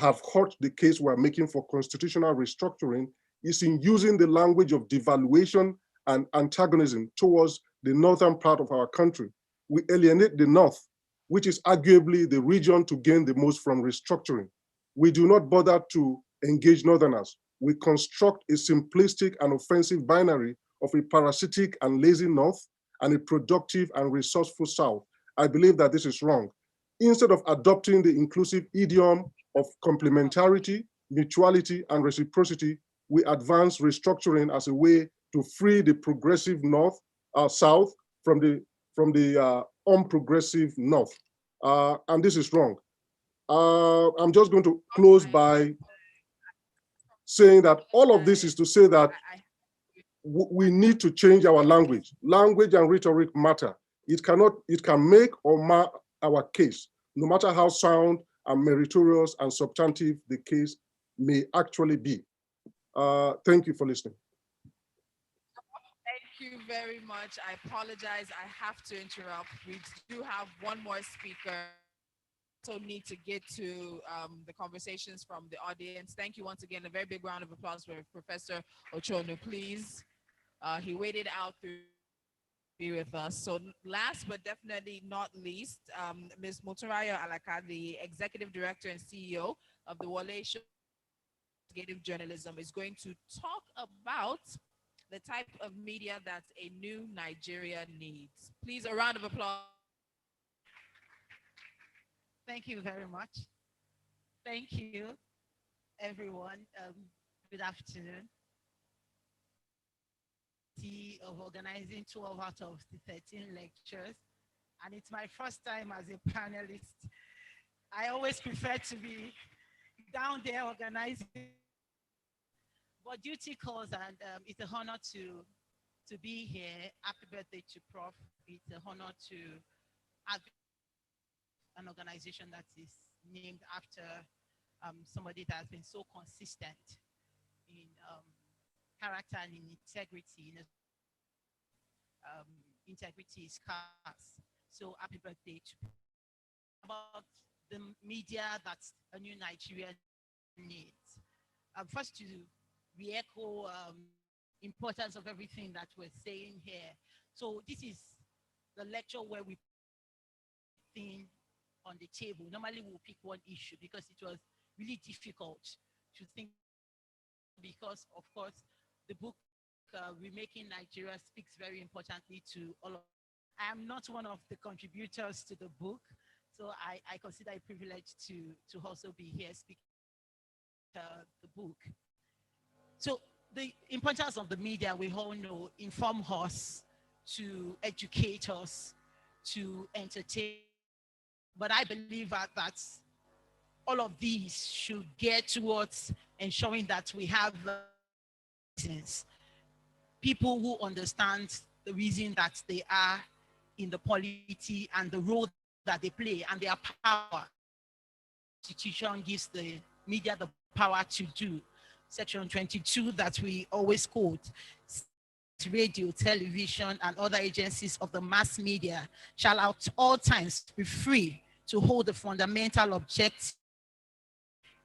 have hurt the case we're making for constitutional restructuring is in using the language of devaluation and antagonism towards the northern part of our country. We alienate the North, which is arguably the region to gain the most from restructuring. We do not bother to engage Northerners. We construct a simplistic and offensive binary of a parasitic and lazy North and a productive and resourceful South. I believe that this is wrong. Instead of adopting the inclusive idiom of complementarity, mutuality, and reciprocity, we advance restructuring as a way to free the progressive South from the unprogressive North. And this is wrong. I'm just going to close by saying that all of this is to say that we need to change our language. Language and rhetoric matter. It can make or mar our case, no matter how sound and meritorious and substantive the case may actually be. Thank you for listening. Thank you very much. I apologize. I have to interrupt. We do have one more speaker. So need to get to the conversations from the audience. Thank you once again. A very big round of applause for Professor Ochonu, please. He waited out to be with us. So last but definitely not least, Ms. Moturayo Alaka, the Executive Director and CEO of the Wole Investigative Journalism, is going to talk about the type of media that a new Nigeria needs. Please, a round of applause. Thank you very much. Thank you, everyone. Good afternoon. Of organizing 12 out of the 13 lectures, and it's my first time as a panelist. I always prefer to be down there organizing. But duty calls, and it's an honor to be here. Happy birthday to Prof. It's an honor to have an organization that is named after somebody that has been so consistent in character and in integrity. Integrity is scarce. So happy birthday to about the media that a new Nigeria needs. First to re-echo importance of everything that we're saying here. So this is the lecture where we think on the table. Normally we'll pick one issue because it was really difficult to think, because of course the book Remaking Nigeria speaks very importantly to all of us. I am not one of the contributors to the book, so I consider it a privilege to also be here speaking the book. So the importance of the media, we all know, inform us, to educate us, to entertain. But I believe that all of these should get towards ensuring that we have people who understand the reason that they are in the polity and the role that they play and their power. The Constitution gives the media the power to do. Section 22 that we always quote: radio, television, and other agencies of the mass media shall at all times be free to hold the fundamental objective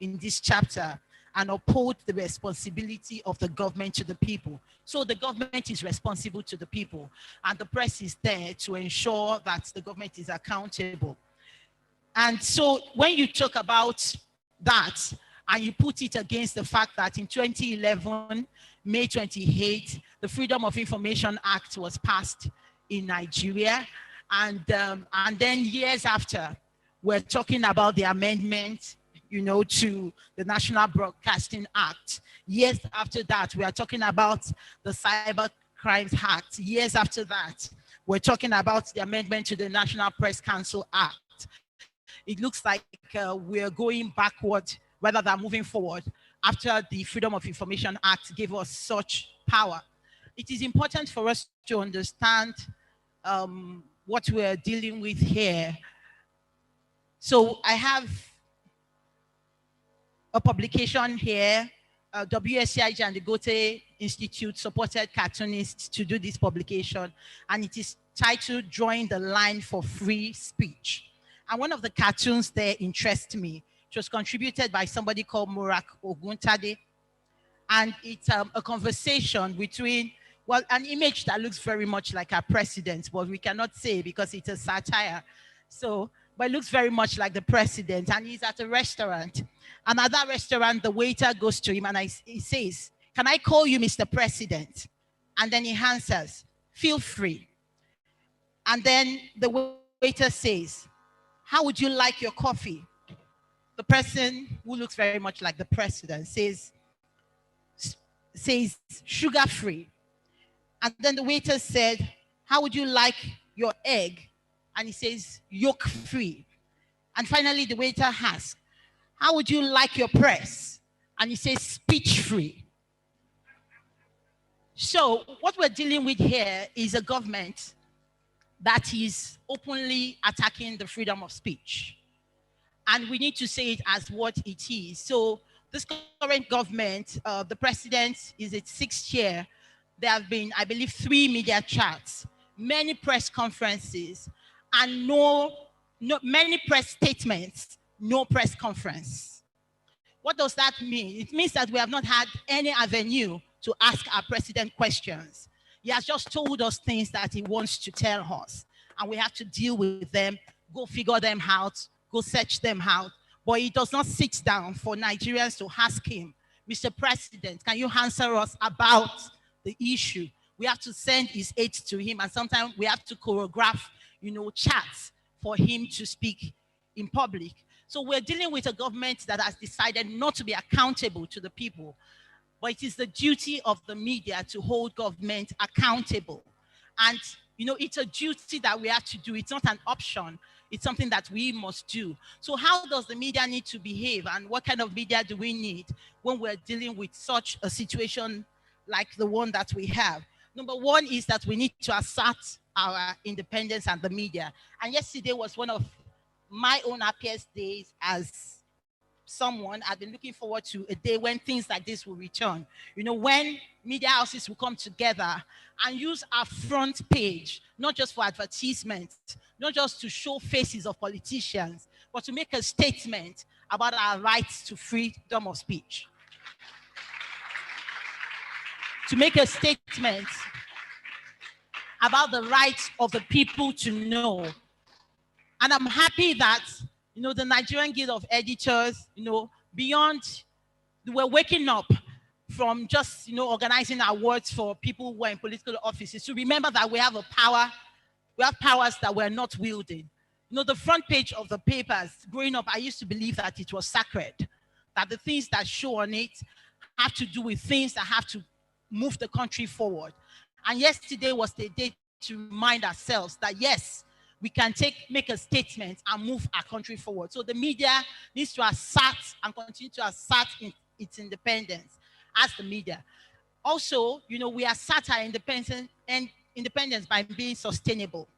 in this chapter and uphold the responsibility of the government to the people. So the government is responsible to the people, and the press is there to ensure that the government is accountable. And so when you talk about that and you put it against the fact that in 2011, May 28, the Freedom of Information Act was passed in Nigeria, and then years after, we're talking about the amendment, to the National Broadcasting Act. Years after that, we are talking about the Cyber Crimes Act. Years after that, we're talking about the amendment to the National Press Council Act. It looks like we're going backward rather than moving forward after the Freedom of Information Act gave us such power. It is important for us to understand what we're dealing with here. So I have a publication here. WSCIG and the Goethe Institute supported cartoonists to do this publication, and it is titled Drawing the Line for Free Speech. And one of the cartoons there interests me. It was contributed by somebody called Murak Oguntade, and it's a conversation between, well, an image that looks very much like our president, but we cannot say because it's a satire. So, but it looks very much like the president, and he's at a restaurant. And at that restaurant, the waiter goes to him and he says, "Can I call you Mr. President?" And then he answers, "Feel free." And then the waiter says, "How would you like your coffee?" The person who looks very much like the president says "Sugar-free." And then the waiter said, "How would you like your egg?" And he says "Yolk-free." And finally, the waiter asks, "How would you like your press?" And he says "Speech-free." So what we're dealing with here is a government that is openly attacking the freedom of speech. And we need to say it as what it is. So this current government, the president is its 6th year. There have been, I believe, 3 media chats, many press conferences, and many press statements, no press conference. What does that mean? It means that we have not had any avenue to ask our president questions. He has just told us things that he wants to tell us, and we have to deal with them, go figure them out, go search them out. But he does not sit down for Nigerians to ask him, "Mr. President, can you answer us about the issue?" We have to send his aides to him, and sometimes we have to choreograph, chats for him to speak in public. So we're dealing with a government that has decided not to be accountable to the people, but it is the duty of the media to hold government accountable. And You know, it's a duty that we have to do. It's not an option. It's something that we must do. So how does the media need to behave, and what kind of media do we need when we're dealing with such a situation like the one that we have? Number one is that we need to assert our independence and the media. And yesterday was one of my own happiest days as someone. I've been looking forward to a day when things like this will return. You know, when media houses will come together and use our front page, not just for advertisement, not just to show faces of politicians, but to make a statement about our rights to freedom of speech. To make a statement about the rights of the people to know. And I'm happy that, you know, the Nigerian Guild of Editors, you know, beyond, we're waking up from just, you know, organizing awards for people who are in political offices to remember that we have a power, we have powers that we're not wielding. You know, the front page of the papers, growing up, I used to believe that it was sacred, that the things that show on it have to do with things that have to move the country forward. And yesterday was the day to remind ourselves that yes, we can make a statement and move our country forward. So the media needs to assert and continue to assert its independence as the media. Also, you know, we assert our independence by being sustainable.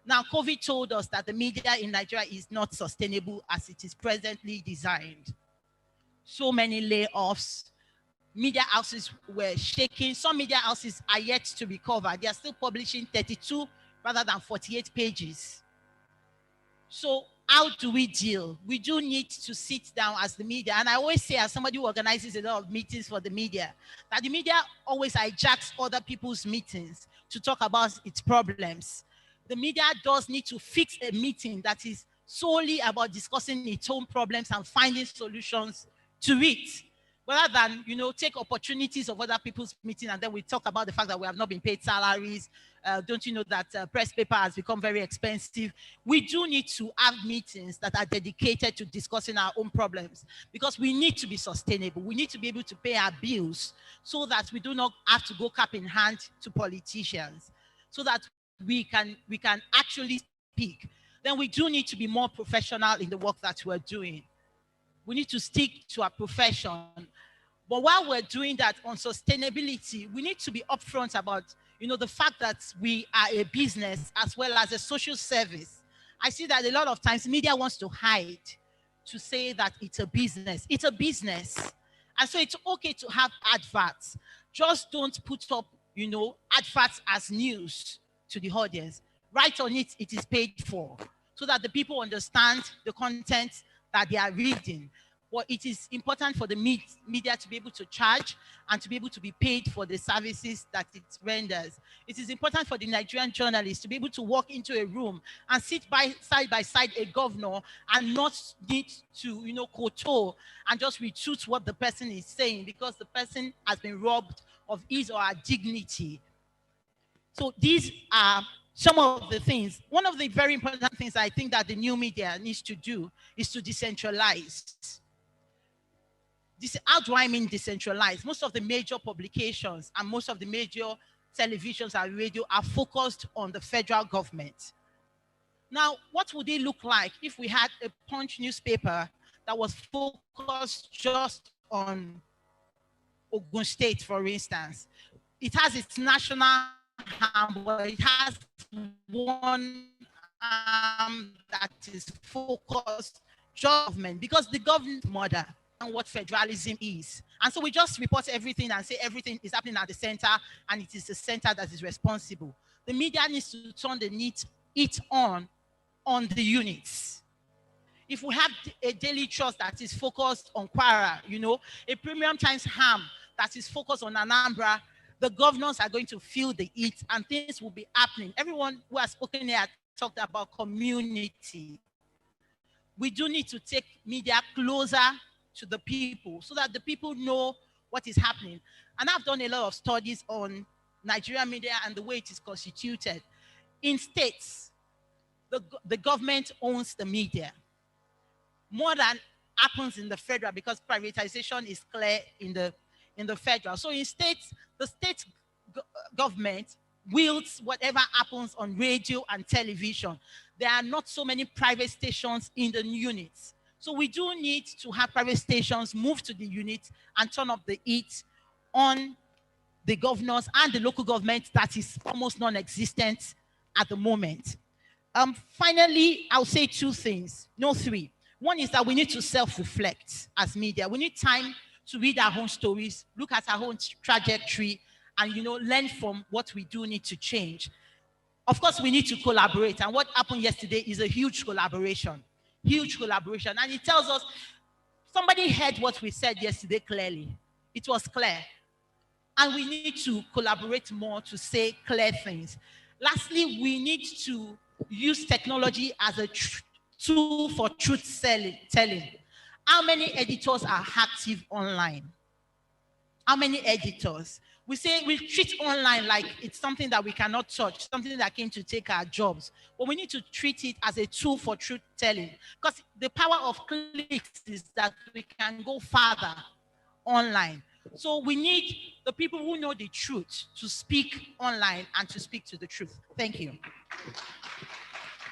Now, COVID told us that the media in Nigeria is not sustainable as it is presently designed. So many layoffs, media houses were shaking. Some media houses are yet to recover. They are still publishing 32 rather than 48 pages. So how do we deal? We do need to sit down as the media. And I always say, as somebody who organizes a lot of meetings for the media, that the media always hijacks other people's meetings to talk about its problems. The media does need to fix a meeting that is solely about discussing its own problems and finding solutions to it, rather than, you know, take opportunities of other people's meeting and then we talk about the fact that we have not been paid salaries. Don't you know that press paper has become very expensive? We do need to have meetings that are dedicated to discussing our own problems, because we need to be sustainable. We need to be able to pay our bills so that we do not have to go cap in hand to politicians, so that we can actually speak. Then we do need to be more professional in the work that we're doing. We need to stick to our profession. But while we're doing that on sustainability, we need to be upfront about, you know, the fact that we are a business as well as a social service. I see that a lot of times media wants to hide, to say that it's a business. It's a business. And so it's okay to have adverts. Just don't put up, you know, adverts as news to the audience. Write on it, it is paid for, so that the people understand the content that they are reading. But it is important for the media to be able to charge and to be able to be paid for the services that it renders. It is important for the Nigerian journalists to be able to walk into a room and sit side by side a governor and not need to, you know, kowtow and just retweet what the person is saying, because the person has been robbed of his or her dignity. So these are some of the things. One of the very important things I think that the new media needs to do is to decentralize. How do I mean decentralized? Most of the major publications and most of the major televisions and radio are focused on the federal government. Now, what would it look like if we had a Punch newspaper that was focused just on Ogun State, for instance? It has its national arm, but it has one arm that is focused just government, because the government mother and what federalism is. And so we just report everything and say everything is happening at the center and it is the center that is responsible. The media needs to turn it on the units. If we have a daily trust that is focused on Kwara, you know, a Premium Times Ham that is focused on Anambra, the governors are going to feel the heat and things will be happening. Everyone who has spoken here talked about community. We do need to take media closer to the people so that the people know what is happening. And I've done a lot of studies on Nigerian media and the way it is constituted. In states, the government owns the media more than happens in the federal, because privatization is clear in the federal. So in states, the state government wields whatever happens on radio and television. There are not so many private stations in the units. So we do need to have private stations move to the unit and turn up the heat on the governors and the local government that is almost non-existent at the moment. Finally, I'll say two things, no three. One is that we need to self-reflect as media. We need time to read our own stories, look at our own trajectory, and learn from what we do need to change. Of course, we need to collaborate. And what happened yesterday is a huge collaboration. Huge collaboration. And it tells us, somebody heard what we said yesterday clearly. It was clear. And we need to collaborate more to say clear things. Lastly, we need to use technology as a tool for truth telling. How many editors are active online? How many editors? We treat online like it's something that we cannot touch, something that came to take our jobs. But we need to treat it as a tool for truth telling. Because the power of clicks is that we can go farther online. So we need the people who know the truth to speak online and to speak to the truth. Thank you.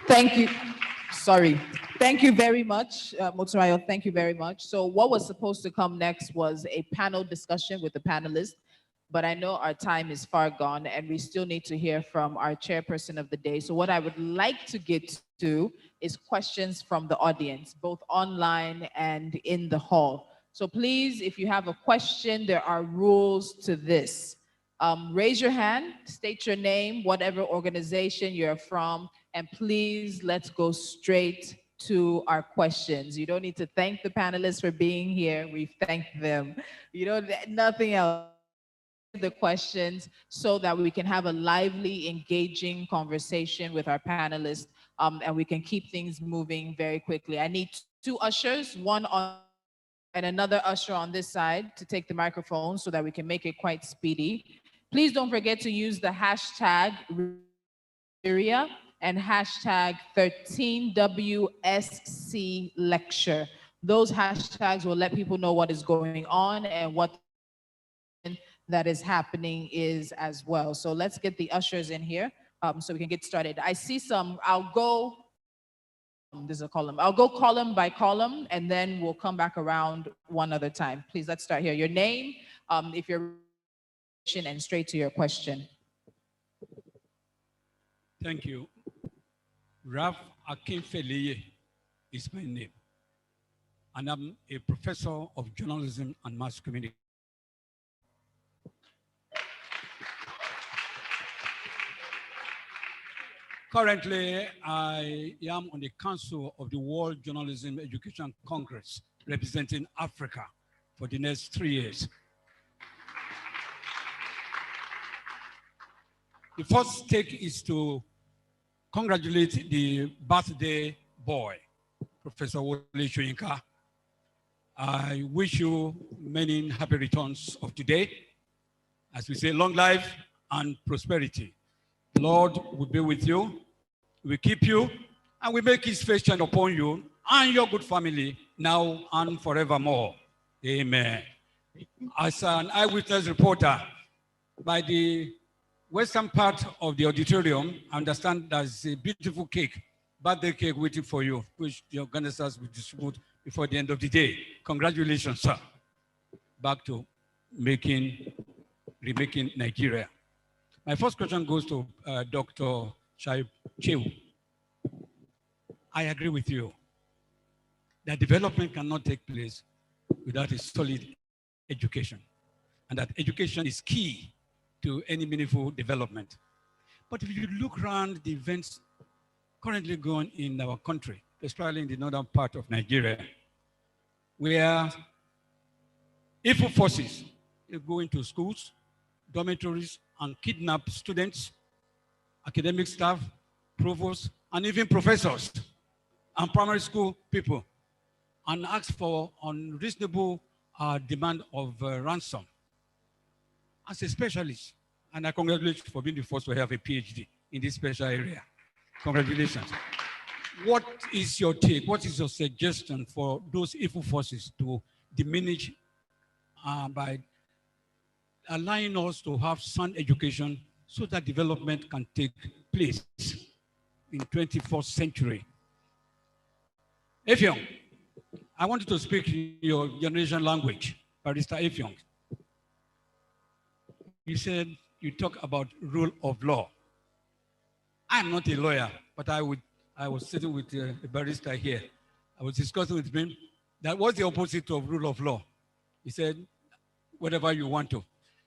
Thank you. Sorry. Thank you very much, Moturayo. Thank you very much. So what was supposed to come next was a panel discussion with the panelists, but I know our time is far gone and we still need to hear from our chairperson of the day. So what I would like to get to is questions from the audience, both online and in the hall. So please, if you have a question, there are rules to this. Raise your hand, state your name, whatever organization you're from, and please let's go straight to our questions. You don't need to thank the panelists for being here. We've thanked them. Nothing else. The questions so that we can have a lively, engaging conversation with our panelists, and we can keep things moving very quickly. I need two ushers, one on and another usher on this side to take the microphone so that we can make it quite speedy. Please don't forget to use the hashtag Nigeria and hashtag 13WSC lecture. Those hashtags will let people know what is going on and what that is happening is as well. So let's get the ushers in here so we can get started. I see some, there's a column. I'll go column by column and then we'll come back around one other time. Please, let's start here. Your name, if you're and straight to your question. Thank you. Ralph Akinfeleye is my name. And I'm a professor of journalism and mass communication. Currently, I am on the Council of the World Journalism Education Congress, representing Africa for the next 3 years. The first take is to congratulate the birthday boy, Professor Wole Soyinka. I wish you many happy returns of today. As we say, long life and prosperity. The Lord will be with you, will keep you, and will make his face shine upon you and your good family now and forevermore. Amen. As an eyewitness reporter, by the western part of the auditorium, I understand there's a beautiful cake, birthday cake waiting for you, which the organizers will distribute before the end of the day. Congratulations, sir. Back to remaking Nigeria. My first question goes to Dr. Chew. I agree with you that development cannot take place without a solid education, and that education is key to any meaningful development. But if you look around the events currently going in our country, especially in the northern part of Nigeria, where evil forces go into schools, dormitories, and kidnap students, academic staff, provosts, and even professors and primary school people, and ask for unreasonable demand of ransom. As a specialist, and I congratulate you for being the first to have a PhD in this special area. Congratulations. What is your take? What is your suggestion for those evil forces to diminish by allowing us to have sound education so that development can take place in 21st century. Effiong, I want you to speak your generation language, Barrister Effiong. You said you talk about rule of law. I'm not a lawyer, but I was sitting with a barrister here. I was discussing with him that what's the opposite of rule of law? He said, whatever you want to.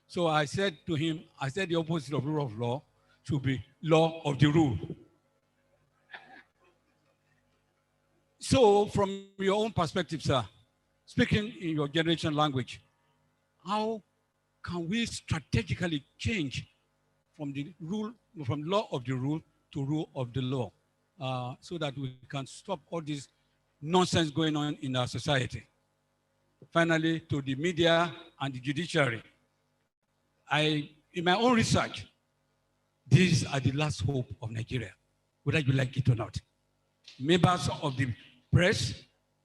So I said to him, I said the opposite of rule of law should be law of the rule. So from your own perspective, sir, speaking in your generation language, how can we strategically change from the rule, from law of the rule to rule of the law, so that we can stop all this nonsense going on in our society? Finally, to the media and the judiciary, in my own research, these are the last hope of Nigeria, whether you like it or not. Members of the press,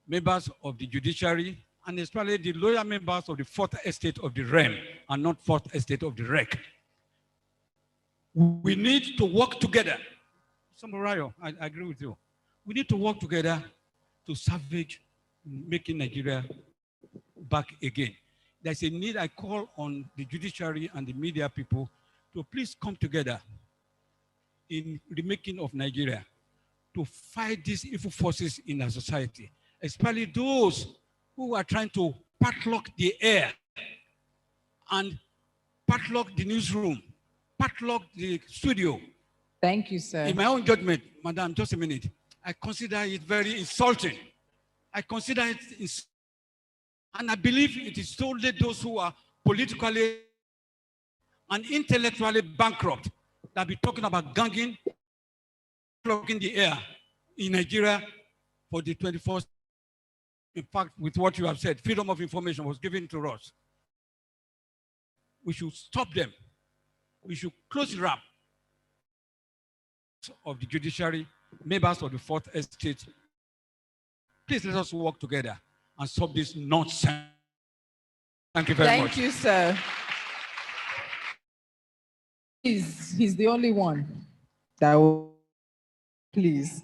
members of the judiciary, and especially the loyal members of the fourth estate of the realm and not fourth estate of the rec. We need to work together. Samurayo, I agree with you. We need to work together to salvage making Nigeria back again. There's a need. I call on the judiciary and the media people to please come together in remaking of Nigeria to fight these evil forces in our society, especially those who are trying to padlock the air and padlock the newsroom, padlock the studio. Thank you, sir. In my own judgment, madam, just a minute, I consider it very insulting. I consider it insulting. And I believe it is solely those who are politically and intellectually bankrupt that be talking about ganging, blocking the air in Nigeria for the 21st. In fact, with what you have said, freedom of information was given to us. We should stop them. We should close the rap of the judiciary, members of the fourth estate. Please let us work together and stop this nonsense. Thank you very much. Thank you, sir. He's the only one that will, please.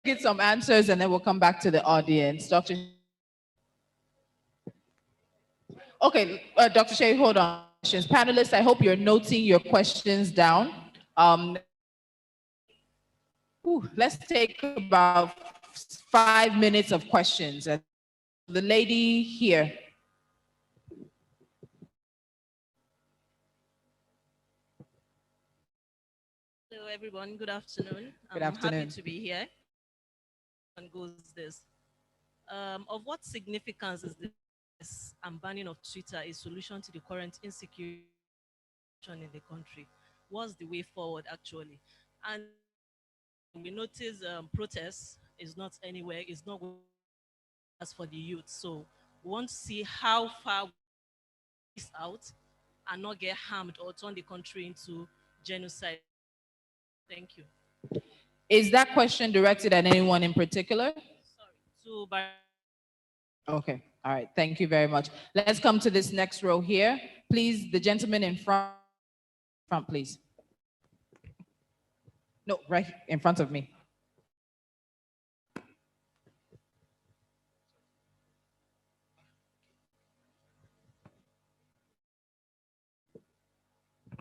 Get some answers and then we'll come back to the audience. Dr. Okay, Dr. Shea, hold on. Panelists, I hope you're noting your questions down. Let's take about 5 minutes of questions. The lady here. Hello, everyone. Good afternoon. Good I'm afternoon. happy to be here. And goes this. Of what significance is this banning of Twitter a solution to the current insecurity in the country? What's the way forward, actually? And we notice protests is not anywhere, it's not as for the youth. So we want to see how far we out and not get harmed or turn the country into genocide. Thank you. Is that question directed at anyone in particular? To Okay, all right, thank you very much. Let's come to this next row here. Please, the gentleman in front, please. No, right in front of me.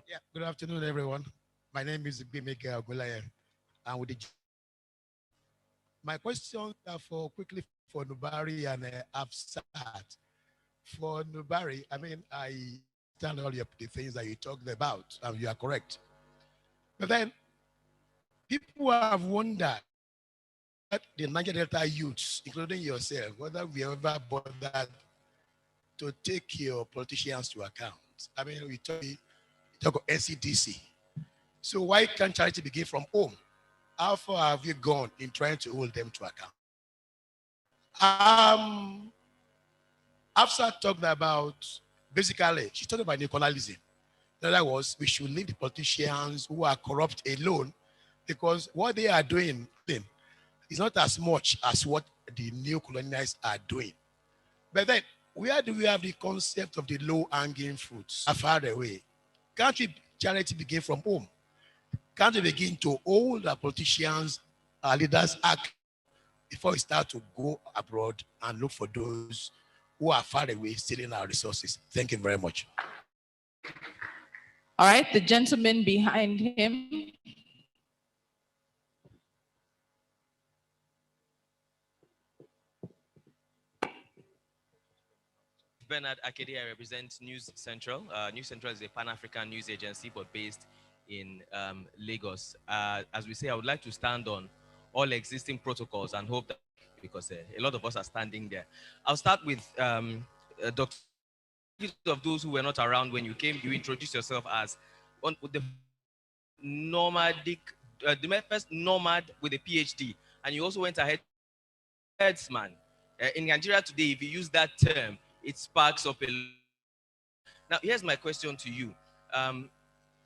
Yeah, good afternoon, everyone. My name is Bimeke Ogulaye. And with the my questions are quickly for Nubari and Afsat. For Nubari, I mean, I understand all the things that you talked about, and you are correct. But then, people have wondered that the Niger Delta youths, including yourself, whether we ever bothered to take your politicians to account. I mean, we talk of NCDC. So why can't charity begin from home? How far have you gone in trying to hold them to account? Afsa talked about, basically, she talked about neocolonialism. In other words, we should leave the politicians who are corrupt alone, because what they are doing is not as much as what the neocolonialists are doing. But then, Where do we have the concept of the low-hanging fruits are far away? Can't we charity begin from home? Can't we begin to hold our politicians, our leaders act before we start to go abroad and look for those who are far away stealing our resources? Thank you very much. All right, the gentleman behind him. Bernard Akede, I represent News Central. News Central is a Pan-African news agency, but based in Lagos. As we say, I would like to stand on all existing protocols and hope that, because a lot of us are standing there. I'll start with Dr. Of those who were not around when you came, you introduced yourself as the nomadic, the first nomad with a PhD, and you also went ahead herdsman. In Nigeria today, if you use that term, it sparks up a. Now, here's my question to you.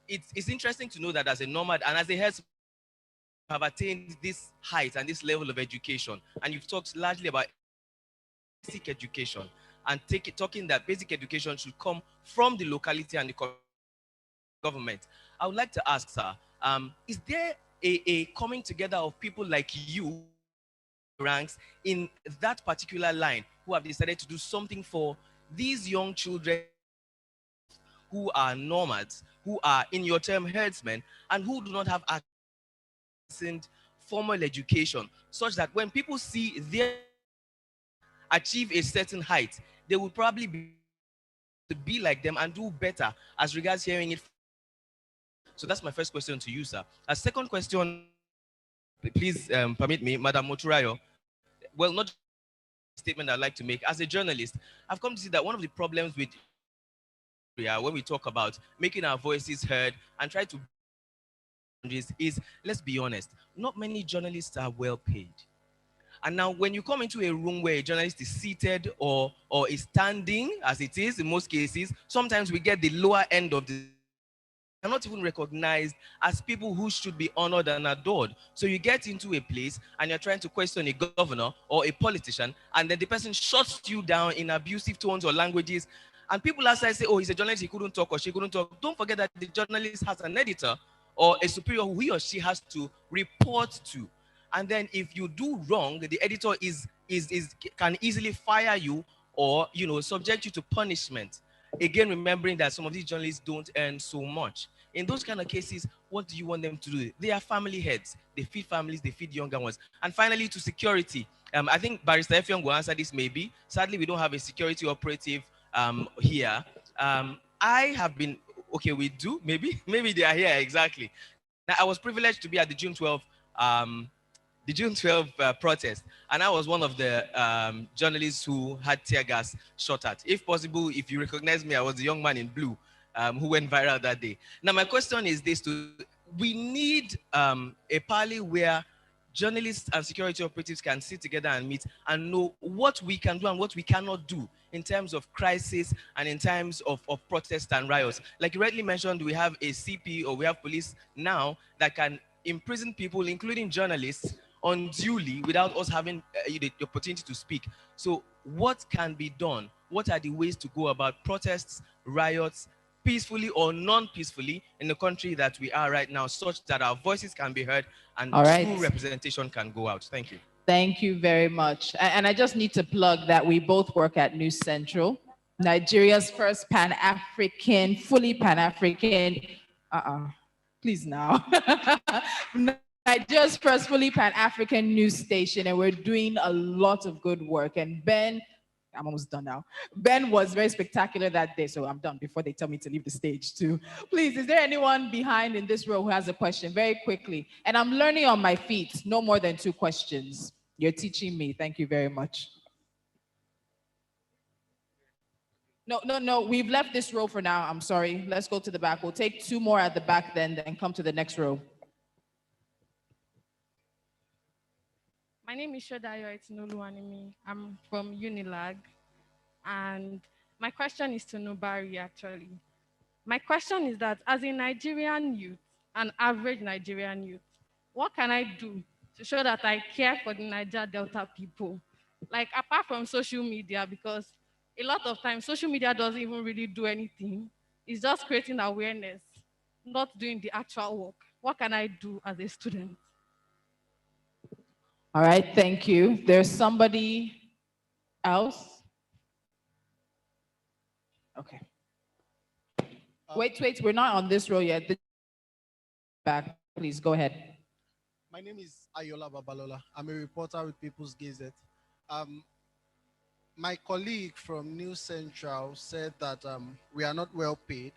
It's interesting to know that as a nomad and as a herdsman, you have attained this height and this level of education, and you've talked largely about basic education and talking that basic education should come from the locality and the government. I would like to ask, sir, is there a coming together of people like you ranks in that particular line who have decided to do something for these young children who are nomads, who are in your term herdsmen, and who do not have access formal education, such that when people see their achieve a certain height, they will probably be like them and do better as regards hearing it. So that's my first question to you, sir. A second question, please permit me, Madam Moturayo. Well, not statement I'd like to make. As a journalist, I've come to see that one of the problems with when we talk about making our voices heard and try to is, let's be honest, not many journalists are well paid. And now when you come into a room where a journalist is seated or is standing, as it is in most cases, sometimes we get the lower end of the are not even recognized as people who should be honored and adored. So you get into a place and you're trying to question a governor or a politician, and then the person shuts you down in abusive tones or languages. And people outside say, oh, he's a journalist, he couldn't talk or she couldn't talk. Don't forget that the journalist has an editor or a superior who he or she has to report to. And then if you do wrong, the editor can easily fire you or subject you to punishment. Again, remembering that some of these journalists don't earn so much. In those kind of cases, what do you want them to do? They are family heads. They feed families, they feed younger ones. And finally, to security. I think Barrister Effiong will answer this maybe. Sadly, we don't have a security operative here. I have been, okay, we do, maybe they are here, exactly. Now, I was privileged to be at the June 12th protest, and I was one of the journalists who had tear gas shot at. If possible, if you recognize me, I was the young man in blue who went viral that day. Now, my question is this: we need a parley where journalists and security operatives can sit together and meet and know what we can do and what we cannot do in terms of crisis and in terms of protests and riots. Like you rightly mentioned, we have a CP or we have police now that can imprison people, including journalists, unduly without us having the opportunity to speak. So what can be done? What are the ways to go about protests, riots, peacefully or non-peacefully in the country that we are right now, such that our voices can be heard and true representation can go out? Thank you. Thank you very much. And I just need to plug that we both work at News Central, Nigeria's first Pan-African, fully Pan-African, please now. Nigeria's first fully Pan-African news station, and we're doing a lot of good work. And Ben, I'm almost done now. Ben was very spectacular that day, so I'm done before they tell me to leave the stage too. Please, is there anyone behind in this row who has a question? Very quickly. And I'm learning on my feet, no more than 2 questions. You're teaching me. Thank you very much. No, we've left this row for now. I'm sorry. Let's go to the back. We'll take 2 more at the back then come to the next row. My name is Shodayo Etinoluwanimi. I'm from Unilag. And my question is to Nubari, actually. My question is that as a Nigerian youth, an average Nigerian youth, what can I do to show that I care for the Niger Delta people? Like, apart from social media, because a lot of times social media doesn't even really do anything. It's just creating awareness, not doing the actual work. What can I do as a student? All right, thank you. There's somebody else? Okay. Wait, we're not on this row yet. Back, please, go ahead. My name is Ayola Babalola. I'm a reporter with People's Gazette. Um, my colleague from News Central said that we are not well paid.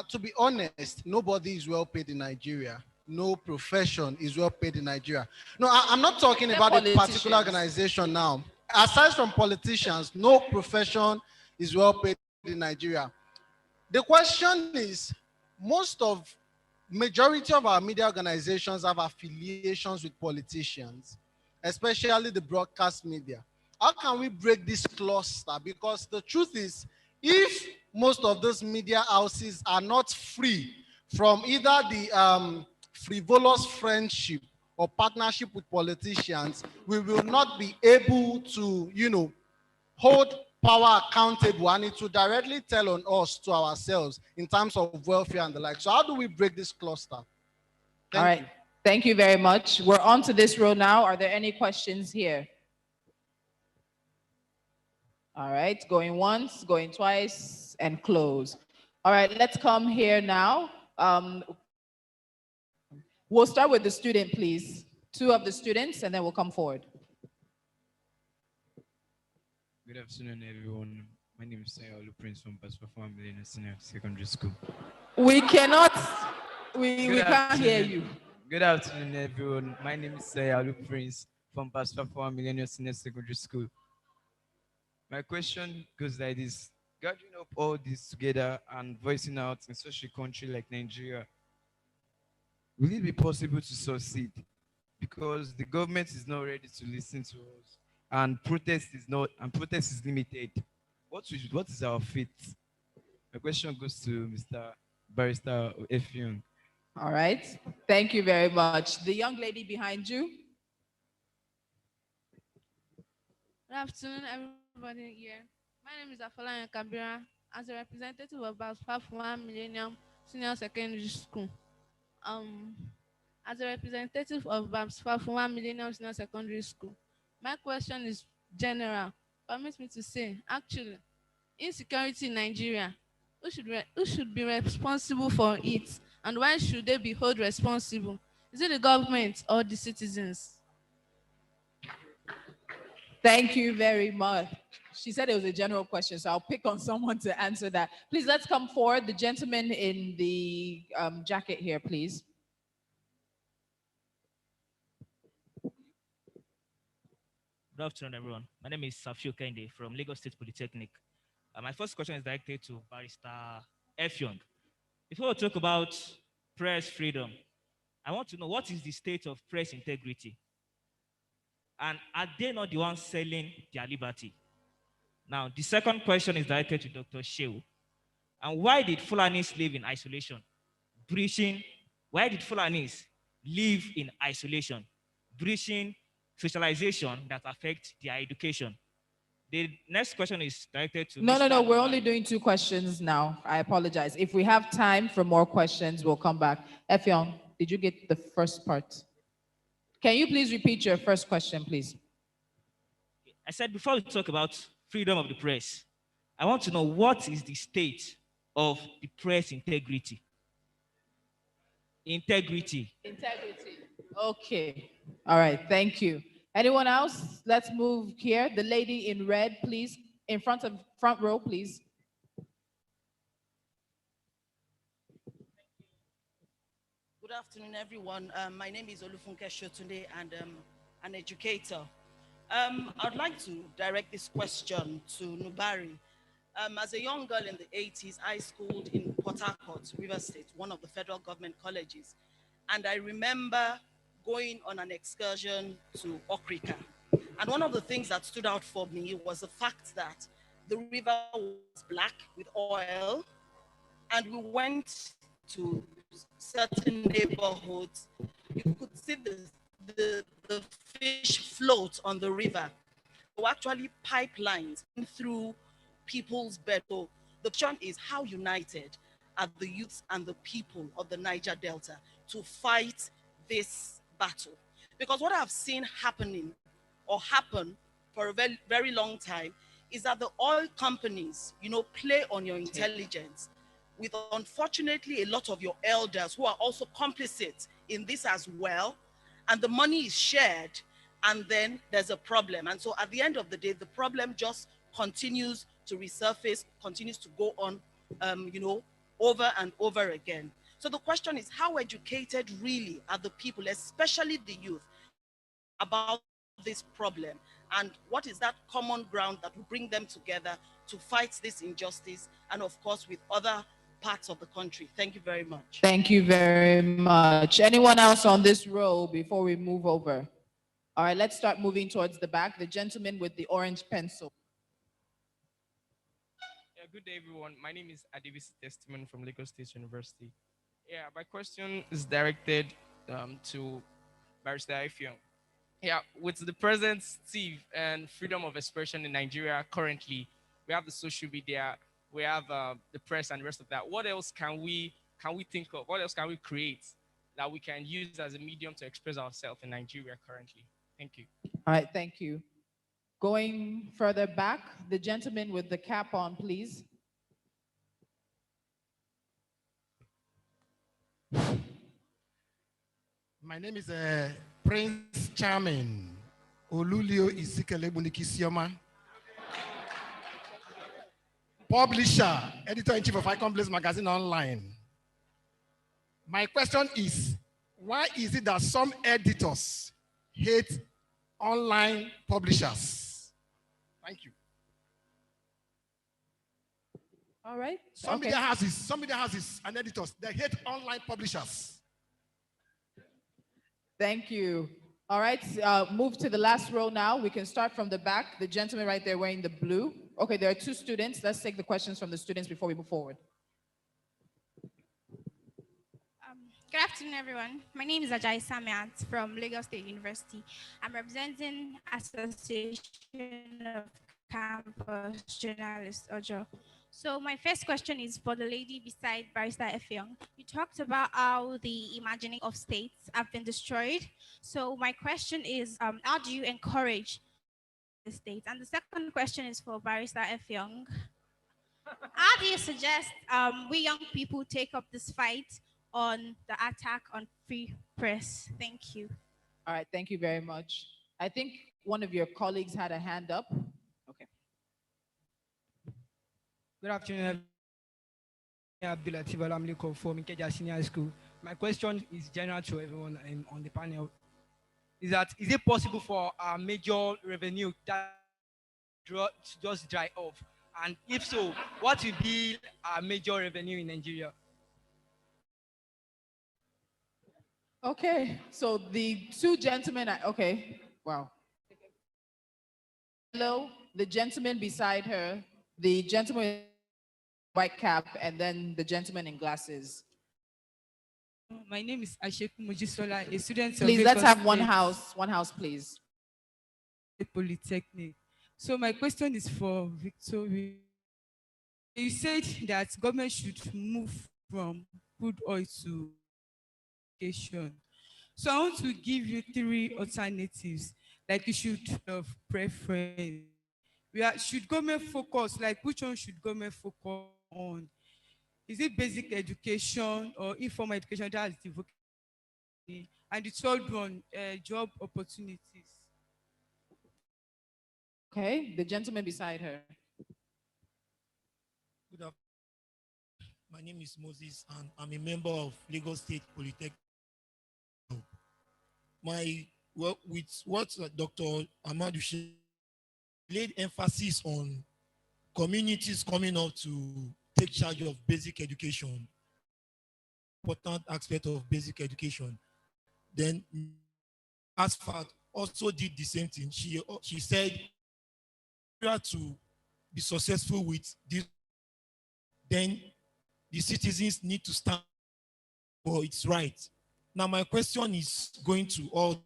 To be honest, nobody is well paid in Nigeria. No profession is well paid in Nigeria. No, I'm not talking about a particular organization now. Aside from politicians, no profession is well paid in Nigeria. The question is, majority of our media organizations have affiliations with politicians, especially the broadcast media. How can we break this cluster? Because the truth is, if most of those media houses are not free from either the frivolous friendship or partnership with politicians, we will not be able to, hold power accountable, and it will directly tell on us to ourselves in terms of welfare and the like. So how do we break this cluster? All right. Thank you very much. We're on to this row now. Are there any questions here? All right, going once, going twice, and close. All right, let's come here now. We'll start with the student, please. Two of the students, and then we'll come forward. Good afternoon, everyone. My name is Sayolu Prince from Pastor Millennium Senior Secondary School. We cannot, we can't hear you. Good afternoon, everyone. My name is Sayolu Prince from Pastor Millennium Senior Secondary School. My question goes like this: gathering up all this together and voicing out in such a country like Nigeria, will it be possible to succeed? Because the government is not ready to listen to us, and protest is limited. What is our fate? My question goes to Mr. Barrister F. Young. All right, thank you very much. The young lady behind you. Good afternoon, everybody here. My name is Afolayan Kabira. As a representative of Babs Millennium Senior Secondary School. As a representative of Babs Millennium Senior Secondary School, my question is general. Permit me to say, actually, insecurity in Nigeria, who should be responsible for it, and why should they be held responsible? Is it the government or the citizens? Thank you very much. She said it was a general question, so I'll pick on someone to answer that. Please, let's come forward. The gentleman in the jacket here, please. Good afternoon, everyone. My name is Safio Kende from Lagos State Polytechnic. My first question is directed to Barrister F. Young. Before we talk about press freedom, I want to know, what is the state of press integrity? And are they not the ones selling their liberty? Now, the second question is directed to Dr. Shew. And why did Fulanis live in isolation? Why did Fulanis live in isolation? Breaching socialization that affects their education. The next question is directed to No, we're only doing 2 questions now. I apologize. If we have time for more questions, we'll come back. Effiong, did you get the first part? Can you please repeat your first question, please? I said, before we talk about freedom of the press, I want to know, what is the state of the press integrity? Integrity. Okay. All right. Thank you. Anyone else? Let's move here. The lady in red, please. In front row, please. Good afternoon, everyone. My name is Olufunke Shotunde, and an educator. I'd like to direct this question to Nubari. As a young girl in the 80s, I schooled in Port Harcourt, River State, one of the federal government colleges. And I remember going on an excursion to Okrika. And one of the things that stood out for me was the fact that the river was black with oil, and we went to certain neighborhoods. You could see the fish float on the river. There were actually pipelines through people's bed. So the question is, how united are the youths and the people of the Niger Delta to fight this battle? Because what I've seen happening or happen for a very, very long time is that the oil companies, play on your intelligence with, unfortunately, a lot of your elders who are also complicit in this as well. And the money is shared, and then there's a problem. And so at the end of the day, the problem just continues to resurface, continues to go on, over and over again. So the question is, how educated really are the people, especially the youth, about this problem? And what is that common ground that will bring them together to fight this injustice, and of course with other parts of the country? Thank you very much. Thank you very much. Anyone else on this row before we move over? All right, let's start moving towards the back. The gentleman with the orange pencil. Yeah, good day, everyone. My name is Adibisi Testament from Lagos State University. Yeah, my question is directed to Barrister Ifeong. Yeah, with the present Steve and freedom of expression in Nigeria currently, we have the social media, we have the press and the rest of that. What else can we think of? What else can we create that we can use as a medium to express ourselves in Nigeria currently? Thank you. All right, thank you. Going further back, the gentleman with the cap on, please. My name is Prince Charming Olulio Isikelebuniki, publisher, editor-in-chief of Icon Blaze Magazine Online. My question is, why is it that some editors hate online publishers? Thank you. All right. Some media houses and editors, they hate online publishers. Thank you. All right, move to the last row now. We can start from the back. The gentleman right there wearing the blue. Okay, there are two students. Let's take the questions from the students before we move forward. Good afternoon, everyone. My name is Ajay Samiat from Lagos State University. I'm representing Association of Campus Journalists, OJO. So my first question is for the lady beside Barrister Ifeong. You talked about how the imagining of states have been destroyed. So my question is, how do you encourage the states? And the second question is for Barrister Ifeong. How do you suggest we young people take up this fight on the attack on free press? Thank you. All right, thank you very much. I think one of your colleagues had a hand up. Okay. Good afternoon. Abdulatif Alamliko from Ikeja Senior School. My question is general to everyone on the panel. Is it possible for our major revenue that to just dry off? And if so, what will be our major revenue in Nigeria? Okay, so the two gentlemen, okay, wow. Hello, the gentleman beside her, the gentleman in white cap, and then the gentleman in glasses. My name is Asheku Mujisola, a student of Please, let's Lagos have State one house, please. Polytechnic. So my question is for Victoria. You said that government should move from crude oil to education. So I want to give you three alternatives. Like you should have preference. Should government focus? Like which one should government focus on? Is it basic education or informal education? That's the vocational. And the third one, job opportunities. Okay, the gentleman beside her. Good afternoon. My name is Moses, and I'm a member of Lagos State Polytechnic. With what Dr. Amadou laid emphasis on communities coming up to take charge of basic education, important aspect of basic education. Then ASFAT also did the same thing. She said, to be successful with this, then the citizens need to stand for its right. Now, my question is going to all,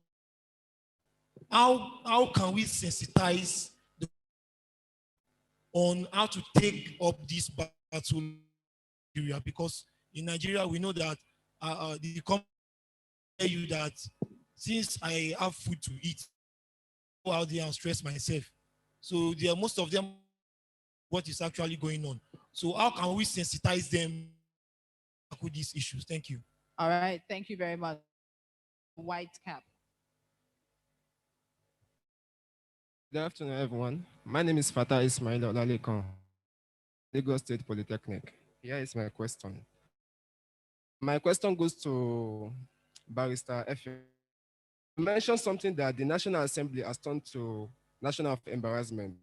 how can we sensitize on how to take up this battle in Nigeria, because in Nigeria we know that the company tell you that since I have food to eat, go out there and stress myself. So they are, most of them, what is actually going on. So how can we sensitize them with these issues? Thank you. All right, thank you very much. White cap. Good afternoon, everyone. My name is Fatah Ismail Olalekan, Lagos State Polytechnic. Here is my question. My question goes to Barrister Effiong. You mentioned something that the National Assembly has turned to national of embarrassment.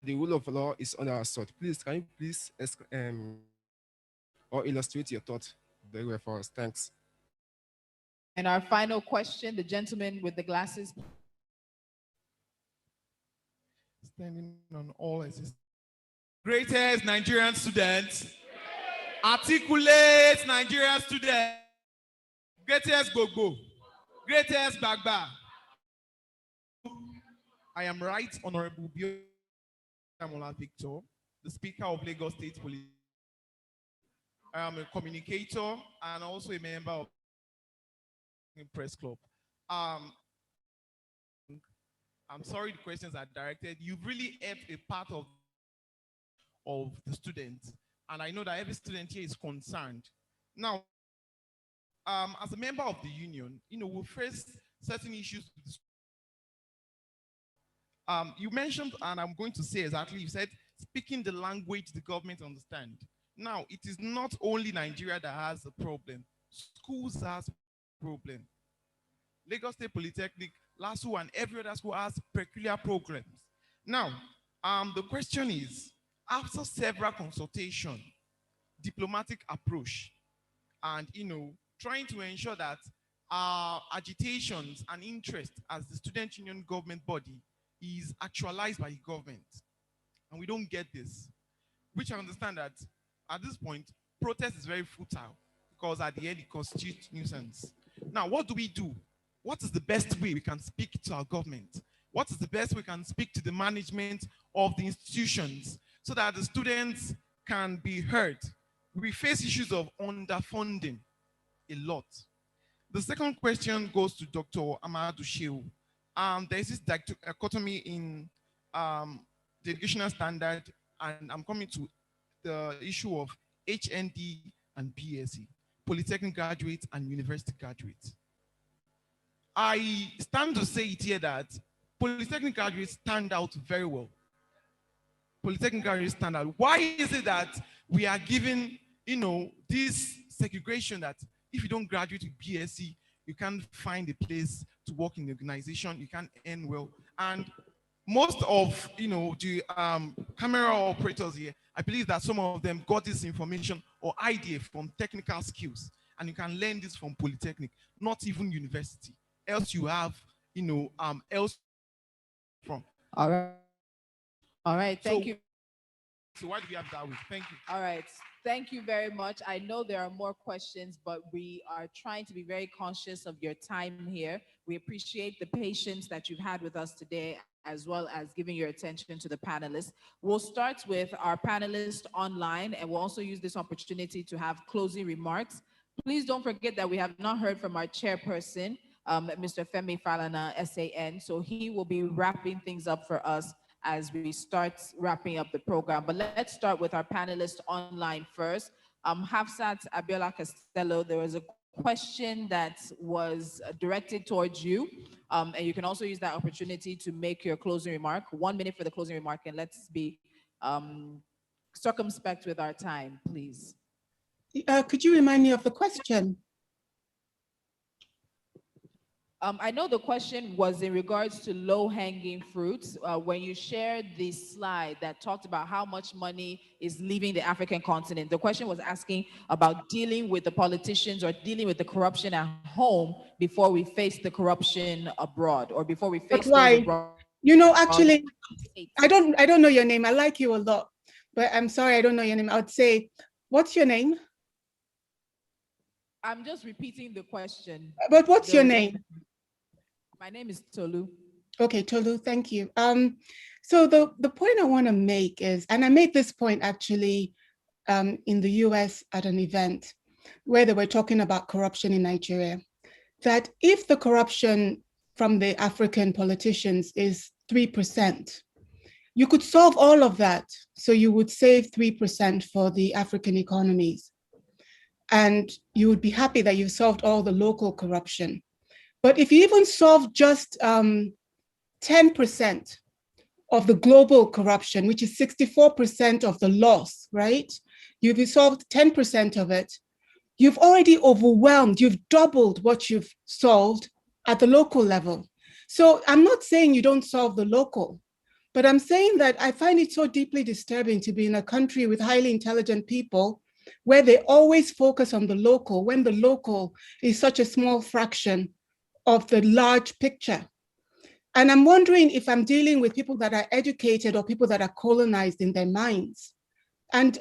The rule of law is under assault. Please, can you please or illustrate your thought very well for us? Thanks. And our final question, the gentleman with the glasses. Standing on all existing. Greatest Nigerian students, articulate Nigerian students, greatest Gogo, greatest Bagba. I am Right Honorable Biola Victor, the Speaker of Lagos State Police. I am a communicator and also a member of the press club. I'm sorry the questions are directed. You've really helped a part of the students, and I know that every student here is concerned. Now, as a member of the union, we face certain issues. You mentioned, and I'm going to say exactly, you said speaking the language the government understand. Now, it is not only Nigeria that has a problem. Schools has a problem. Lagos State Polytechnic, LASU, and every other school has peculiar programs. Now, the question is, after several consultation, diplomatic approach, and trying to ensure that our agitations and interest as the student union government body is actualized by the government, and we don't get this, which I understand that at this point, protest is very futile because at the end it constitutes nuisance. Now, what do? What is the best way we can speak to our government? What is the best way we can speak to the management of the institutions so that the students can be heard? We face issues of underfunding a lot. The second question goes to Dr. Amadou Shehu. There is this dichotomy in the educational standard, and I'm coming to the issue of HND and BSc, Polytechnic graduates and university graduates. I stand to say it here that Polytechnic graduates stand out very well. Polytechnic graduates stand out. Why is it that we are given, this segregation that if you don't graduate with BSc, you can't find a place to work in the organization, you can't earn well. And most of, the camera operators here, I believe that some of them got this information or idea from technical skills, and you can learn this from Polytechnic, not even university. Else you have, else from. All right. All right, thank you. So why do we have that way? Thank you. All right, thank you very much. I know there are more questions, but we are trying to be very conscious of your time here. We appreciate the patience that you've had with us today, as well as giving your attention to the panelists. We'll start with our panelists online, and we'll also use this opportunity to have closing remarks. Please don't forget that we have not heard from our chairperson, Mr. Femi Falana, SAN, so he will be wrapping things up for us as we start wrapping up the program. But let's start with our panelists online first. Hafsat Abiola Castello, there was a question that was directed towards you, and you can also use that opportunity to make your closing remark. 1 minute for the closing remark, and let's be circumspect with our time, please. Could you remind me of the question? I know the question was in regards to low-hanging fruits. When you shared the slide that talked about how much money is leaving the African continent, the question was asking about dealing with the politicians or dealing with the corruption at home before we face the corruption abroad, or before we face those abroad. Actually, I don't know your name. I like you a lot, but I'm sorry, I don't know your name. I would say, what's your name? I'm just repeating the question. But what's your name? My name is Tolu. Okay, Tolu, thank you. So the point I want to make is, and I made this point actually in the US at an event where they were talking about corruption in Nigeria, that if the corruption from the African politicians is 3%, you could solve all of that. So you would save 3% for the African economies. And you would be happy that you've solved all the local corruption. But if you even solve just 10% of the global corruption, which is 64% of the loss, right? You've solved 10% of it. You've already overwhelmed, you've doubled what you've solved at the local level. So I'm not saying you don't solve the local, but I'm saying that I find it so deeply disturbing to be in a country with highly intelligent people where they always focus on the local when the local is such a small fraction of the large picture. And I'm wondering if I'm dealing with people that are educated or people that are colonized in their minds. And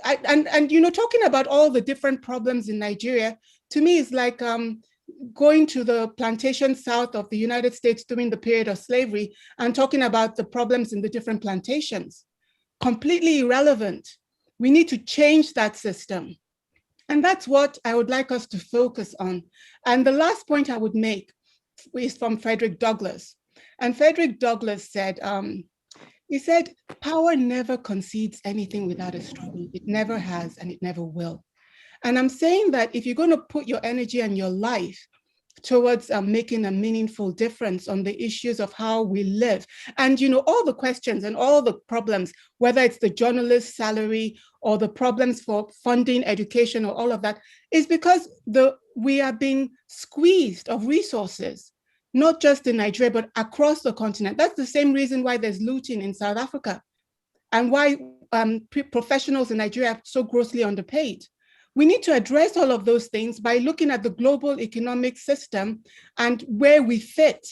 you know, talking about all the different problems in Nigeria, to me is like going to the plantation south of the United States during the period of slavery and talking about the problems in the different plantations. Completely irrelevant. We need to change that system. And that's what I would like us to focus on. And the last point I would make is from Frederick Douglass. And Frederick Douglass said, he said, power never concedes anything without a struggle. It never has, and it never will. And I'm saying that if you're going to put your energy and your life towards making a meaningful difference on the issues of how we live. And, you know, all the questions and all the problems, whether it's the journalist's salary or the problems for funding education or all of that, is because we are being squeezed of resources, not just in Nigeria, but across the continent. That's the same reason why there's looting in South Africa and why professionals in Nigeria are so grossly underpaid. We need to address all of those things by looking at the global economic system and where we fit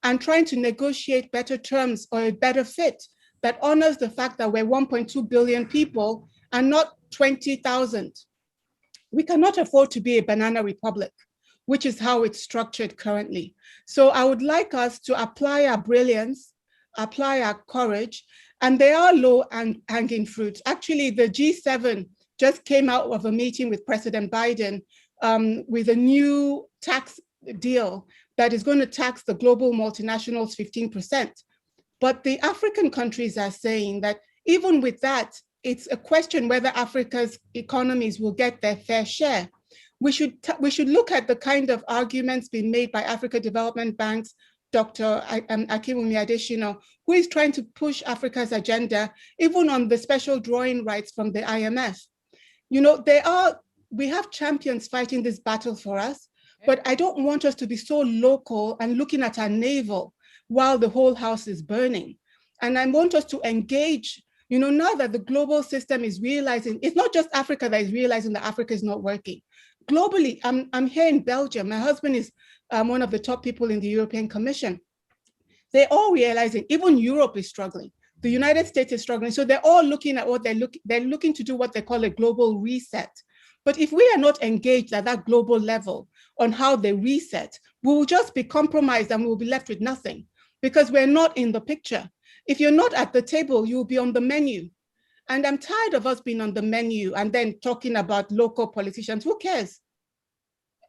and trying to negotiate better terms or a better fit that honors the fact that we're 1.2 billion people and not 20,000. We cannot afford to be a banana republic, which is how it's structured currently. So I would like us to apply our brilliance, apply our courage, and they are low hanging fruits. Actually, the G7 just came out of a meeting with President Biden with a new tax deal that is going to tax the global multinationals 15%. But the African countries are saying that even with that, it's a question whether Africa's economies will get their fair share. We should look at the kind of arguments being made by Africa Development Bank's Dr. Akinwumi Adesina, who is trying to push Africa's agenda, even on the special drawing rights from the IMF. You know, we have champions fighting this battle for us, but I don't want us to be so local and looking at our navel while the whole house is burning. And I want us to engage, you know, now that the global system is realizing, it's not just Africa that is realizing that Africa is not working. Globally, I'm here in Belgium. My husband is one of the top people in the European Commission. They're all realizing, even Europe is struggling. The United States is struggling. So they're all looking at what they're looking to do what they call a global reset. But if we are not engaged at that global level on how they reset, we will just be compromised and we'll be left with nothing because we're not in the picture. If you're not at the table, you'll be on the menu. And I'm tired of us being on the menu and then talking about local politicians. Who cares?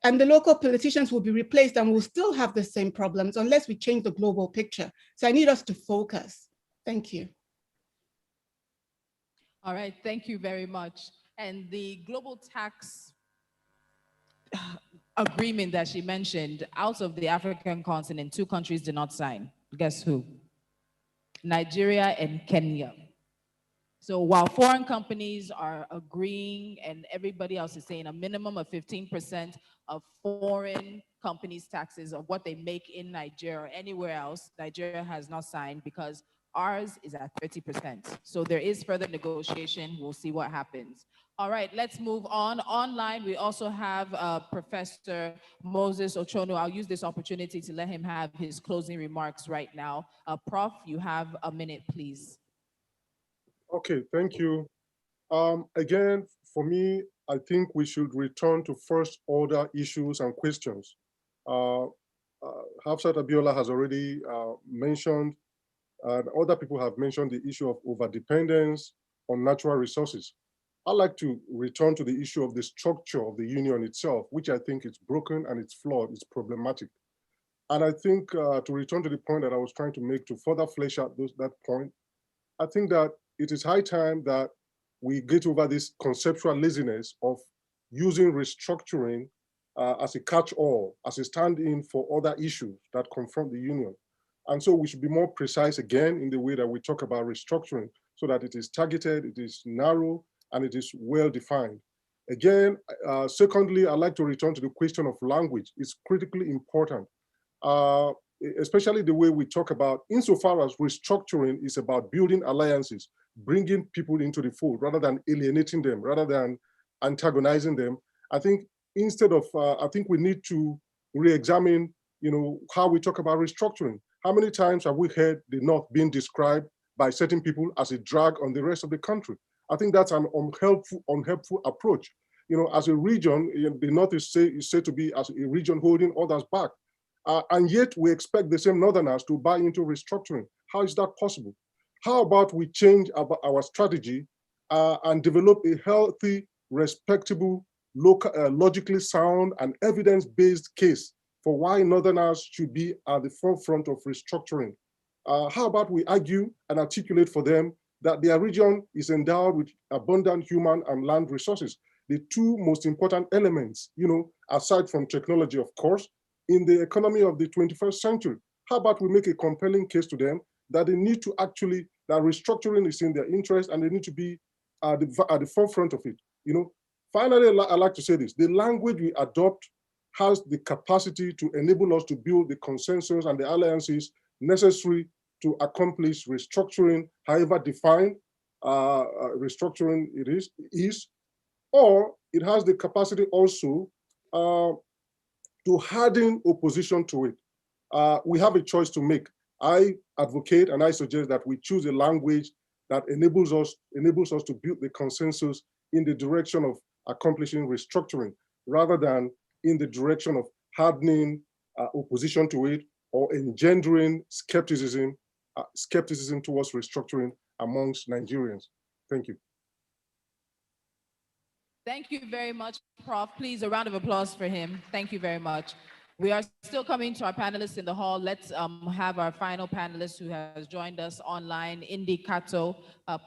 And the local politicians will be replaced and we'll still have the same problems unless we change the global picture. So I need us to focus. Thank you. All right, thank you very much. And the global tax agreement that she mentioned, out of the African continent, 2 countries did not sign. Guess who? Nigeria and Kenya. So while foreign companies are agreeing and everybody else is saying a minimum of 15% of foreign companies' taxes of what they make in Nigeria or anywhere else, Nigeria has not signed because ours is at 30%. So there is further negotiation. We'll see what happens. All right, let's move on. Online, we also have Professor Moses Ochonu. I'll use this opportunity to let him have his closing remarks right now. Prof, you have a minute, please. Okay, thank you. Again, for me, I think we should return to first order issues and questions. Hafsat Abiola has already mentioned and other people have mentioned the issue of overdependence on natural resources. I'd like to return to the issue of the structure of the union itself, which I think is broken and it's flawed, it's problematic. And I think to return to the point that I was trying to make to further flesh out that point, I think that it is high time that we get over this conceptual laziness of using restructuring as a catch-all, as a stand-in for other issues that confront the union. And so we should be more precise again in the way that we talk about restructuring so that it is targeted, it is narrow, and it is well-defined. Again, secondly, I'd like to return to the question of language. It's critically important, especially the way we talk about, insofar as restructuring is about building alliances, bringing people into the fold rather than alienating them, rather than antagonizing them. I think instead of, I think we need to re-examine, how we talk about restructuring. How many times have we heard the North being described by certain people as a drag on the rest of the country? I think that's an unhelpful approach. As a region, the North is said to be as a region holding others back. And yet we expect the same Northerners to buy into restructuring. How is that possible? How about we change our strategy and develop a healthy, respectable, logically sound and evidence-based case for why Northerners should be at the forefront of restructuring? How about we argue and articulate for them that their region is endowed with abundant human and land resources, the two most important elements, aside from technology, of course, in the economy of the 21st century. How about we make a compelling case to them that they need to actually, that restructuring is in their interest and they need to be at the forefront of it. Finally, I'd like to say this: the language we adopt has the capacity to enable us to build the consensus and the alliances necessary to accomplish restructuring, however defined restructuring it is, or it has the capacity also to harden opposition to it. We have a choice to make. I advocate and I suggest that we choose a language that enables us to build the consensus in the direction of accomplishing restructuring, rather than in the direction of hardening opposition to it or engendering skepticism towards restructuring amongst Nigerians. Thank you. Thank you very much, Prof. Please, a round of applause for him. Thank you very much. We are still coming to our panelists in the hall. Let's have our final panelist who has joined us online, Indy Kato.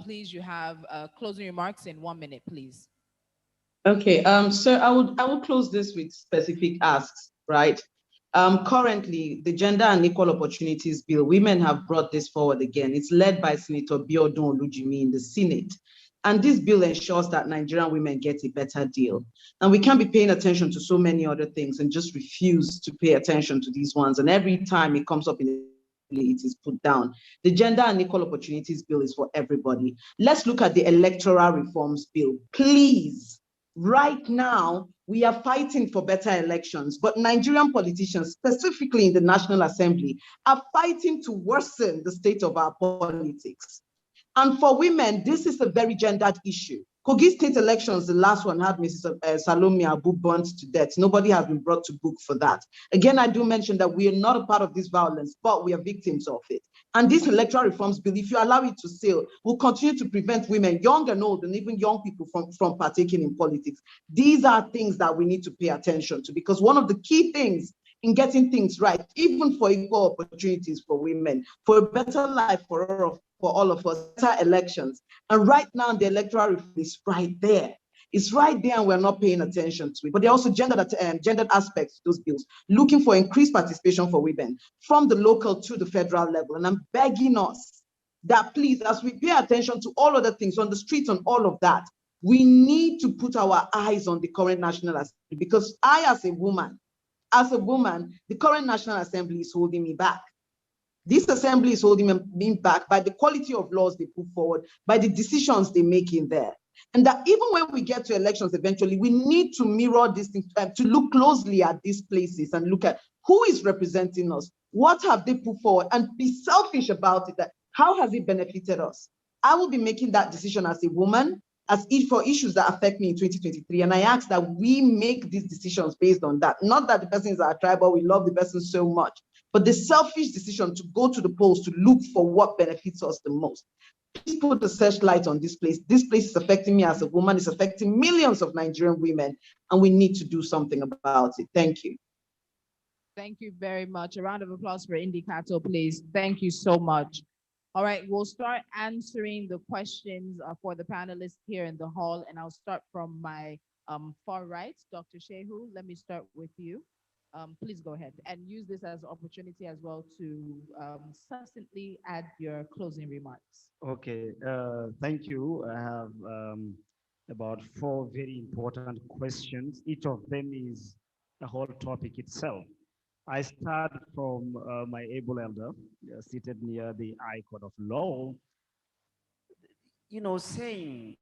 Please, you have closing remarks in 1 minute, please. Okay, so I would close this with specific asks, right? Currently, the Gender and Equal Opportunities Bill, women have brought this forward again. It's led by Senator Biodun Olujimi in the Senate. And this bill ensures that Nigerian women get a better deal. And we can't be paying attention to so many other things and just refuse to pay attention to these ones. And every time it comes up in the it is put down. The Gender and Equal Opportunities Bill is for everybody. Let's look at the Electoral Reforms Bill. Please, right now, we are fighting for better elections, but Nigerian politicians, specifically in the National Assembly, are fighting to worsen the state of our politics. And for women, this is a very gendered issue. Kogi state elections, the last one had Mrs. Salome Abu burnt to death. Nobody has been brought to book for that. Again, I do mention that we are not a part of this violence, but we are victims of it. And this electoral reforms bill, if you allow it to sail, will continue to prevent women, young and old, and even young people from partaking in politics. These are things that we need to pay attention to, because one of the key things in getting things right, even for equal opportunities for women, for a better life for all of us, better elections. And right now, the electoral reform is right there. It's right there, and we're not paying attention to it. But there are also gendered aspects to those bills, looking for increased participation for women from the local to the federal level. And I'm begging us that please, as we pay attention to all other things on the streets and all of that, we need to put our eyes on the current National Assembly, because I, as a woman, the current National Assembly is holding me back. This assembly is holding me back by the quality of laws they put forward, by the decisions they make in there. And that even when we get to elections eventually, we need to mirror these things, to look closely at these places and look at who is representing us, what have they put forward, and be selfish about it. That how has it benefited us? I will be making that decision as a woman, for issues that affect me in 2023. And I ask that we make these decisions based on that. Not that the person is our tribe, but we love the person so much. but the selfish decision to go to the polls to look for what benefits us the most. Please put the searchlight on this place. This place is affecting me as a woman, it's affecting millions of Nigerian women, and we need to do something about it. Thank you. Thank you very much. A round of applause for Indy Kato, please. Thank you so much. All right, we'll start answering the questions for the panelists here in the hall, and I'll start from my far right, Dr. Shehu. Let me start with you. Please go ahead and use this as an opportunity as well to succinctly add your closing remarks. Okay, thank you. I have about four very important questions. Each of them is a whole topic itself. I start from my able elder, seated near the icon of law. You know, saying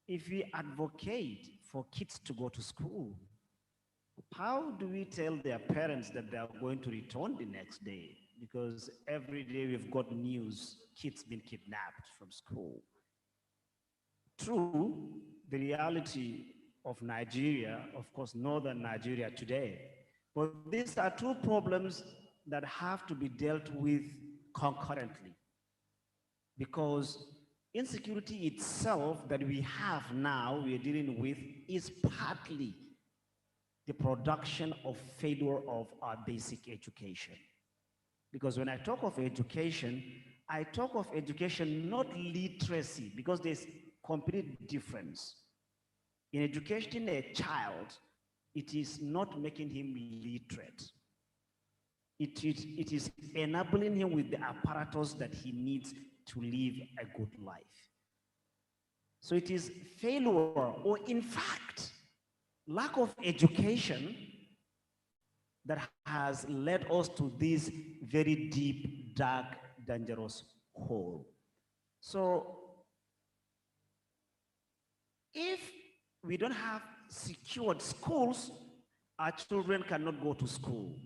if we advocate for kids to go to school, how do we tell their parents that they are going to return the next day? Because every day we've got news, kids being kidnapped from school. True, the reality of Nigeria, of course, northern Nigeria today, but these are two problems that have to be dealt with concurrently. Because insecurity itself that we have now, we're dealing with, is partly the production of failure of our basic education. Because when I talk of education, I talk of education, not literacy, because there's complete difference. In educating a child, it is not making him literate. It is enabling him with the apparatus that he needs to live a good life. So it is failure, or in fact, lack of education that has led us to this very deep, dark, dangerous hole. So if we don't have secured schools, our children cannot go to school.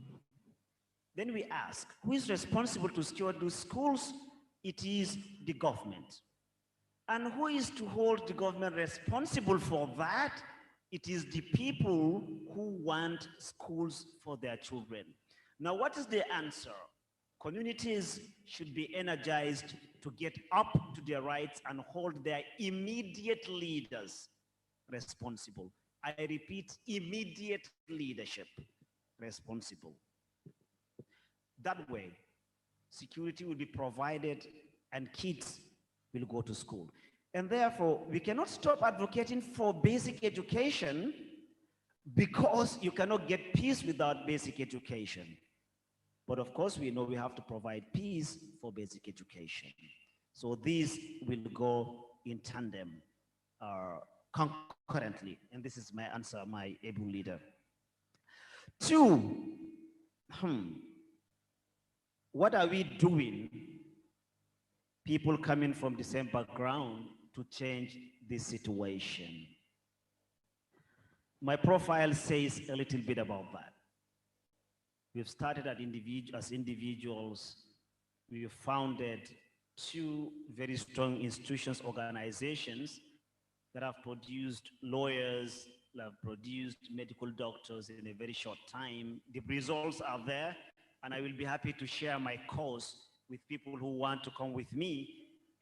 Then we ask, who is responsible to secure those schools? It is the government. And who is to hold the government responsible for that? It is the people who want schools for their children. Now, what is the answer? Communities should be energized to get up to their rights and hold their immediate leaders responsible. I repeat, immediate leadership responsible. That way, security will be provided and kids will go to school. And therefore, we cannot stop advocating for basic education because you cannot get peace without basic education. But of course, we know we have to provide peace for basic education. So these will go in tandem, concurrently. And this is my answer, my able leader. Two, what are we doing, people coming from the same background, to change this situation? My profile says a little bit about that. We've started as individuals. We've founded two very strong institutions, organizations that have produced lawyers, that have produced medical doctors in a very short time. The results are there, and I will be happy to share my cause with people who want to come with me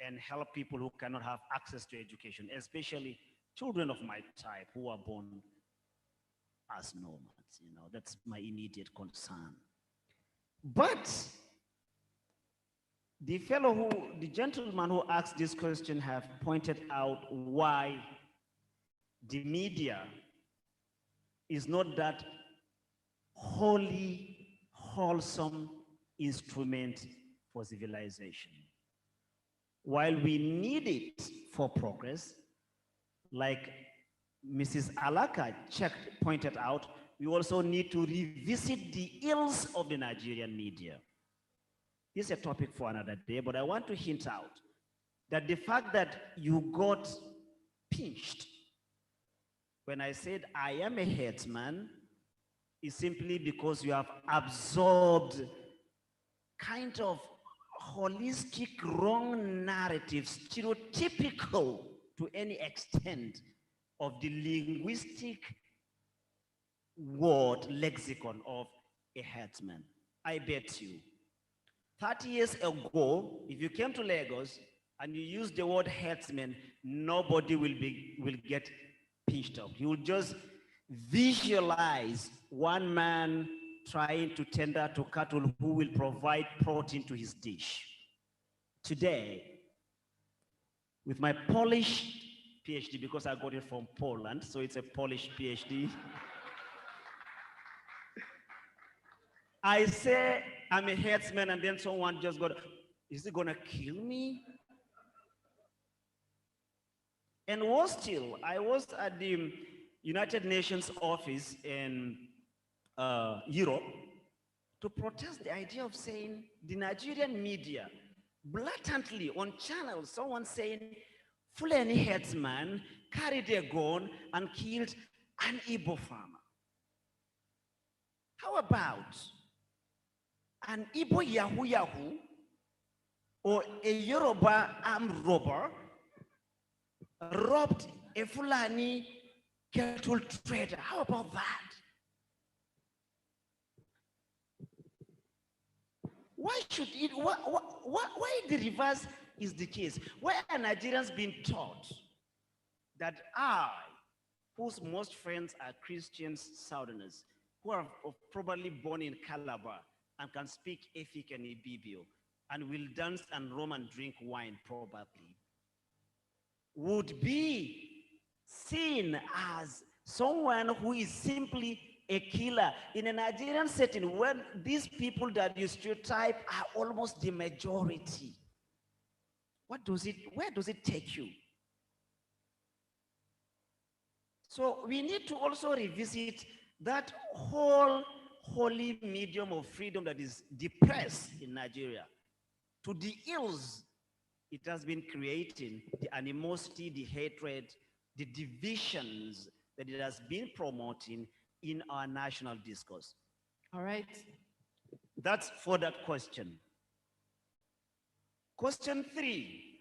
and help people who cannot have access to education, especially children of my type who are born as nomads. You know, that's my immediate concern. But the gentleman who asked this question have pointed out why the media is not that wholly wholesome instrument for civilization. While we need it for progress, like Mrs. Alaka pointed out, we also need to revisit the ills of the Nigerian media. This is a topic for another day, but I want to hint out that the fact that you got pinched when I said I am a headsman is simply because you have absorbed kind of holistic, wrong narratives, stereotypical to any extent of the linguistic word lexicon of a headsman. I bet you 30 years ago, if you came to Lagos and you use the word herdsman, nobody will get pinched up. You will just visualize one man trying to tender to cattle who will provide protein to his dish. Today, with my Polish PhD, because I got it from Poland, so it's a Polish PhD, I say I'm a herdsman, and then someone just got, is he gonna kill me? And worse still, I was at the United Nations office in Europe to protest the idea of saying the Nigerian media blatantly on channels, someone saying Fulani herdsman carried a gun and killed an Igbo farmer. How about an Igbo Yahoo Yahoo or a Yoruba armed robber robbed a Fulani cattle trader? How about that? Why should it, why the reverse is the case? Why are Nigerians being taught that I, whose most friends are Christians, Southerners, who are probably born in Calabar and can speak Efik and Ibibio, and will dance and roam and drink wine probably, would be seen as someone who is simply a killer in a Nigerian setting when these people that you stereotype are almost the majority? Where does it take you? So we need to also revisit that whole holy medium of freedom that is depressed in Nigeria to the ills it has been creating, the animosity, the hatred, the divisions that it has been promoting in our national discourse. All right. That's for that question. Question 3.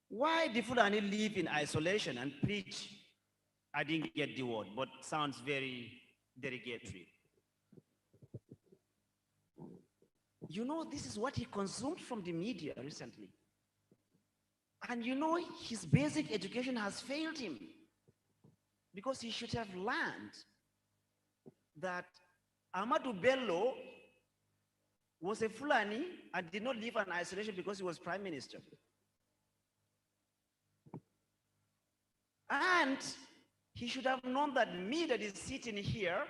Why do Fulani live in isolation and preach? I didn't get the word, but sounds very derogatory. You know, this is what he consumed from the media recently. And you know, his basic education has failed him because he should have learned that Ahmadu Bello was a Fulani and did not live in isolation because he was prime minister. And he should have known that me that is sitting here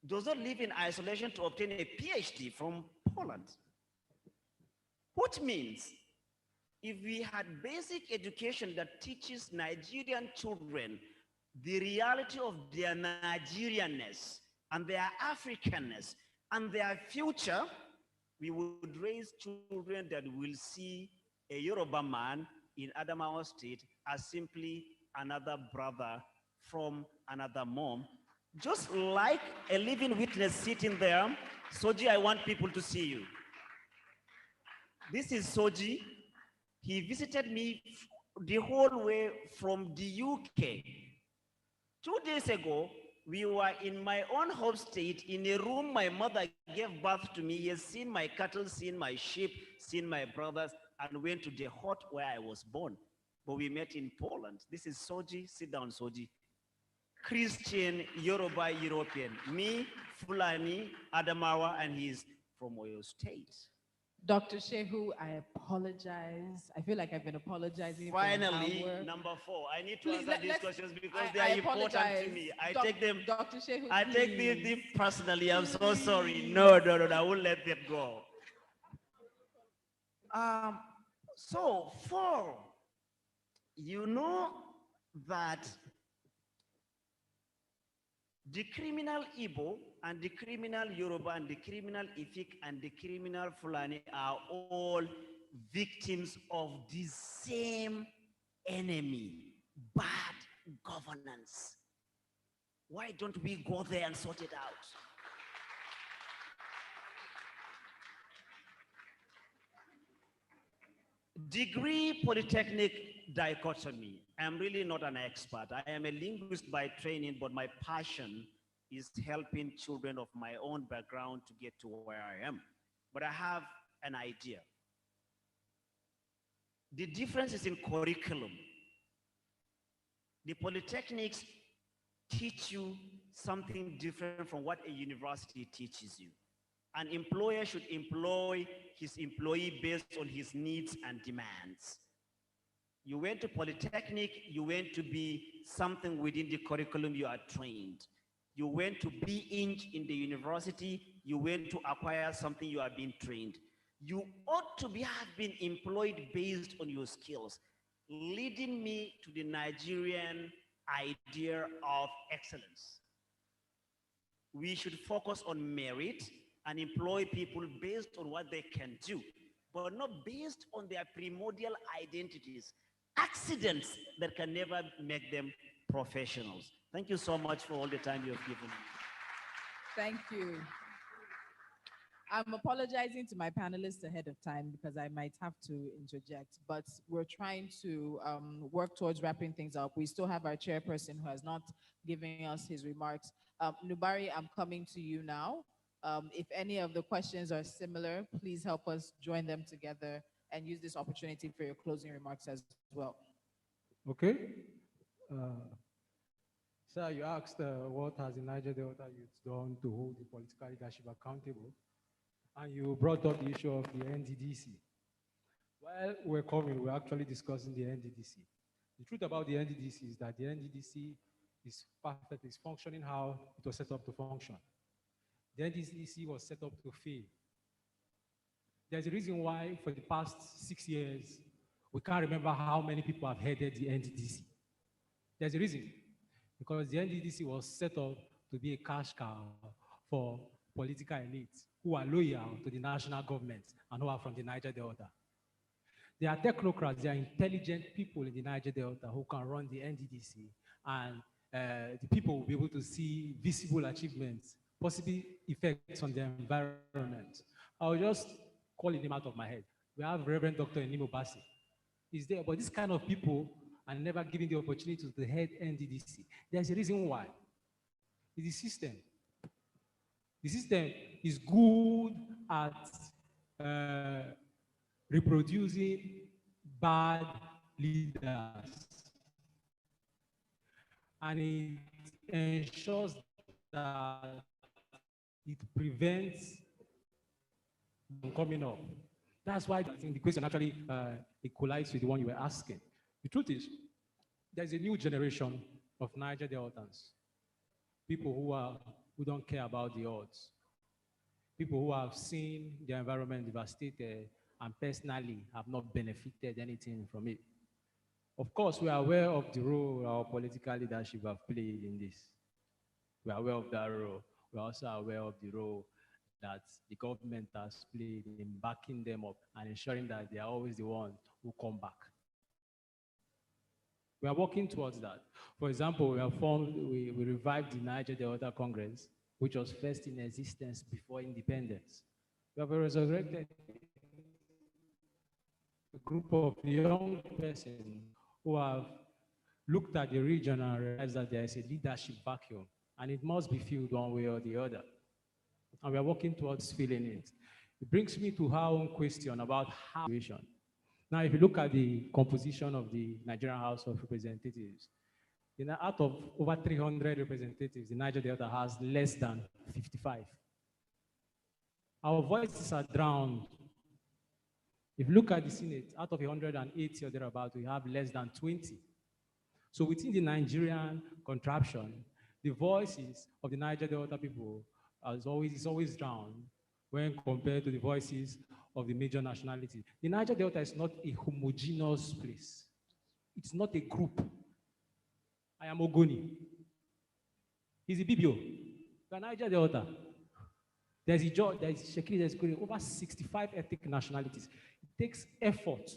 does not live in isolation to obtain a PhD from Poland. Which means if we had basic education that teaches Nigerian children the reality of their Nigerianness and their Africanness and their future, we would raise children that will see a Yoruba man in Adamawa State as simply another brother from another mom. Just like a living witness sitting there. Soji, I want people to see you. This is Soji. He visited me the whole way from the UK. 2 days ago, we were in my own home state in a room my mother gave birth to me. He has seen my cattle, seen my sheep, seen my brothers, and went to the hut where I was born. But we met in Poland. This is Soji. Sit down, Soji. Christian, Yoruba, European. Me, Fulani, Adamawa, and he's from Oyo State. Dr. Shehu, I apologize. I feel like I've been apologizing. Finally, for an hour. number 4. I need to Please, answer these questions because they I are important to me. I take them. Dr. Shehu, I take please. them personally. I'm so sorry. No, I won't let them go. So 4, you know that the criminal Igbo and the criminal Yoruba and the criminal Ifik and the criminal Fulani are all victims of the same enemy, bad governance. Why don't we go there and sort it out? Degree polytechnic dichotomy. I'm really not an expert. I am a linguist by training, but my passion is helping children of my own background to get to where I am. But I have an idea. The difference is in curriculum. The polytechnics teach you something different from what a university teaches you. An employer should employ his employee based on his needs and demands. You went to polytechnic, you went to be something within the curriculum you are trained. You went to be in the university, you went to acquire something you are being trained. You ought to have been employed based on your skills, leading me to the Nigerian idea of excellence. We should focus on merit and employ people based on what they can do, but not based on their primordial identities, accidents that can never make them professionals. Thank you so much for all the time you have given me. Thank you. I'm apologizing to my panelists ahead of time because I might have to interject, but we're trying to work towards wrapping things up. We still have our chairperson who has not given us his remarks. Nubari, I'm coming to you now. If any of the questions are similar, please help us join them together and use this opportunity for your closing remarks as well. Okay. Sir, you asked what has the Niger Delta youth done to hold the political leadership accountable, and you brought up the issue of the NDDC. While we're actually discussing the NDDC. The truth about the NDDC is that the NDDC is perfect, is functioning how it was set up to function. The NDDC was set up to fail. There's a reason why for the past 6 years, we can't remember how many people have headed the NDDC. There's a reason, because the NDDC was set up to be a cash cow for political elites who are loyal to the national government and who are from the Niger Delta. They are technocrats, they are intelligent people in the Niger Delta who can run the NDDC, and the people will be able to see visible achievements, possibly effects on the environment. I'll just call his name out of my head. We have Reverend Dr. Enimo Bassi. He's there, but this kind of people are never given the opportunity to head NDDC. There's a reason why. It's the system. The system is good at reproducing bad leaders. And it ensures that it prevents them coming up. That's why I think the question actually it collides with the one you were asking. The truth is, there's a new generation of Niger Deltans, people who don't care about the odds, people who have seen the environment devastated and personally have not benefited anything from it. Of course, we are aware of the role our political leadership have played in this. We are aware of that role. We are also aware of the role that the government has played in backing them up and ensuring that they are always the ones who come back. We are working towards that. For example, we revived the Niger Delta Congress, which was first in existence before independence. We have resurrected a group of young persons who have looked at the region and realized that there is a leadership vacuum, and it must be filled one way or the other. And we are working towards filling it. It brings me to our own question about how. Now, if you look at the composition of the Nigerian House of Representatives, out of over 300 representatives, the Niger Delta has less than 55. Our voices are drowned. If you look at the Senate, out of 180 or thereabout, we have less than 20. So within the Nigerian contraption, the voices of the Niger Delta people is always drowned when compared to the voices of the major nationalities. The Niger Delta is not a homogeneous place. It's not a group. I am Ogoni. He's a Bibio. The Niger Delta. There's Shekiri, there's over 65 ethnic nationalities. It takes effort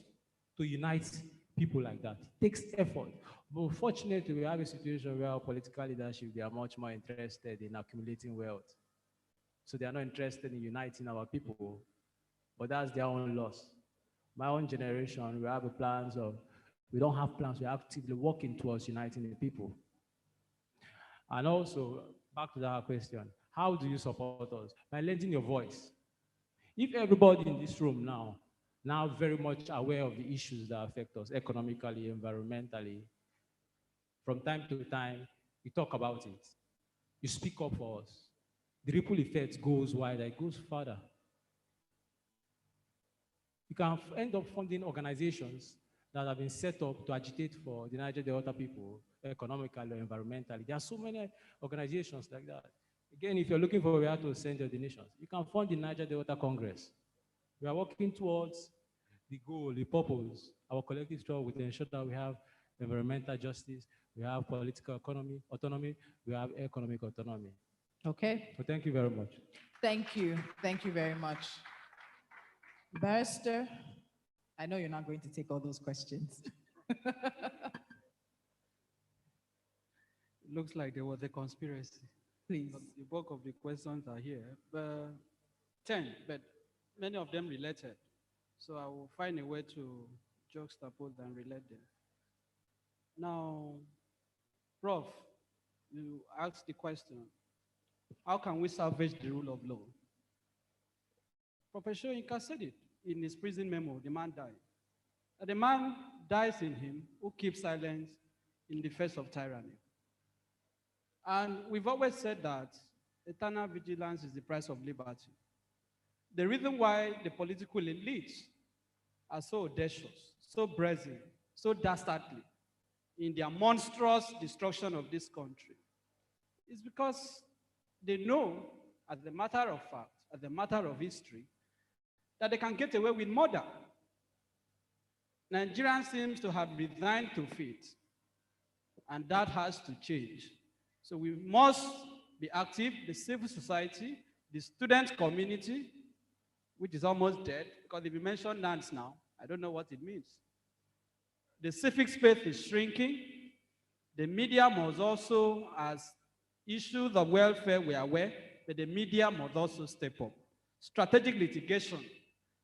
to unite people like that. It takes effort. But unfortunately, we have a situation where our political leadership, they are much more interested in accumulating wealth. So they are not interested in uniting our people, but that's their own loss. My own generation, we have we don't have plans, we're actively working towards uniting the people. And also, back to that question. How do you support us? By lending your voice. If everybody in this room now very much aware of the issues that affect us economically, environmentally, from time to time, you talk about it. You speak up for us. The ripple effect goes wider, it goes further. You can end up funding organizations that have been set up to agitate for the Niger Delta people, economically or environmentally. There are so many organizations like that. Again, if you're looking for where to send your donations, you can fund the Niger Delta Congress. We are working towards the goal, the purpose, our collective struggle with ensure that we have environmental justice, we have political autonomy, we have economic autonomy. Okay. So thank you very much. Thank you. Thank you very much. Barrister, I know you're not going to take all those questions. It looks like there was a conspiracy. Please. The bulk of the questions are here, but 10, but many of them related. So I will find a way to juxtapose and relate them. Now, Prof, you asked the question, how can we salvage the rule of law? Professor Soyinka said it in his prison memo, the man died. And the man dies in him who keeps silence in the face of tyranny. And we've always said that eternal vigilance is the price of liberty. The reason why the political elites are so audacious, so brazen, so dastardly in their monstrous destruction of this country is because they know, as a matter of fact, as a matter of history, that they can get away with murder. Nigeria seems to have resigned to fate, and that has to change. So we must be active, the civil society, the student community, which is almost dead, because if you mention NANS now, I don't know what it means. The civic space is shrinking. The media must also, as issues of welfare we are aware, but the media must also step up. Strategic litigation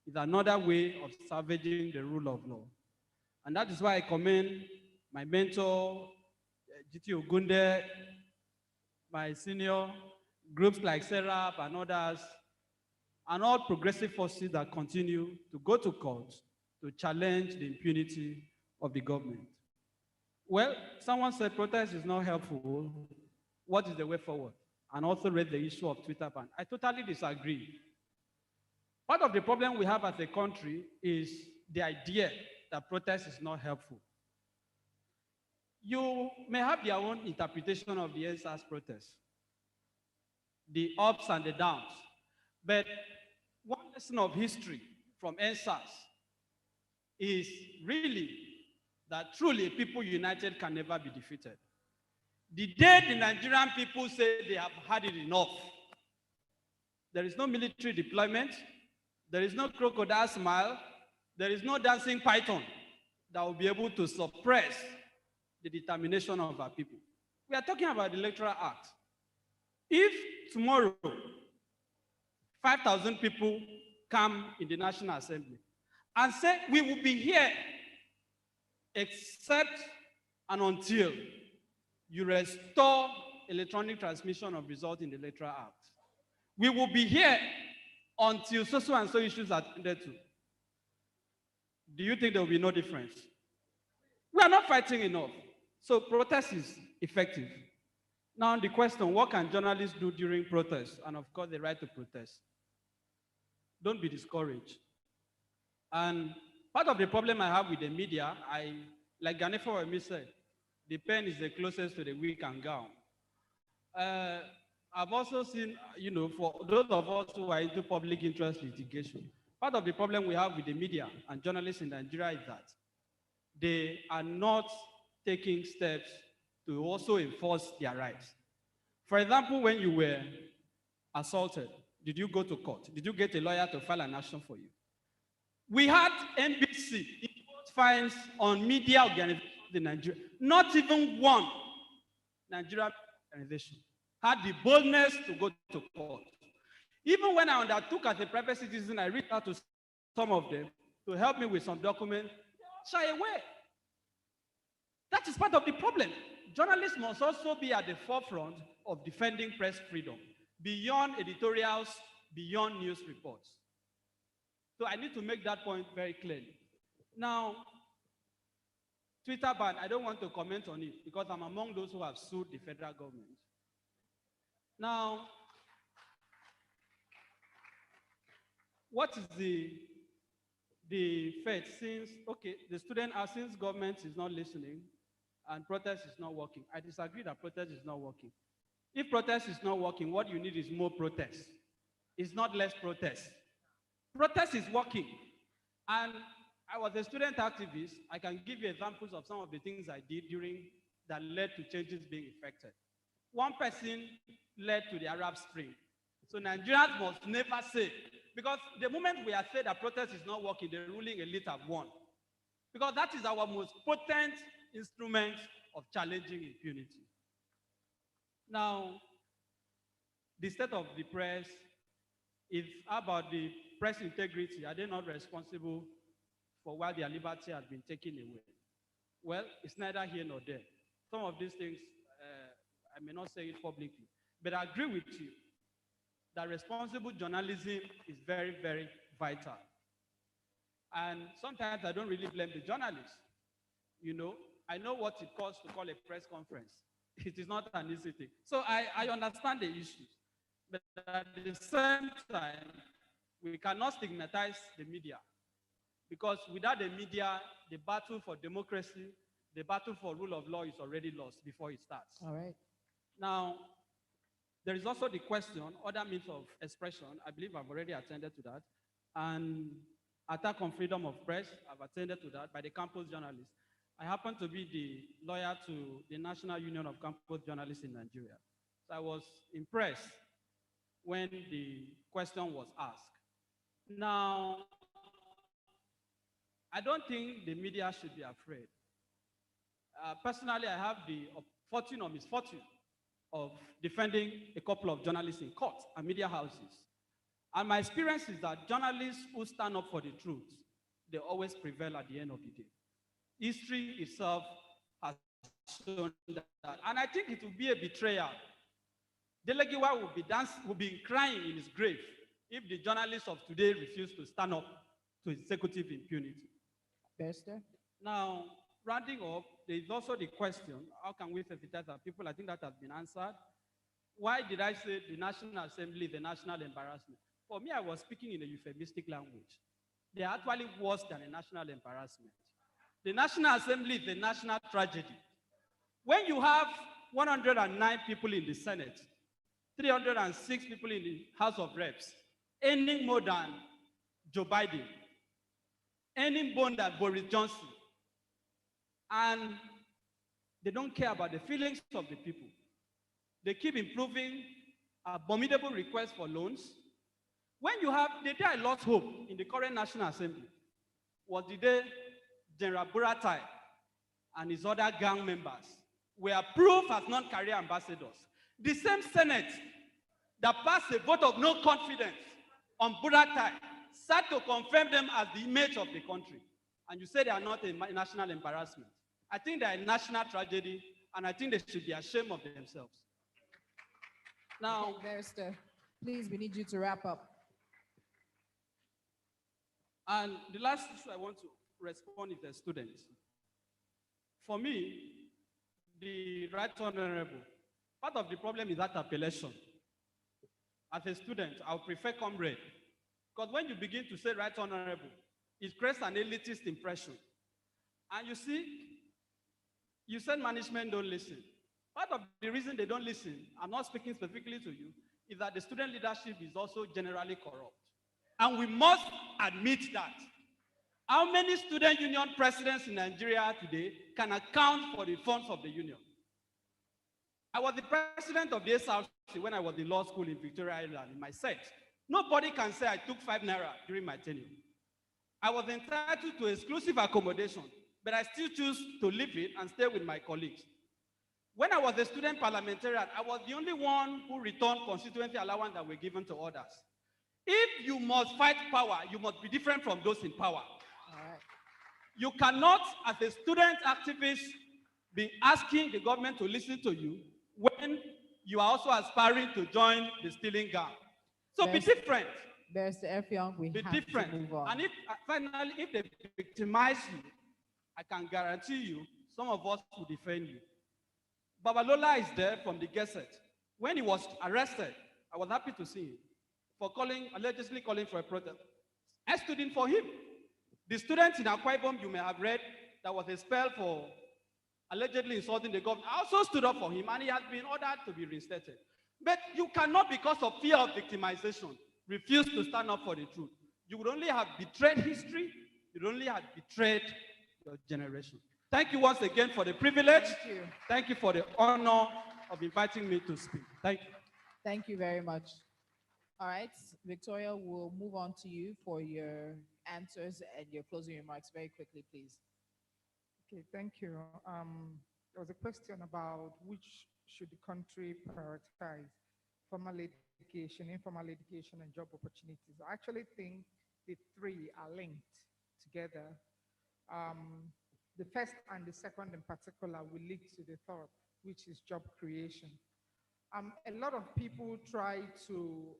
is another way of salvaging the rule of law. And that is why I commend my mentor, GT Ogunde, my senior, groups like SERAP and others, and all progressive forces that continue to go to court to challenge the impunity of the government. Well, someone said protest is not helpful. What is the way forward? And also raise the issue of Twitter ban. I totally disagree. Part of the problem we have as a country is the idea that protest is not helpful. You may have your own interpretation of the NSAS protest, the ups and the downs, but one lesson of history from NSAS is really that truly people united can never be defeated. The day the Nigerian people say they have had it enough, there is no military deployment, there is no crocodile smile, there is no dancing python that will be able to suppress the determination of our people. We are talking about the Electoral Act. If tomorrow 5,000 people come in the National Assembly and say we will be here except and until you restore electronic transmission of results in the Electoral Act. We will be here until so and so issues are attended to. Do you think there will be no difference? We are not fighting enough. So protest is effective. Now the question, what can journalists do during protest? And of course, the right to protest. Don't be discouraged. And part of the problem I have with the media, like Ganefa Wemi said, the pen is the closest to the weak and gown. I've also seen, for those of us who are into public interest litigation, part of the problem we have with the media and journalists in Nigeria is that they are not taking steps to also enforce their rights. For example, when you were assaulted, did you go to court? Did you get a lawyer to file an action for you? We had NBC impose fines on media organizations in Nigeria. Not even one Nigerian organization had the boldness to go to court. Even when I undertook as a private citizen, I reached out to some of them to help me with some documents. They all shy away. That is part of the problem. journalists must also be at the forefront of defending press freedom, beyond editorials, beyond news reports. So I need to make that point very clearly. Now, Twitter ban, I don't want to comment on it because I'm among those who have sued the federal government. Now, what is the fate since, okay, the student are, since government is not listening and protest is not working? I disagree that protest is not working. If protest is not working, what you need is more protest. It's not less protest. Protest is working. And I was a student activist. I can give you examples of some of the things I did during that led to changes being effected. One person led to the Arab Spring. So Nigerians must never say, because the moment we are saying that protest is not working, the ruling elite have won. Because that is our most potent instrument of challenging impunity. Now, the state of the press is about the press integrity. Are they not responsible for why their liberty has been taken away? Well, it's neither here nor there. Some of these things, I may not say it publicly, but I agree with you that responsible journalism is very, very vital. And sometimes I don't really blame the journalists. You know, I know what it costs to call a press conference. It is not an easy thing. So I understand the issues. But at the same time, we cannot stigmatize the media. Because without the media, the battle for democracy, the battle for rule of law is already lost before it starts. All right. Now, there is also the question, other means of expression. I believe I've already attended to that. And attack on freedom of press, I've attended to that by the campus journalists. I happen to be the lawyer to the National Union of Campus Journalists in Nigeria. So I was impressed when the question was asked. Now, I don't think the media should be afraid. Personally, I have the fortune or misfortune of defending a couple of journalists in court and media houses. And my experience is that journalists who stand up for the truth, they always prevail at the end of the day. History itself has shown that. And I think it will be a betrayal. Delegiwa will be crying in his grave if the journalists of today refuse to stand up to executive impunity. Bester? Now, rounding up, there is also the question, how can we sensitize our people? I think that has been answered. Why did I say the National Assembly is a national embarrassment? For me, I was speaking in a euphemistic language. They are actually worse than a national embarrassment. The National Assembly is a national tragedy. When you have 109 people in the Senate, 306 people in the House of Reps, earning more than Joe Biden, earning more than Boris Johnson, and they don't care about the feelings of the people. They keep improving abominable requests for loans. When you have, the day I lost hope in the current National Assembly was the day General Buratai and his other gang members were approved as non-career ambassadors. The same Senate that passed a vote of no confidence on Buratai sought to confirm them as the image of the country. And you say they are not a national embarrassment. I think they are a national tragedy, and I think they should be ashamed of themselves. Now, okay, Barrister, please, we need you to wrap up. And the last issue I want to respond is the students. For me, the right honorable, part of the problem is that appellation. As a student, I would prefer comrade. Because when you begin to say right honorable, it creates an elitist impression. And you see, you said management don't listen. Part of the reason they don't listen, I'm not speaking specifically to you, is that the student leadership is also generally corrupt. And we must admit that. How many student union presidents in Nigeria today can account for the funds of the union? I was the president of the SRC when I was in law school in Victoria Island, in my set. Nobody can say I took 5 naira during my tenure. I was entitled to exclusive accommodation, but I still choose to leave it and stay with my colleagues. When I was a student parliamentarian, I was the only one who returned constituency allowance that were given to others. If you must fight power, you must be different from those in power. All right. You cannot, as a student activist, be asking the government to listen to you when you are also aspiring to join the stealing gang. So be different. Barrister Effiong, we Be have different. to move on. And if finally, if they victimize you, I can guarantee you, some of us will defend you. Babalola is there from the Gazette. When he was arrested, I was happy to see him for allegedly calling for a protest. I stood in for him. The students in Akwa Ibom, you may have read, that was expelled for allegedly insulting the government. I also stood up for him, and he has been ordered to be reinstated. But you cannot, because of fear of victimization, refuse to stand up for the truth. You would only have betrayed history. You would only have betrayed your generation. Thank you once again for the privilege. Thank you. Thank you for the honor of inviting me to speak. Thank you. Thank you very much. All right, Victoria, we'll move on to you for your answers and your closing remarks very quickly, please. Okay, thank you. There was a question about which should the country prioritize, formal education, informal education, and job opportunities. I actually think the three are linked together. The first and the second in particular will lead to the third, which is job creation. A lot of people try to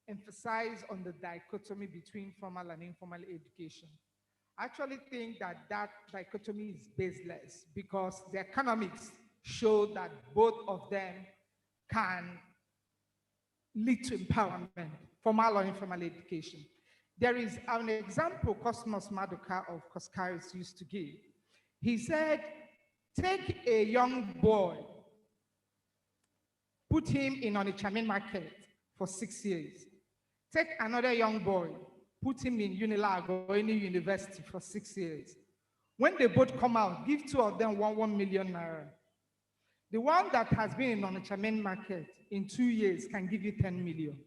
emphasize on the dichotomy between formal and informal education. I actually think that that dichotomy is baseless because the economics show that both of them can lead to empowerment, formal or informal education. There is an example Cosmos Maduka of Coscaris used to give. He said, take a young boy, put him in on a Chamin market for 6 years. Take another young boy, put him in Unilag or any university for 6 years. When they both come out, give two of them 1 million naira. The one that has been in on a Chamin market in 2 years can give you 10 million.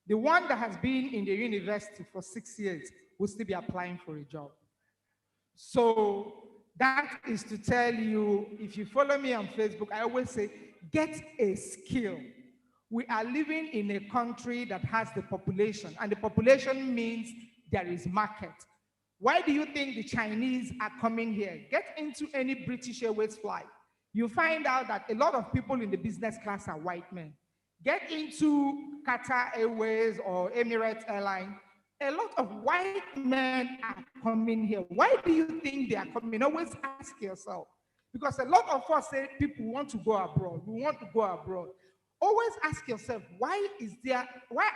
The one that has been in the university for 6 years will still be applying for a job. So that is to tell you, if you follow me on Facebook, I always say, get a skill. We are living in a country that has the population, and the population means there is market. Why do you think the Chinese are coming here? Get into any British Airways flight. You find out that a lot of people in the business class are white men. Get into Qatar Airways or Emirates Airline. A lot of white men are coming here. Why do you think they are coming? Always ask yourself. Because a lot of us say people want to go abroad. We want to go abroad. Always ask yourself, why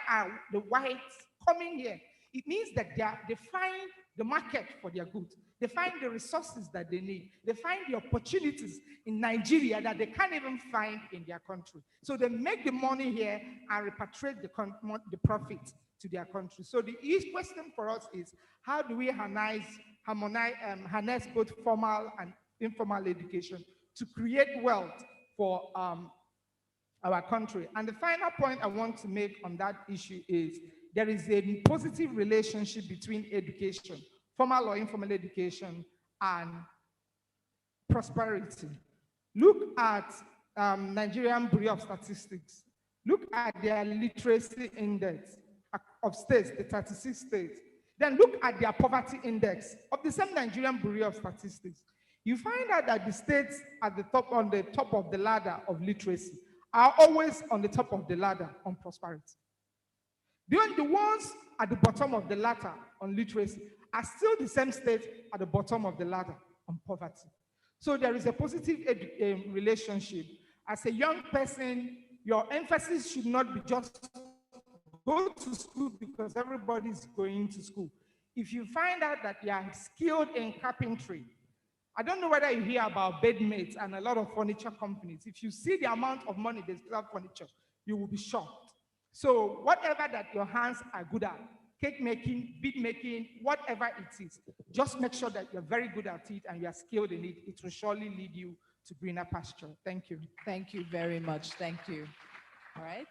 are the whites coming here? It means that they find the market for their goods. They find the resources that they need. They find the opportunities in Nigeria that they can't even find in their country. So they make the money here and repatriate the profit to their country. So the question for us is, how do we harness both formal and informal education to create wealth for our country? And the final point I want to make on that issue is there is a positive relationship between education, formal or informal education, and prosperity. Look at Nigerian Bureau of Statistics. Look at their literacy index of states, the 36 states. Then look at their poverty index of the same Nigerian Bureau of Statistics. You find out that the states at the top, on the top of the ladder of literacy, are always on the top of the ladder on prosperity. The ones at the bottom of the ladder on literacy are still the same states at the bottom of the ladder on poverty. So there is a positive relationship. As a young person, your emphasis should not be just go to school because everybody's going to school. If you find out that you are skilled in carpentry, I don't know whether you hear about bedmates and a lot of furniture companies. If you see the amount of money they sell furniture, you will be shocked. So whatever that your hands are good at, cake making, bead making, whatever it is, just make sure that you're very good at it and you're skilled in it. It will surely lead you to greener pasture. Thank you. Thank you very much. Thank you. All right.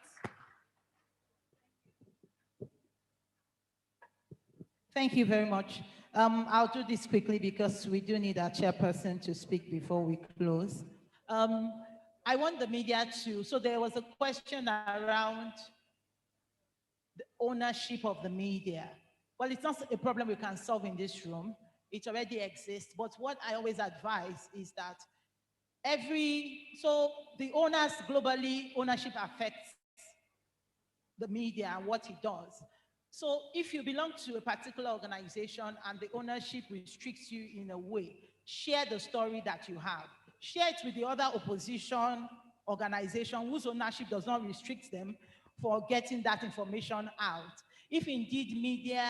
Thank you very much. I'll do this quickly because we do need our chairperson to speak before we close. I want the media to, so there was a question around the ownership of the media. Well, it's not a problem we can solve in this room. it already exists. But what I always advise is that the owners globally, ownership affects the media and what it does. So if you belong to a particular organization and the ownership restricts you in a way, share the story that you have. Share it with the other opposition organization whose ownership does not restrict them for getting that information out. If indeed media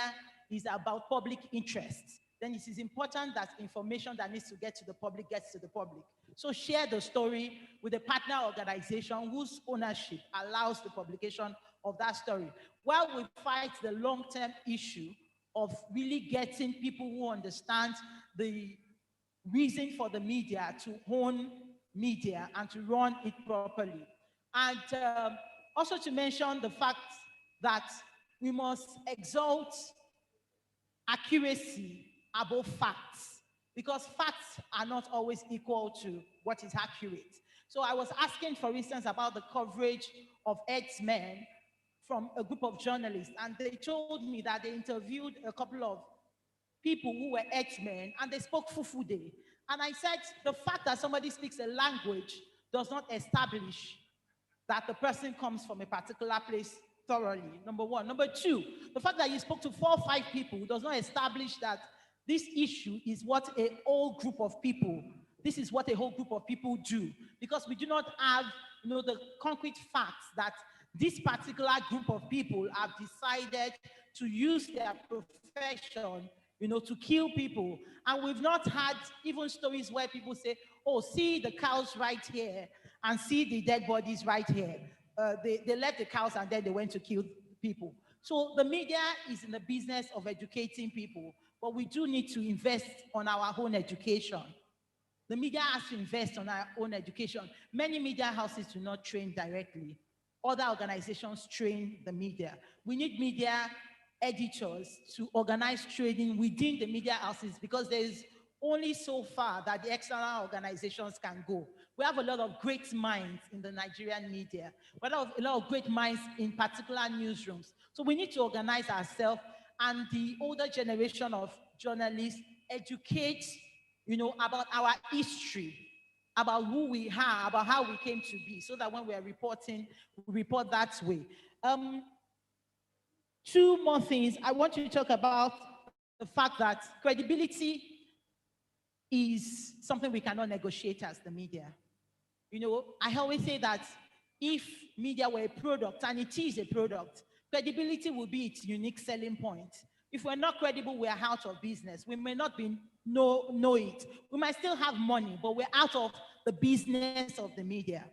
is about public interest, then it is important that information that needs to get to the public gets to the public. So share the story with a partner organization whose ownership allows the publication of that story, while we fight the long-term issue of really getting people who understand the reason for the media to own media and to run it properly. And also to mention the fact that we must exalt accuracy above facts, because facts are not always equal to what is accurate. So I was asking, for instance, about the coverage of herdsmen from a group of journalists, and they told me that they interviewed a couple of people who were herdsmen and they spoke Fufude. And I said, the fact that somebody speaks a language does not establish that the person comes from a particular place thoroughly, number one. Number two, the fact that you spoke to 4 or 5 people does not establish that this issue is what a whole group of people, this is what a whole group of people do. Because we do not have, the concrete facts that this particular group of people have decided to use their profession, to kill people. And we've not had even stories where people say, oh, see the cows right here and see the dead bodies right here. They left the cows and then they went to kill people. So the media is in the business of educating people, but we do need to invest on our own education. The media has to invest on our own education. Many media houses do not train directly. Other organizations train the media. We need media editors to organize training within the media houses, because there is only so far that the external organizations can go. We have a lot of great minds in the Nigerian media. We have a lot of great minds in particular newsrooms. So we need to organize ourselves, and the older generation of journalists educate, about our history, about who we are, about how we came to be, so that when we are reporting, we report that way. 2 more things. I want to talk about the fact that credibility is something we cannot negotiate as the media. I always say that if media were a product, and it is a product, credibility will be its unique selling point. If we're not credible, we're out of business. We may not know it. We might still have money, but we're out of the business of the media.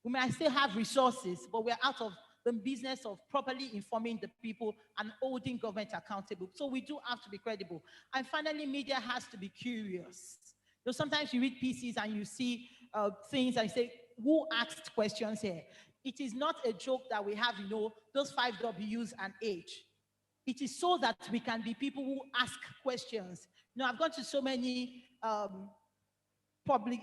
We might still have resources, but we're out of the business of properly informing the people and holding government accountable. So we do have to be credible. And finally, media has to be curious. Sometimes you read pieces and you see things and you say, who asked questions here? It is not a joke that we have, those 5 W's and H. It is so that we can be people who ask questions. I've gone to so many public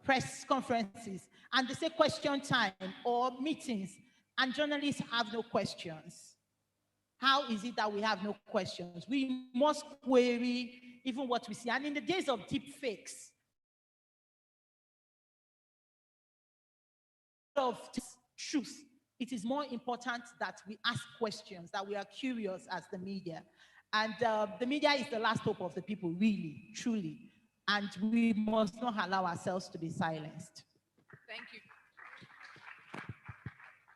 press conferences, and they say question time or meetings, and journalists have no questions. How is it that we have no questions? We must query even what we see. And in the days of deep fakes, of truth, it is more important that we ask questions, that we are curious as the media. And the media is the last hope of the people, really, truly. And we must not allow ourselves to be silenced. Thank you.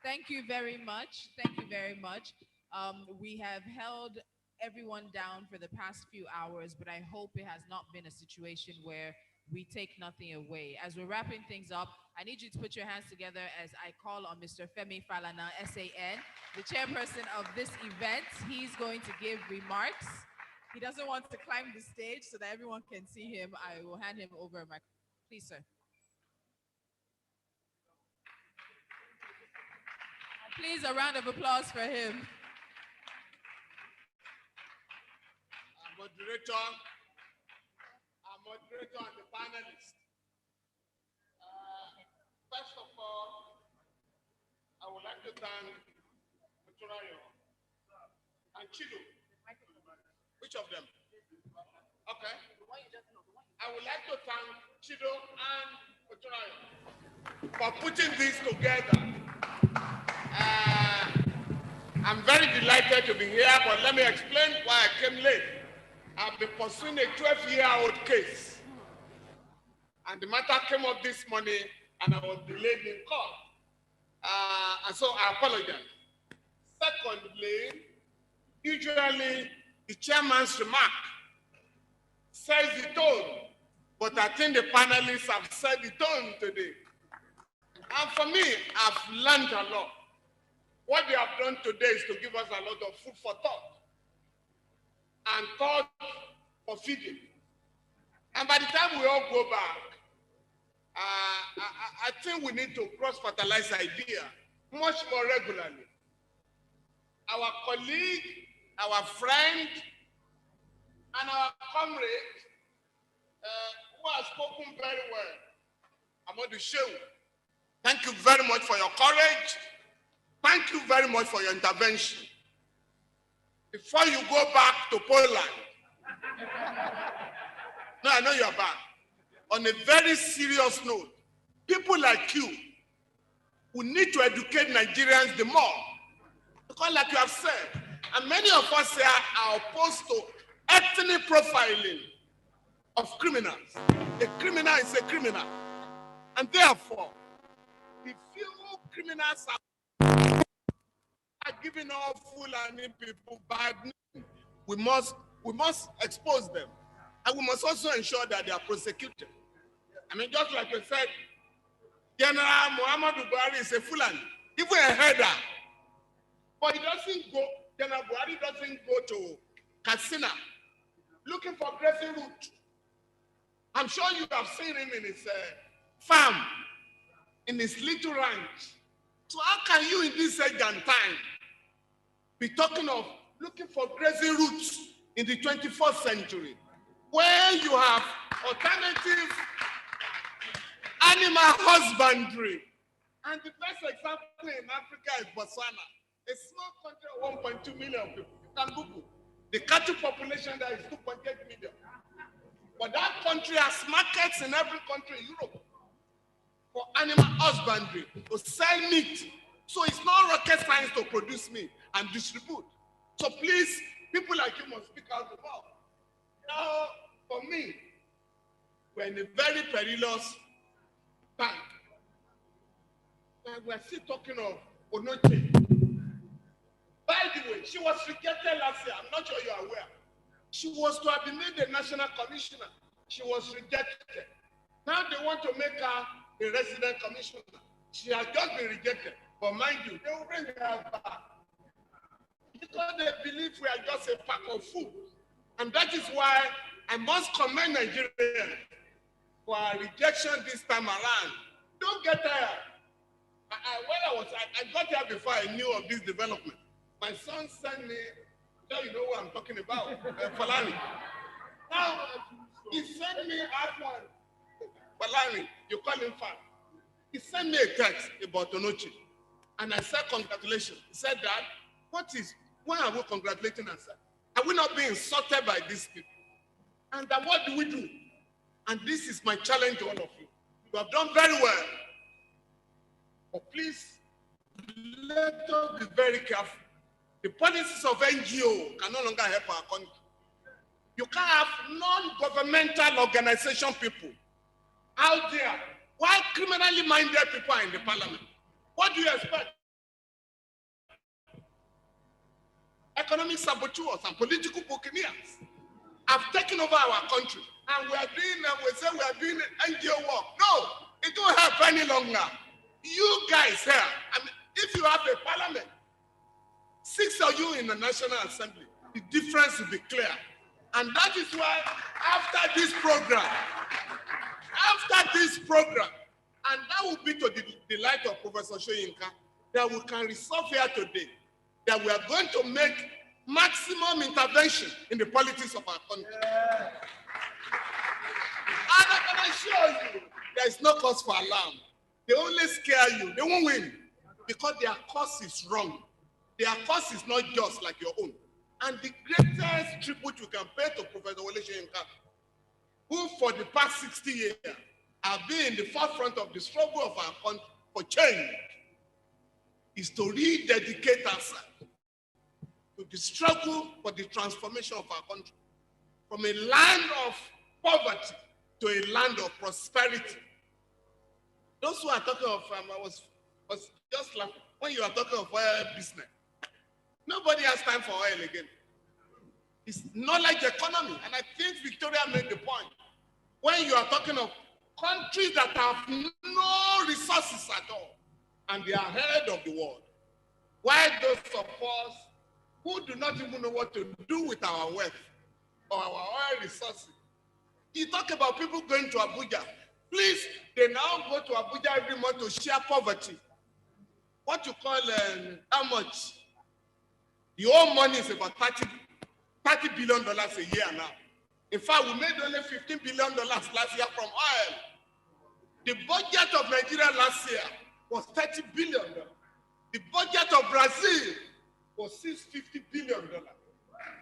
Thank you very much. Thank you very much. We have held everyone down for the past few hours, but I hope it has not been a situation where we take nothing away. As we're wrapping things up, I need you to put your hands together as I call on Mr. Femi Falana, SAN, the chairperson of this event. He's going to give remarks. He doesn't want to climb the stage so that everyone can see him. I will hand him over a microphone. Please, sir. Please, a round of applause for him. Moderator and the panelists. First of all, I would like to thank Muturayo and Chido. Which of them? Okay. I would like to thank Chido and Ochorayo for putting this together. I'm very delighted to be here, but let me explain why I came late. I've been pursuing a 12-year-old case. And the matter came up this morning, and I was delayed in court. And so I apologize. Secondly, usually the chairman's remark says the tone, but I think the panelists have said the tone today. And for me, I've learned a lot. What they have done today is to give us a lot of food for thought and thought for feeding. And by the time we all go back, I think we need to cross-fertilize idea much more regularly. Our colleague, our friend, and our comrade who has spoken very well, Amadou Shehu, thank you very much for your courage. Thank you very much for your intervention. Before you go back to Poland, no, I know you're back. On a very serious note, people like you who need to educate Nigerians the more. Because like you have said, and many of us here are opposed to ethnic profiling of criminals. A criminal is a criminal. And therefore, the few criminals are giving all Fulani people bad news. We must expose them. And we must also ensure that they are prosecuted. I mean, just like you said, General Muhammadu Buhari is a Fulani, even a header. But he doesn't go, General Buhari doesn't go to Katsina looking for grazing route. I'm sure you have seen him in his farm, in his little ranch. So how can you in this age and time be talking of looking for grazing routes in the 21st century, where you have alternative animal husbandry? And the best example in Africa is Botswana, a small country of 1.2 million people. You can Google. The cattle population there is 2.8 million. But that country has markets in every country in Europe for animal husbandry, to sell meat. So it's not rocket science to produce meat and distribute. So please, people like you must speak out about. Now, for me, we're in a very perilous time. And we're still talking of Onoche. By the way, she was rejected last year. I'm not sure you are aware. She was to have been made a national commissioner. She was rejected. Now they want to make her a resident commissioner. She has just been rejected. But mind you, they will bring her back. Because they believe we are just a pack of food. And that is why I must commend Nigeria for our rejection this time around. Don't get tired. I got here before I knew of this development. My son sent me, now you know what I'm talking about, Falani. Now, he sent me one. Falani, you call him Fal. He sent me a text about Onochi. And I said, congratulations. He said, Dad, why are we congratulating ourselves? Are we not being insulted by these people? And then what do we do? And this is my challenge to all of you. You have done very well. But please, let us be very careful. The policies of NGO can no longer help our country. You can't have non-governmental organization people out there while criminally minded people are in the parliament. What do you expect? Economic saboteurs and political buccaneers have taken over our country, and we say we are doing NGO work. No, it don't help any longer. You guys here, I mean, if you have a parliament, 6 of you in the National Assembly, the difference will be clear. And that is why after this program, and that will be to the delight of Professor Soyinka, that we can resolve here today, that we are going to make maximum intervention in the politics of our country. Yeah. And I can assure you, there is no cause for alarm. They only scare you. They won't win because their cause is wrong. Their cause is not just like your own. And the greatest tribute we can pay to Professor Wole Soyinka, who for the past 60 years have been in the forefront of the struggle of our country for change, is to rededicate ourselves to the struggle for the transformation of our country from a land of poverty to a land of prosperity. Those who are talking of, I was just laughing when you are talking of oil business. Nobody has time for oil again. It's knowledge economy, and I think Victoria made the point. When you are talking of countries that have no resources at all, and they are ahead of the world, while those of us who do not even know what to do with our wealth or our oil resources, you talk about people going to Abuja. Please, they now go to Abuja every month to share poverty. What you call, how much? The whole money is about $30 billion a year now. In fact, we made only $15 billion last year from oil. The budget of Nigeria last year was $30 billion. The budget of Brazil was $650 billion.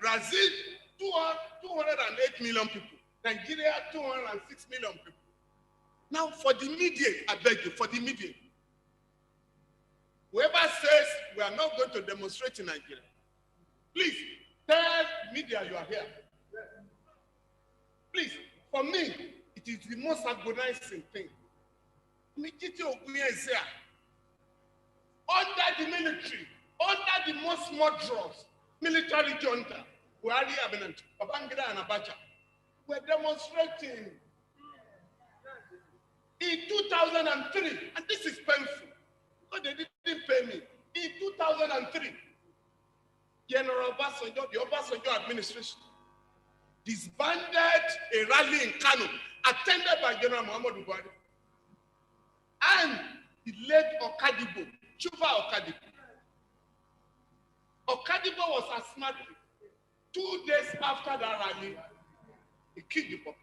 Brazil, 208 million people. Nigeria, 206 million people. Now, for the immediate, I beg you, for the immediate, whoever says we are not going to demonstrate in Nigeria, please tell media you are here. Please, for me, it is the most agonizing thing. Under the military, under the most murderous military junta, Buhari, Babangida, and Abacha, were demonstrating in 2003, and this is painful, because they didn't pay me. In 2003, General Obasanjo, the Obasanjo administration, disbanded a rally in Kano, attended by General Muhammadu Buhari, and he led Okadibo, Chuba Okadibo. Okadibo was asthmatic. 2 days after that rally, he killed the people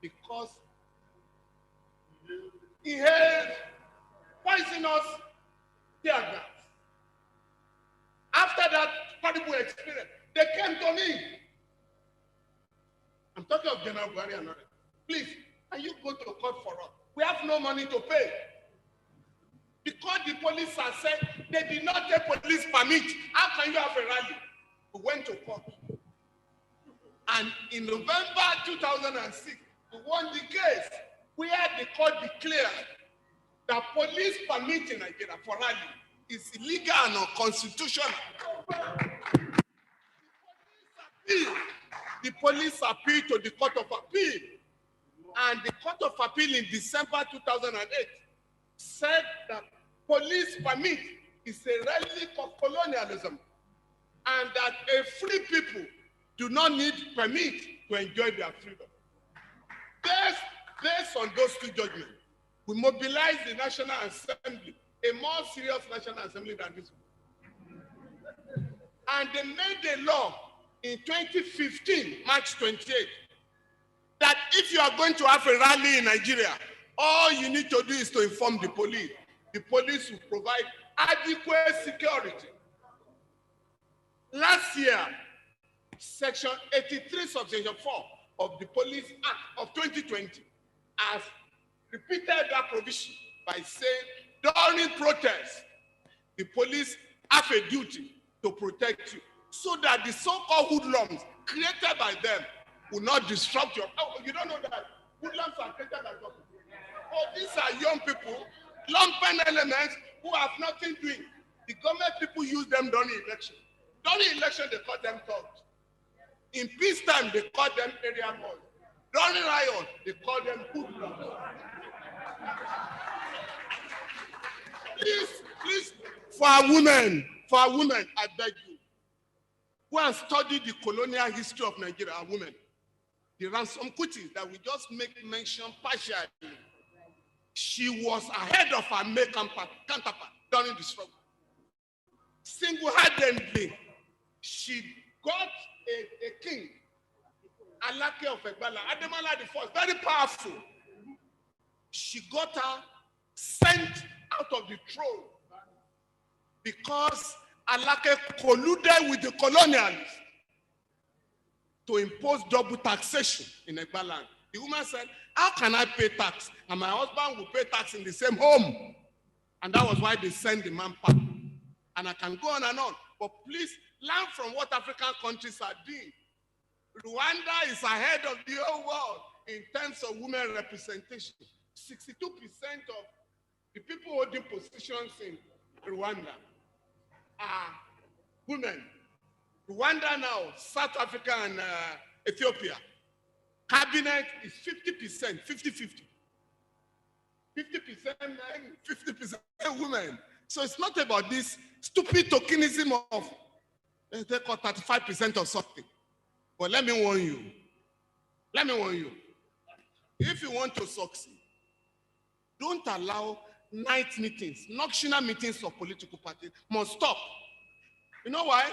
because he had poisonous tear gas. After that horrible experience, they came to me. I'm talking of General Buhari and others. Please, can you go to court for us? We have no money to pay. Because the police are saying they did not take police permit. How can you have a rally? We went to court. And in November 2006, we won the case where the court declared that police permit in Nigeria for rally is illegal and unconstitutional. The police appealed to the Court of Appeal. And the Court of Appeal in December 2008 said that police permit is a relic of colonialism and that a free people do not need permit to enjoy their freedom. Based on those two judgments, we mobilized the National Assembly, a more serious National Assembly than this one. And they made a law in 2015, March 28, that if you are going to have a rally in Nigeria, all you need to do is to inform the police. The police will provide adequate security. Last year, Section 83, Subsection 4 of the Police Act of 2020 has repeated that provision by saying during protests, the police have a duty to protect you so that the so-called hoodlums created by them will not disrupt your... Oh, you don't know that hoodlums are created by them. Oh, these are young people, lumpen elements who have nothing doing. The government people use them during election. During election, they call them thugs. In peacetime, they call them area boys. During riot, they call them hoodlums. Please, for our women, I beg you, go and study the colonial history of Nigeria, our women. The Ransom Kuti that we just make mention partially. She was ahead of her male counterpart during the struggle. Single-handedly, she got a king, Alake of Egbala, Ademala the First, very powerful. She got her sent out of the throne because Alake colluded with the colonialists to impose double taxation in Egbaland. The woman said, how can I pay tax? And my husband will pay tax in the same home. And that was why they sent the man back. And I can go on and on. But please learn from what African countries are doing. Rwanda is ahead of the whole world in terms of women representation. 62% of the people holding positions in Rwanda are women. Rwanda now, South Africa and Ethiopia, cabinet is 50%, 50-50. 50% men, 50% women. So it's not about this stupid tokenism of, they call 35% or something. But let me warn you. Let me warn you. If you want to succeed, don't allow night meetings, nocturnal meetings of political parties must stop. You know why?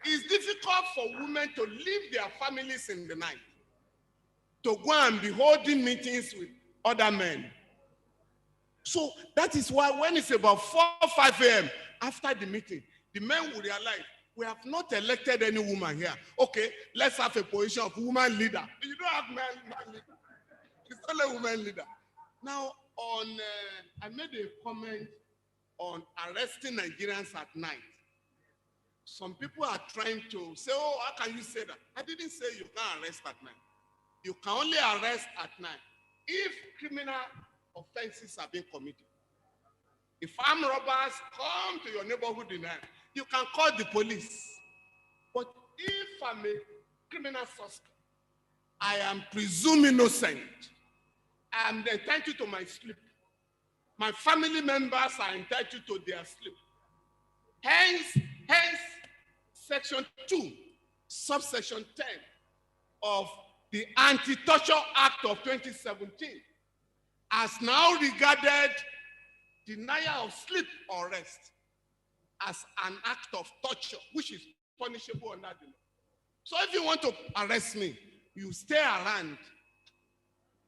It's difficult for women to leave their families in the night, to go and be holding meetings with other men. So that is why when it's about 4 or 5 a.m. after the meeting, the men will realize we have not elected any woman here. Okay, let's have a position of woman leader. You don't have man leader. It's only woman leader. Now, I made a comment on arresting Nigerians at night. Some people are trying to say, oh, how can you say that? I didn't say you can't arrest at night. You can only arrest at night if criminal offenses have been committed. If armed robbers come to your neighborhood in night, you can call the police. But if I'm a criminal suspect, I am presumed innocent. I am entitled to my sleep. My family members are entitled to their sleep. Hence, Section 2, subsection 10 of the Anti-Torture Act of 2017 has now regarded denial of sleep or rest as an act of torture, which is punishable under the law. So if you want to arrest me, you stay around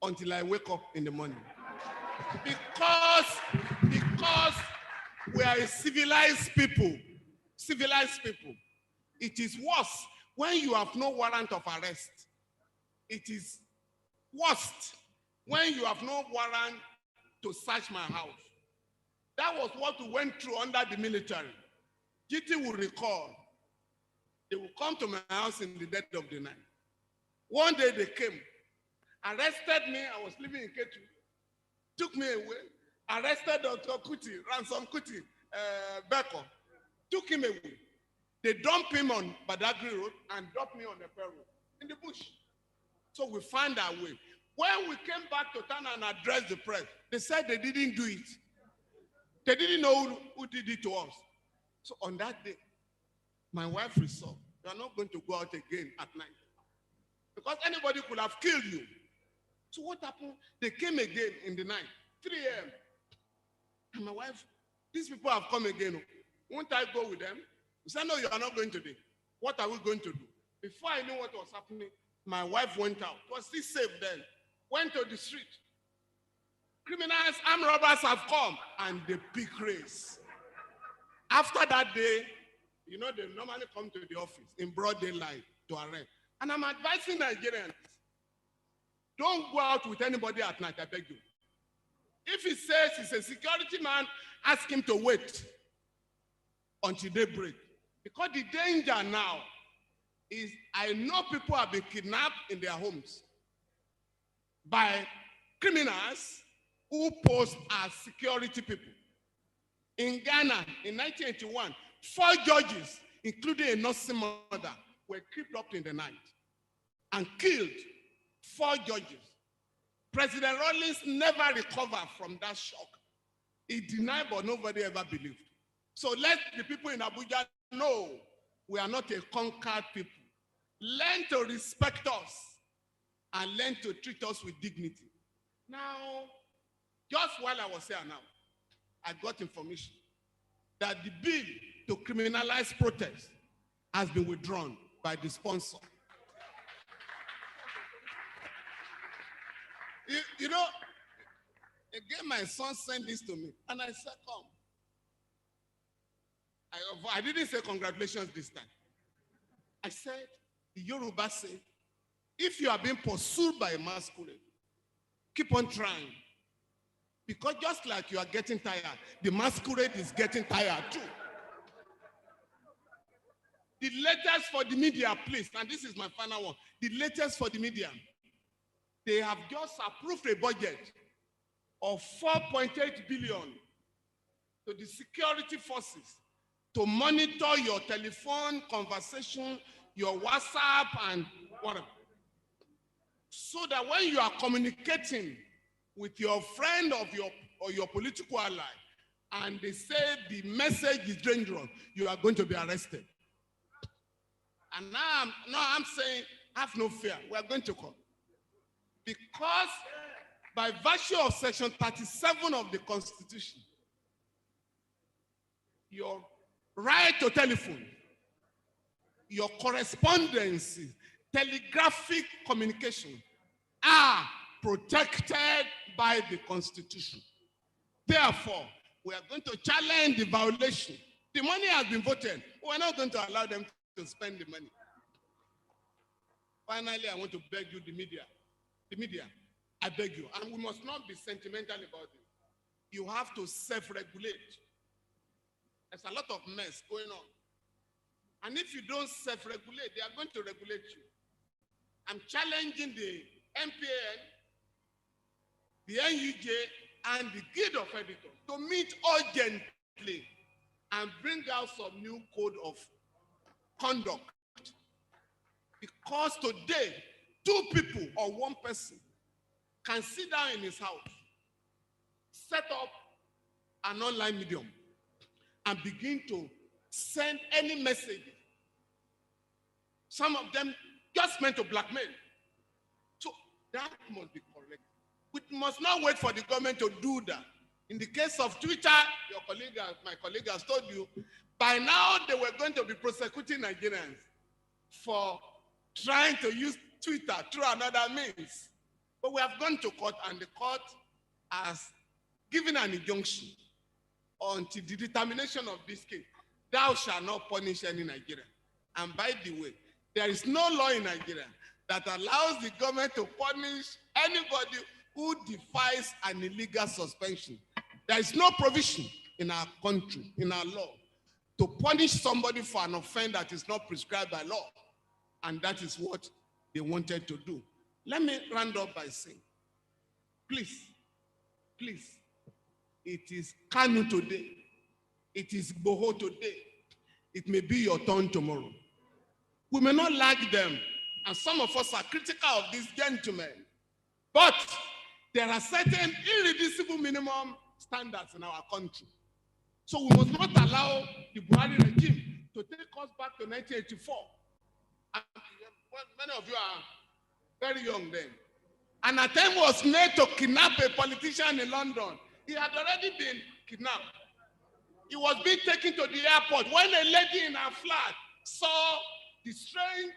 until I wake up in the morning. Because we are a civilized people. It is worse when you have no warrant of arrest. It is worst when you have no warrant to search my house. That was what we went through under the military. GT will recall. They will come to my house in the dead of the night. One day they came, arrested me. I was living in Ketu. Took me away, arrested Dr. Kuti, Ransom Kuti, Beko. Took him away. They dumped him on Badagry Road and dropped me on the Pearl Road in the bush. So we found our way. When we came back to town and addressed the press, they said they didn't do it. They didn't know who did it to us. So on that day, my wife resolved, you are not going to go out again at night. Because anybody could have killed you. So what happened? They came again in the night, 3 a.m. And my wife, these people have come again. Won't I go with them? We said, no, you are not going today. What are we going to do? Before I knew what was happening, my wife went out. It was still safe then. Went to the street. Criminals, armed robbers have come, and they pick race. After that day, you know, they normally come to the office in broad daylight to arrest. And I'm advising Nigerians, don't go out with anybody at night, I beg you. If he says he's a security man, ask him to wait until daybreak. Because the danger now is I know people have been kidnapped in their homes by criminals who pose as security people. In Ghana, in 1981, 4 judges, including a nursing mother, were creeped up in the night and killed 4 judges. President Rawlings never recovered from that shock. He denied, but nobody ever believed. So let the people in Abuja know we are not a conquered people. Learn to respect us and learn to treat us with dignity. Now, just while I was here now, I got information that the bill to criminalize protest has been withdrawn by the sponsor. You know, again, my son sent this to me, and I said, come. I didn't say congratulations this time. I said, The Yoruba say, if you are being pursued by a masquerade, keep on trying. Because just like you are getting tired, the masquerade is getting tired too. The latest for the media, please, and this is my final one. The latest for the media, they have just approved a budget of 4.8 billion to the security forces to monitor your telephone conversation, your WhatsApp, and whatever. So that when you are communicating with your friend or your political ally, and they say the message is dangerous, you are going to be arrested. And now I'm saying, have no fear. We are going to come. Because by virtue of section 37 of the Constitution, your right to telephone, your correspondence, telegraphic communication are protected by the Constitution. Therefore, we are going to challenge the violation. The money has been voted. We're not going to allow them to spend the money. Finally, I want to beg you, the media, I beg you, and we must not be sentimental about it. You have to self-regulate. There's a lot of mess going on. And if you don't self-regulate, they are going to regulate you. I'm challenging the MPN, the NUJ, and the Guild of Editors to meet urgently and bring out some new code of conduct. Because today, 2 people or 1 person can sit down in his house, set up an online medium, and begin to send any message. Some of them just meant to blackmail. So that must be correct. We must not wait for the government to do that. In the case of Twitter, my colleague has told you, by now they were going to be prosecuting Nigerians for trying to use Twitter through another means. But we have gone to court, and the court has given an injunction until the determination of this case. Thou shalt not punish any Nigerian. And by the way, there is no law in Nigeria that allows the government to punish anybody who defies an illegal suspension. There is no provision in our country, in our law, to punish somebody for an offense that is not prescribed by law. And that is what they wanted to do. Let me round up by saying, please, it is Kanu today. It is Boho today. It may be your turn tomorrow. We may not like them, and some of us are critical of these gentlemen, but there are certain irreducible minimum standards in our country. So we must not allow the Buhari regime to take us back to 1984. And many of you are very young then. An attempt was made to kidnap a politician in London. He had already been kidnapped. He was being taken to the airport when a lady in her flat saw the strange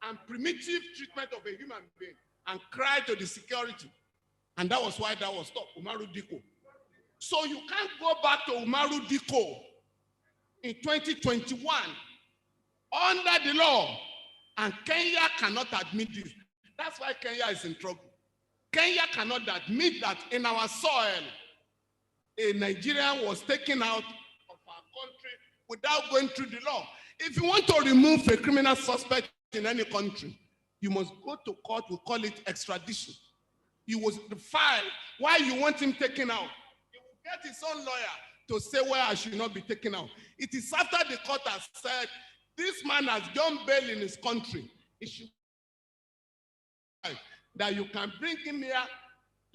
and primitive treatment of a human being and cried to the security. And that was why that was stopped, Umaru Diko. So you can't go back to Umaru Diko in 2021 under the law, and Kenya cannot admit this. That's why Kenya is in trouble. Kenya cannot admit that in our soil, a Nigerian was taken out of our country without going through the law. If you want to remove a criminal suspect in any country, you must go to court. We call it extradition. You will file why you want him taken out. He will get his own lawyer to say why I should not be taken out. It is after the court has said, this man has done bail in his country. It should that you can bring him here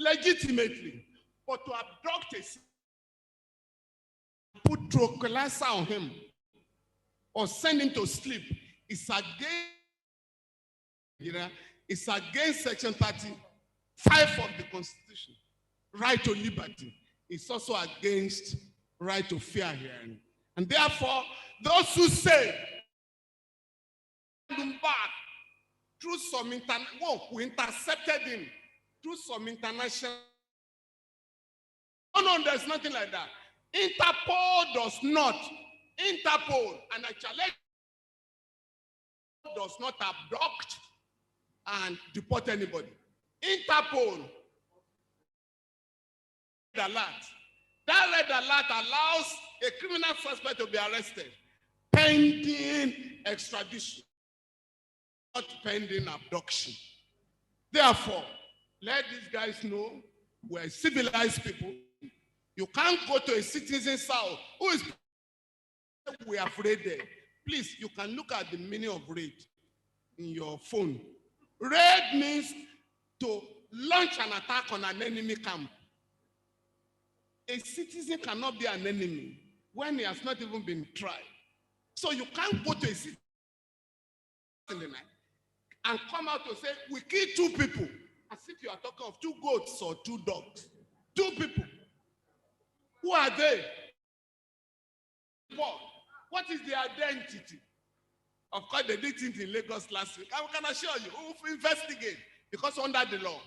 legitimately, but to abduct a put tranquilizer on him or send him to sleep is against section 35 of the Constitution. Right to liberty is also against right to fair hearing. And therefore, those who say back through some we intercepted him through some international. No, there's nothing like that. Interpol does not. Interpol, and I challenge does not abduct and deport anybody. Interpol red alert. That red alert allows a criminal suspect to be arrested pending extradition, not pending abduction. Therefore, let these guys know we're civilized people. You can't go to a citizen's house who is we have raided. Please, you can look at the meaning of raid in your phone. Raid means to launch an attack on an enemy camp. A citizen cannot be an enemy when he has not even been tried. So you can't go to a citizen in the night and come out to say, we killed 2 people, as if you are talking of 2 goats or 2 dogs. 2 people. Who are they? What is their identity? Of course, they did it in Lagos last week. I can assure you, we will investigate, because under the law,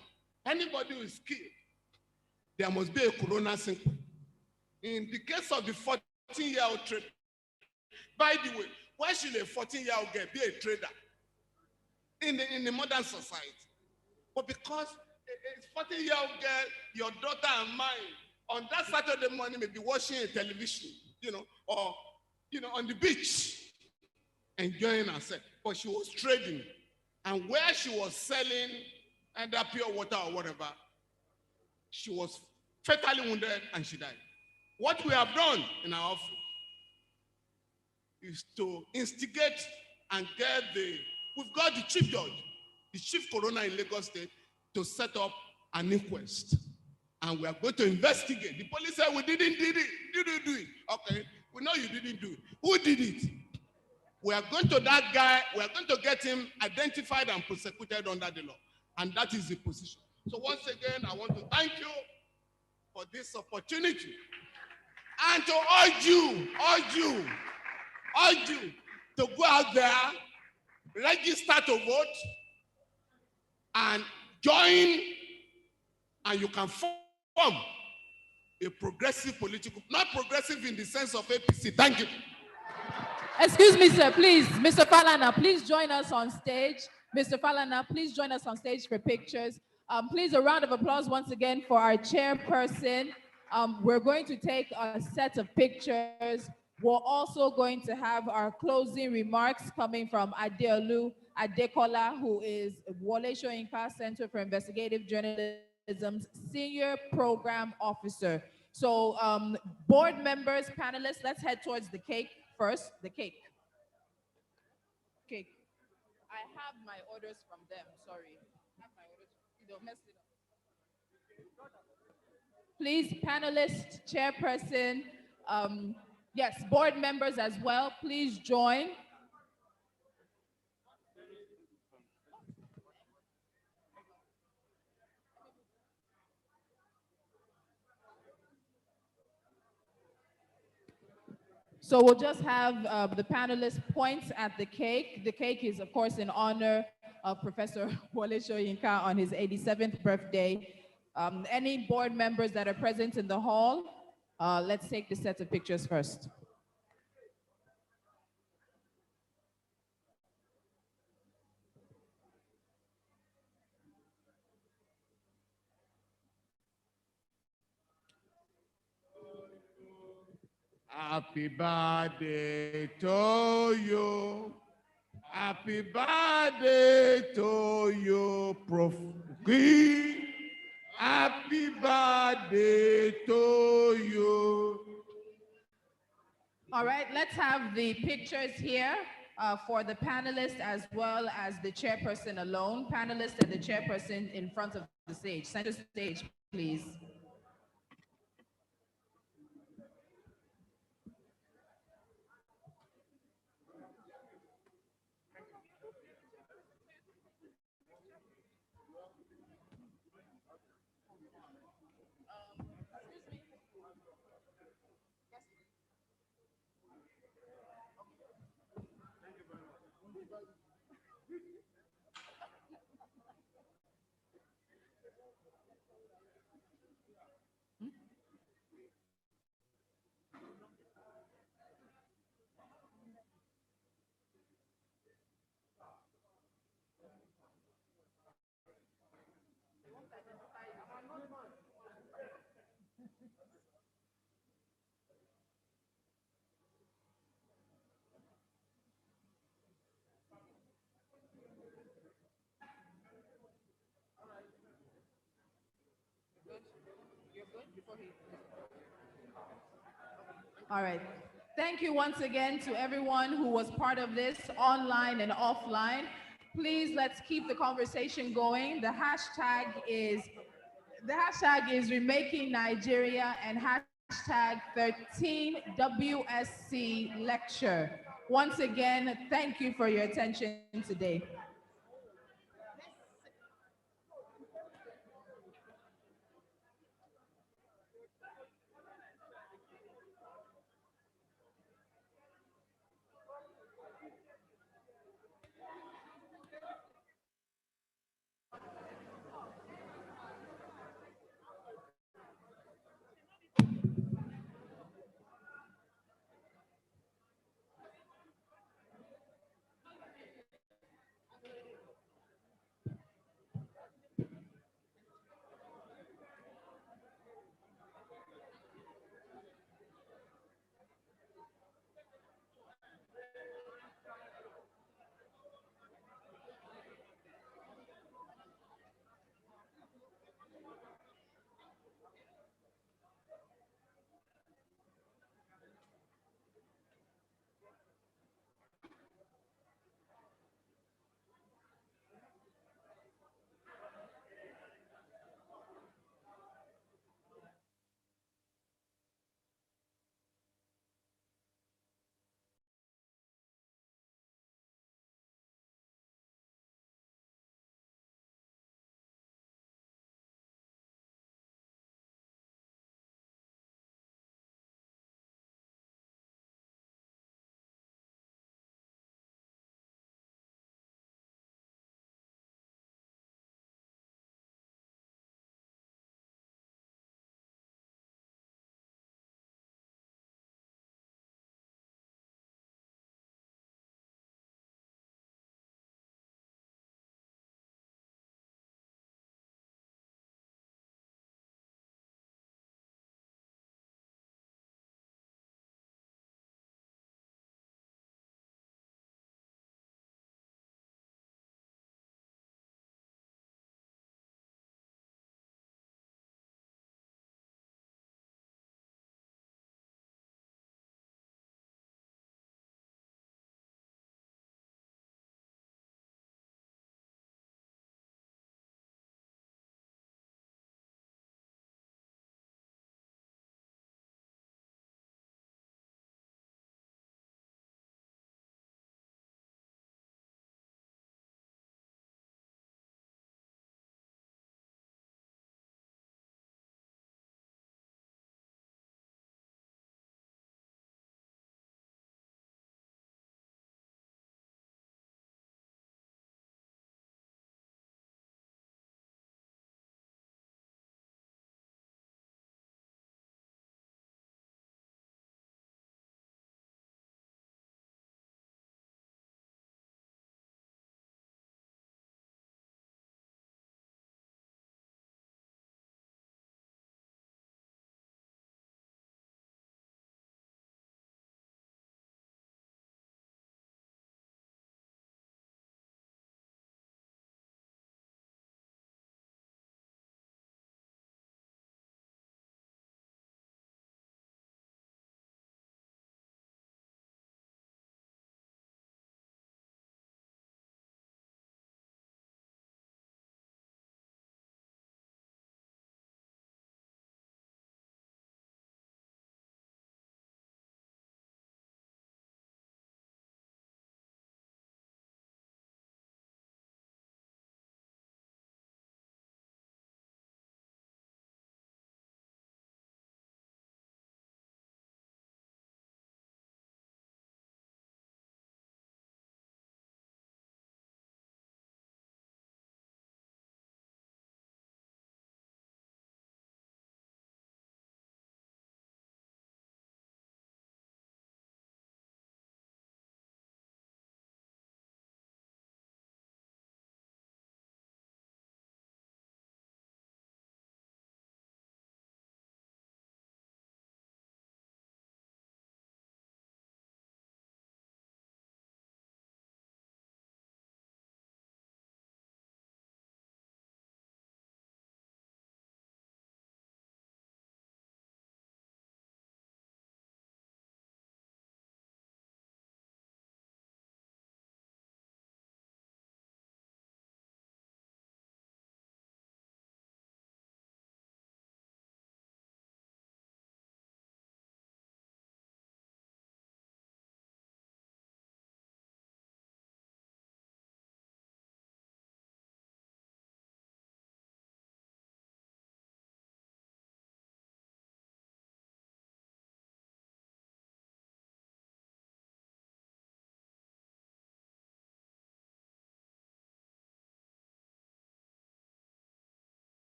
anybody who is killed, there must be a corona symptom. In the case of the 14-year-old trader, by the way, why should a 14-year-old girl be a trader in the modern society? But because a 14-year-old girl, your daughter and mine, on that Saturday morning may be watching a television, or on the beach, enjoying herself. But she was trading, and where she was selling either pure water or whatever, she was fatally wounded and she died. What we have done in our office is to instigate and get we've got the chief judge, the chief coroner in Lagos State, to set up an inquest. And we are going to investigate. The police said we didn't do it. Did you do it? Okay, we know you didn't do it. Who did it? We are going to that guy, we are going to get him identified and prosecuted under the law. And that is the position. So once again, I want to thank you for this opportunity. And to urge you to go out there, register to vote, and join, and you can form a progressive political, not progressive in the sense of APC. Thank you. Excuse me, sir, please. Mr. Falana, please join us on stage. Mr. Falana, please join us on stage for pictures. Please, a round of applause once again for our chairperson. We're going to take a set of pictures. We're also going to have our closing remarks coming from Adeolu Adekola, who is Wole Soyinka Center for Investigative Journalism's Senior Program Officer. So board members, panelists, let's head towards the cake first. The cake. Cake. I have my orders from them, sorry. I have my orders. You don't mess it up. Please, panelists, chairperson, yes, board members as well, please join. So we'll just have the panelists point at the cake. The cake is, of course, in honor of Professor Wole Soyinka on his 87th birthday. Any board members that are present in the hall, let's take the set of pictures first. Happy birthday to you. Happy birthday to you, Prof. Queen. Happy birthday to you. All right, let's have the pictures here for the panelists as well as the chairperson alone. Panelists and the chairperson in front of the stage. Center stage, please. All right. Thank you once again to everyone who was part of this online and offline. Please let's keep the conversation going. The hashtag is Remaking Nigeria and hashtag 13WSC lecture. Once again, thank you for your attention today.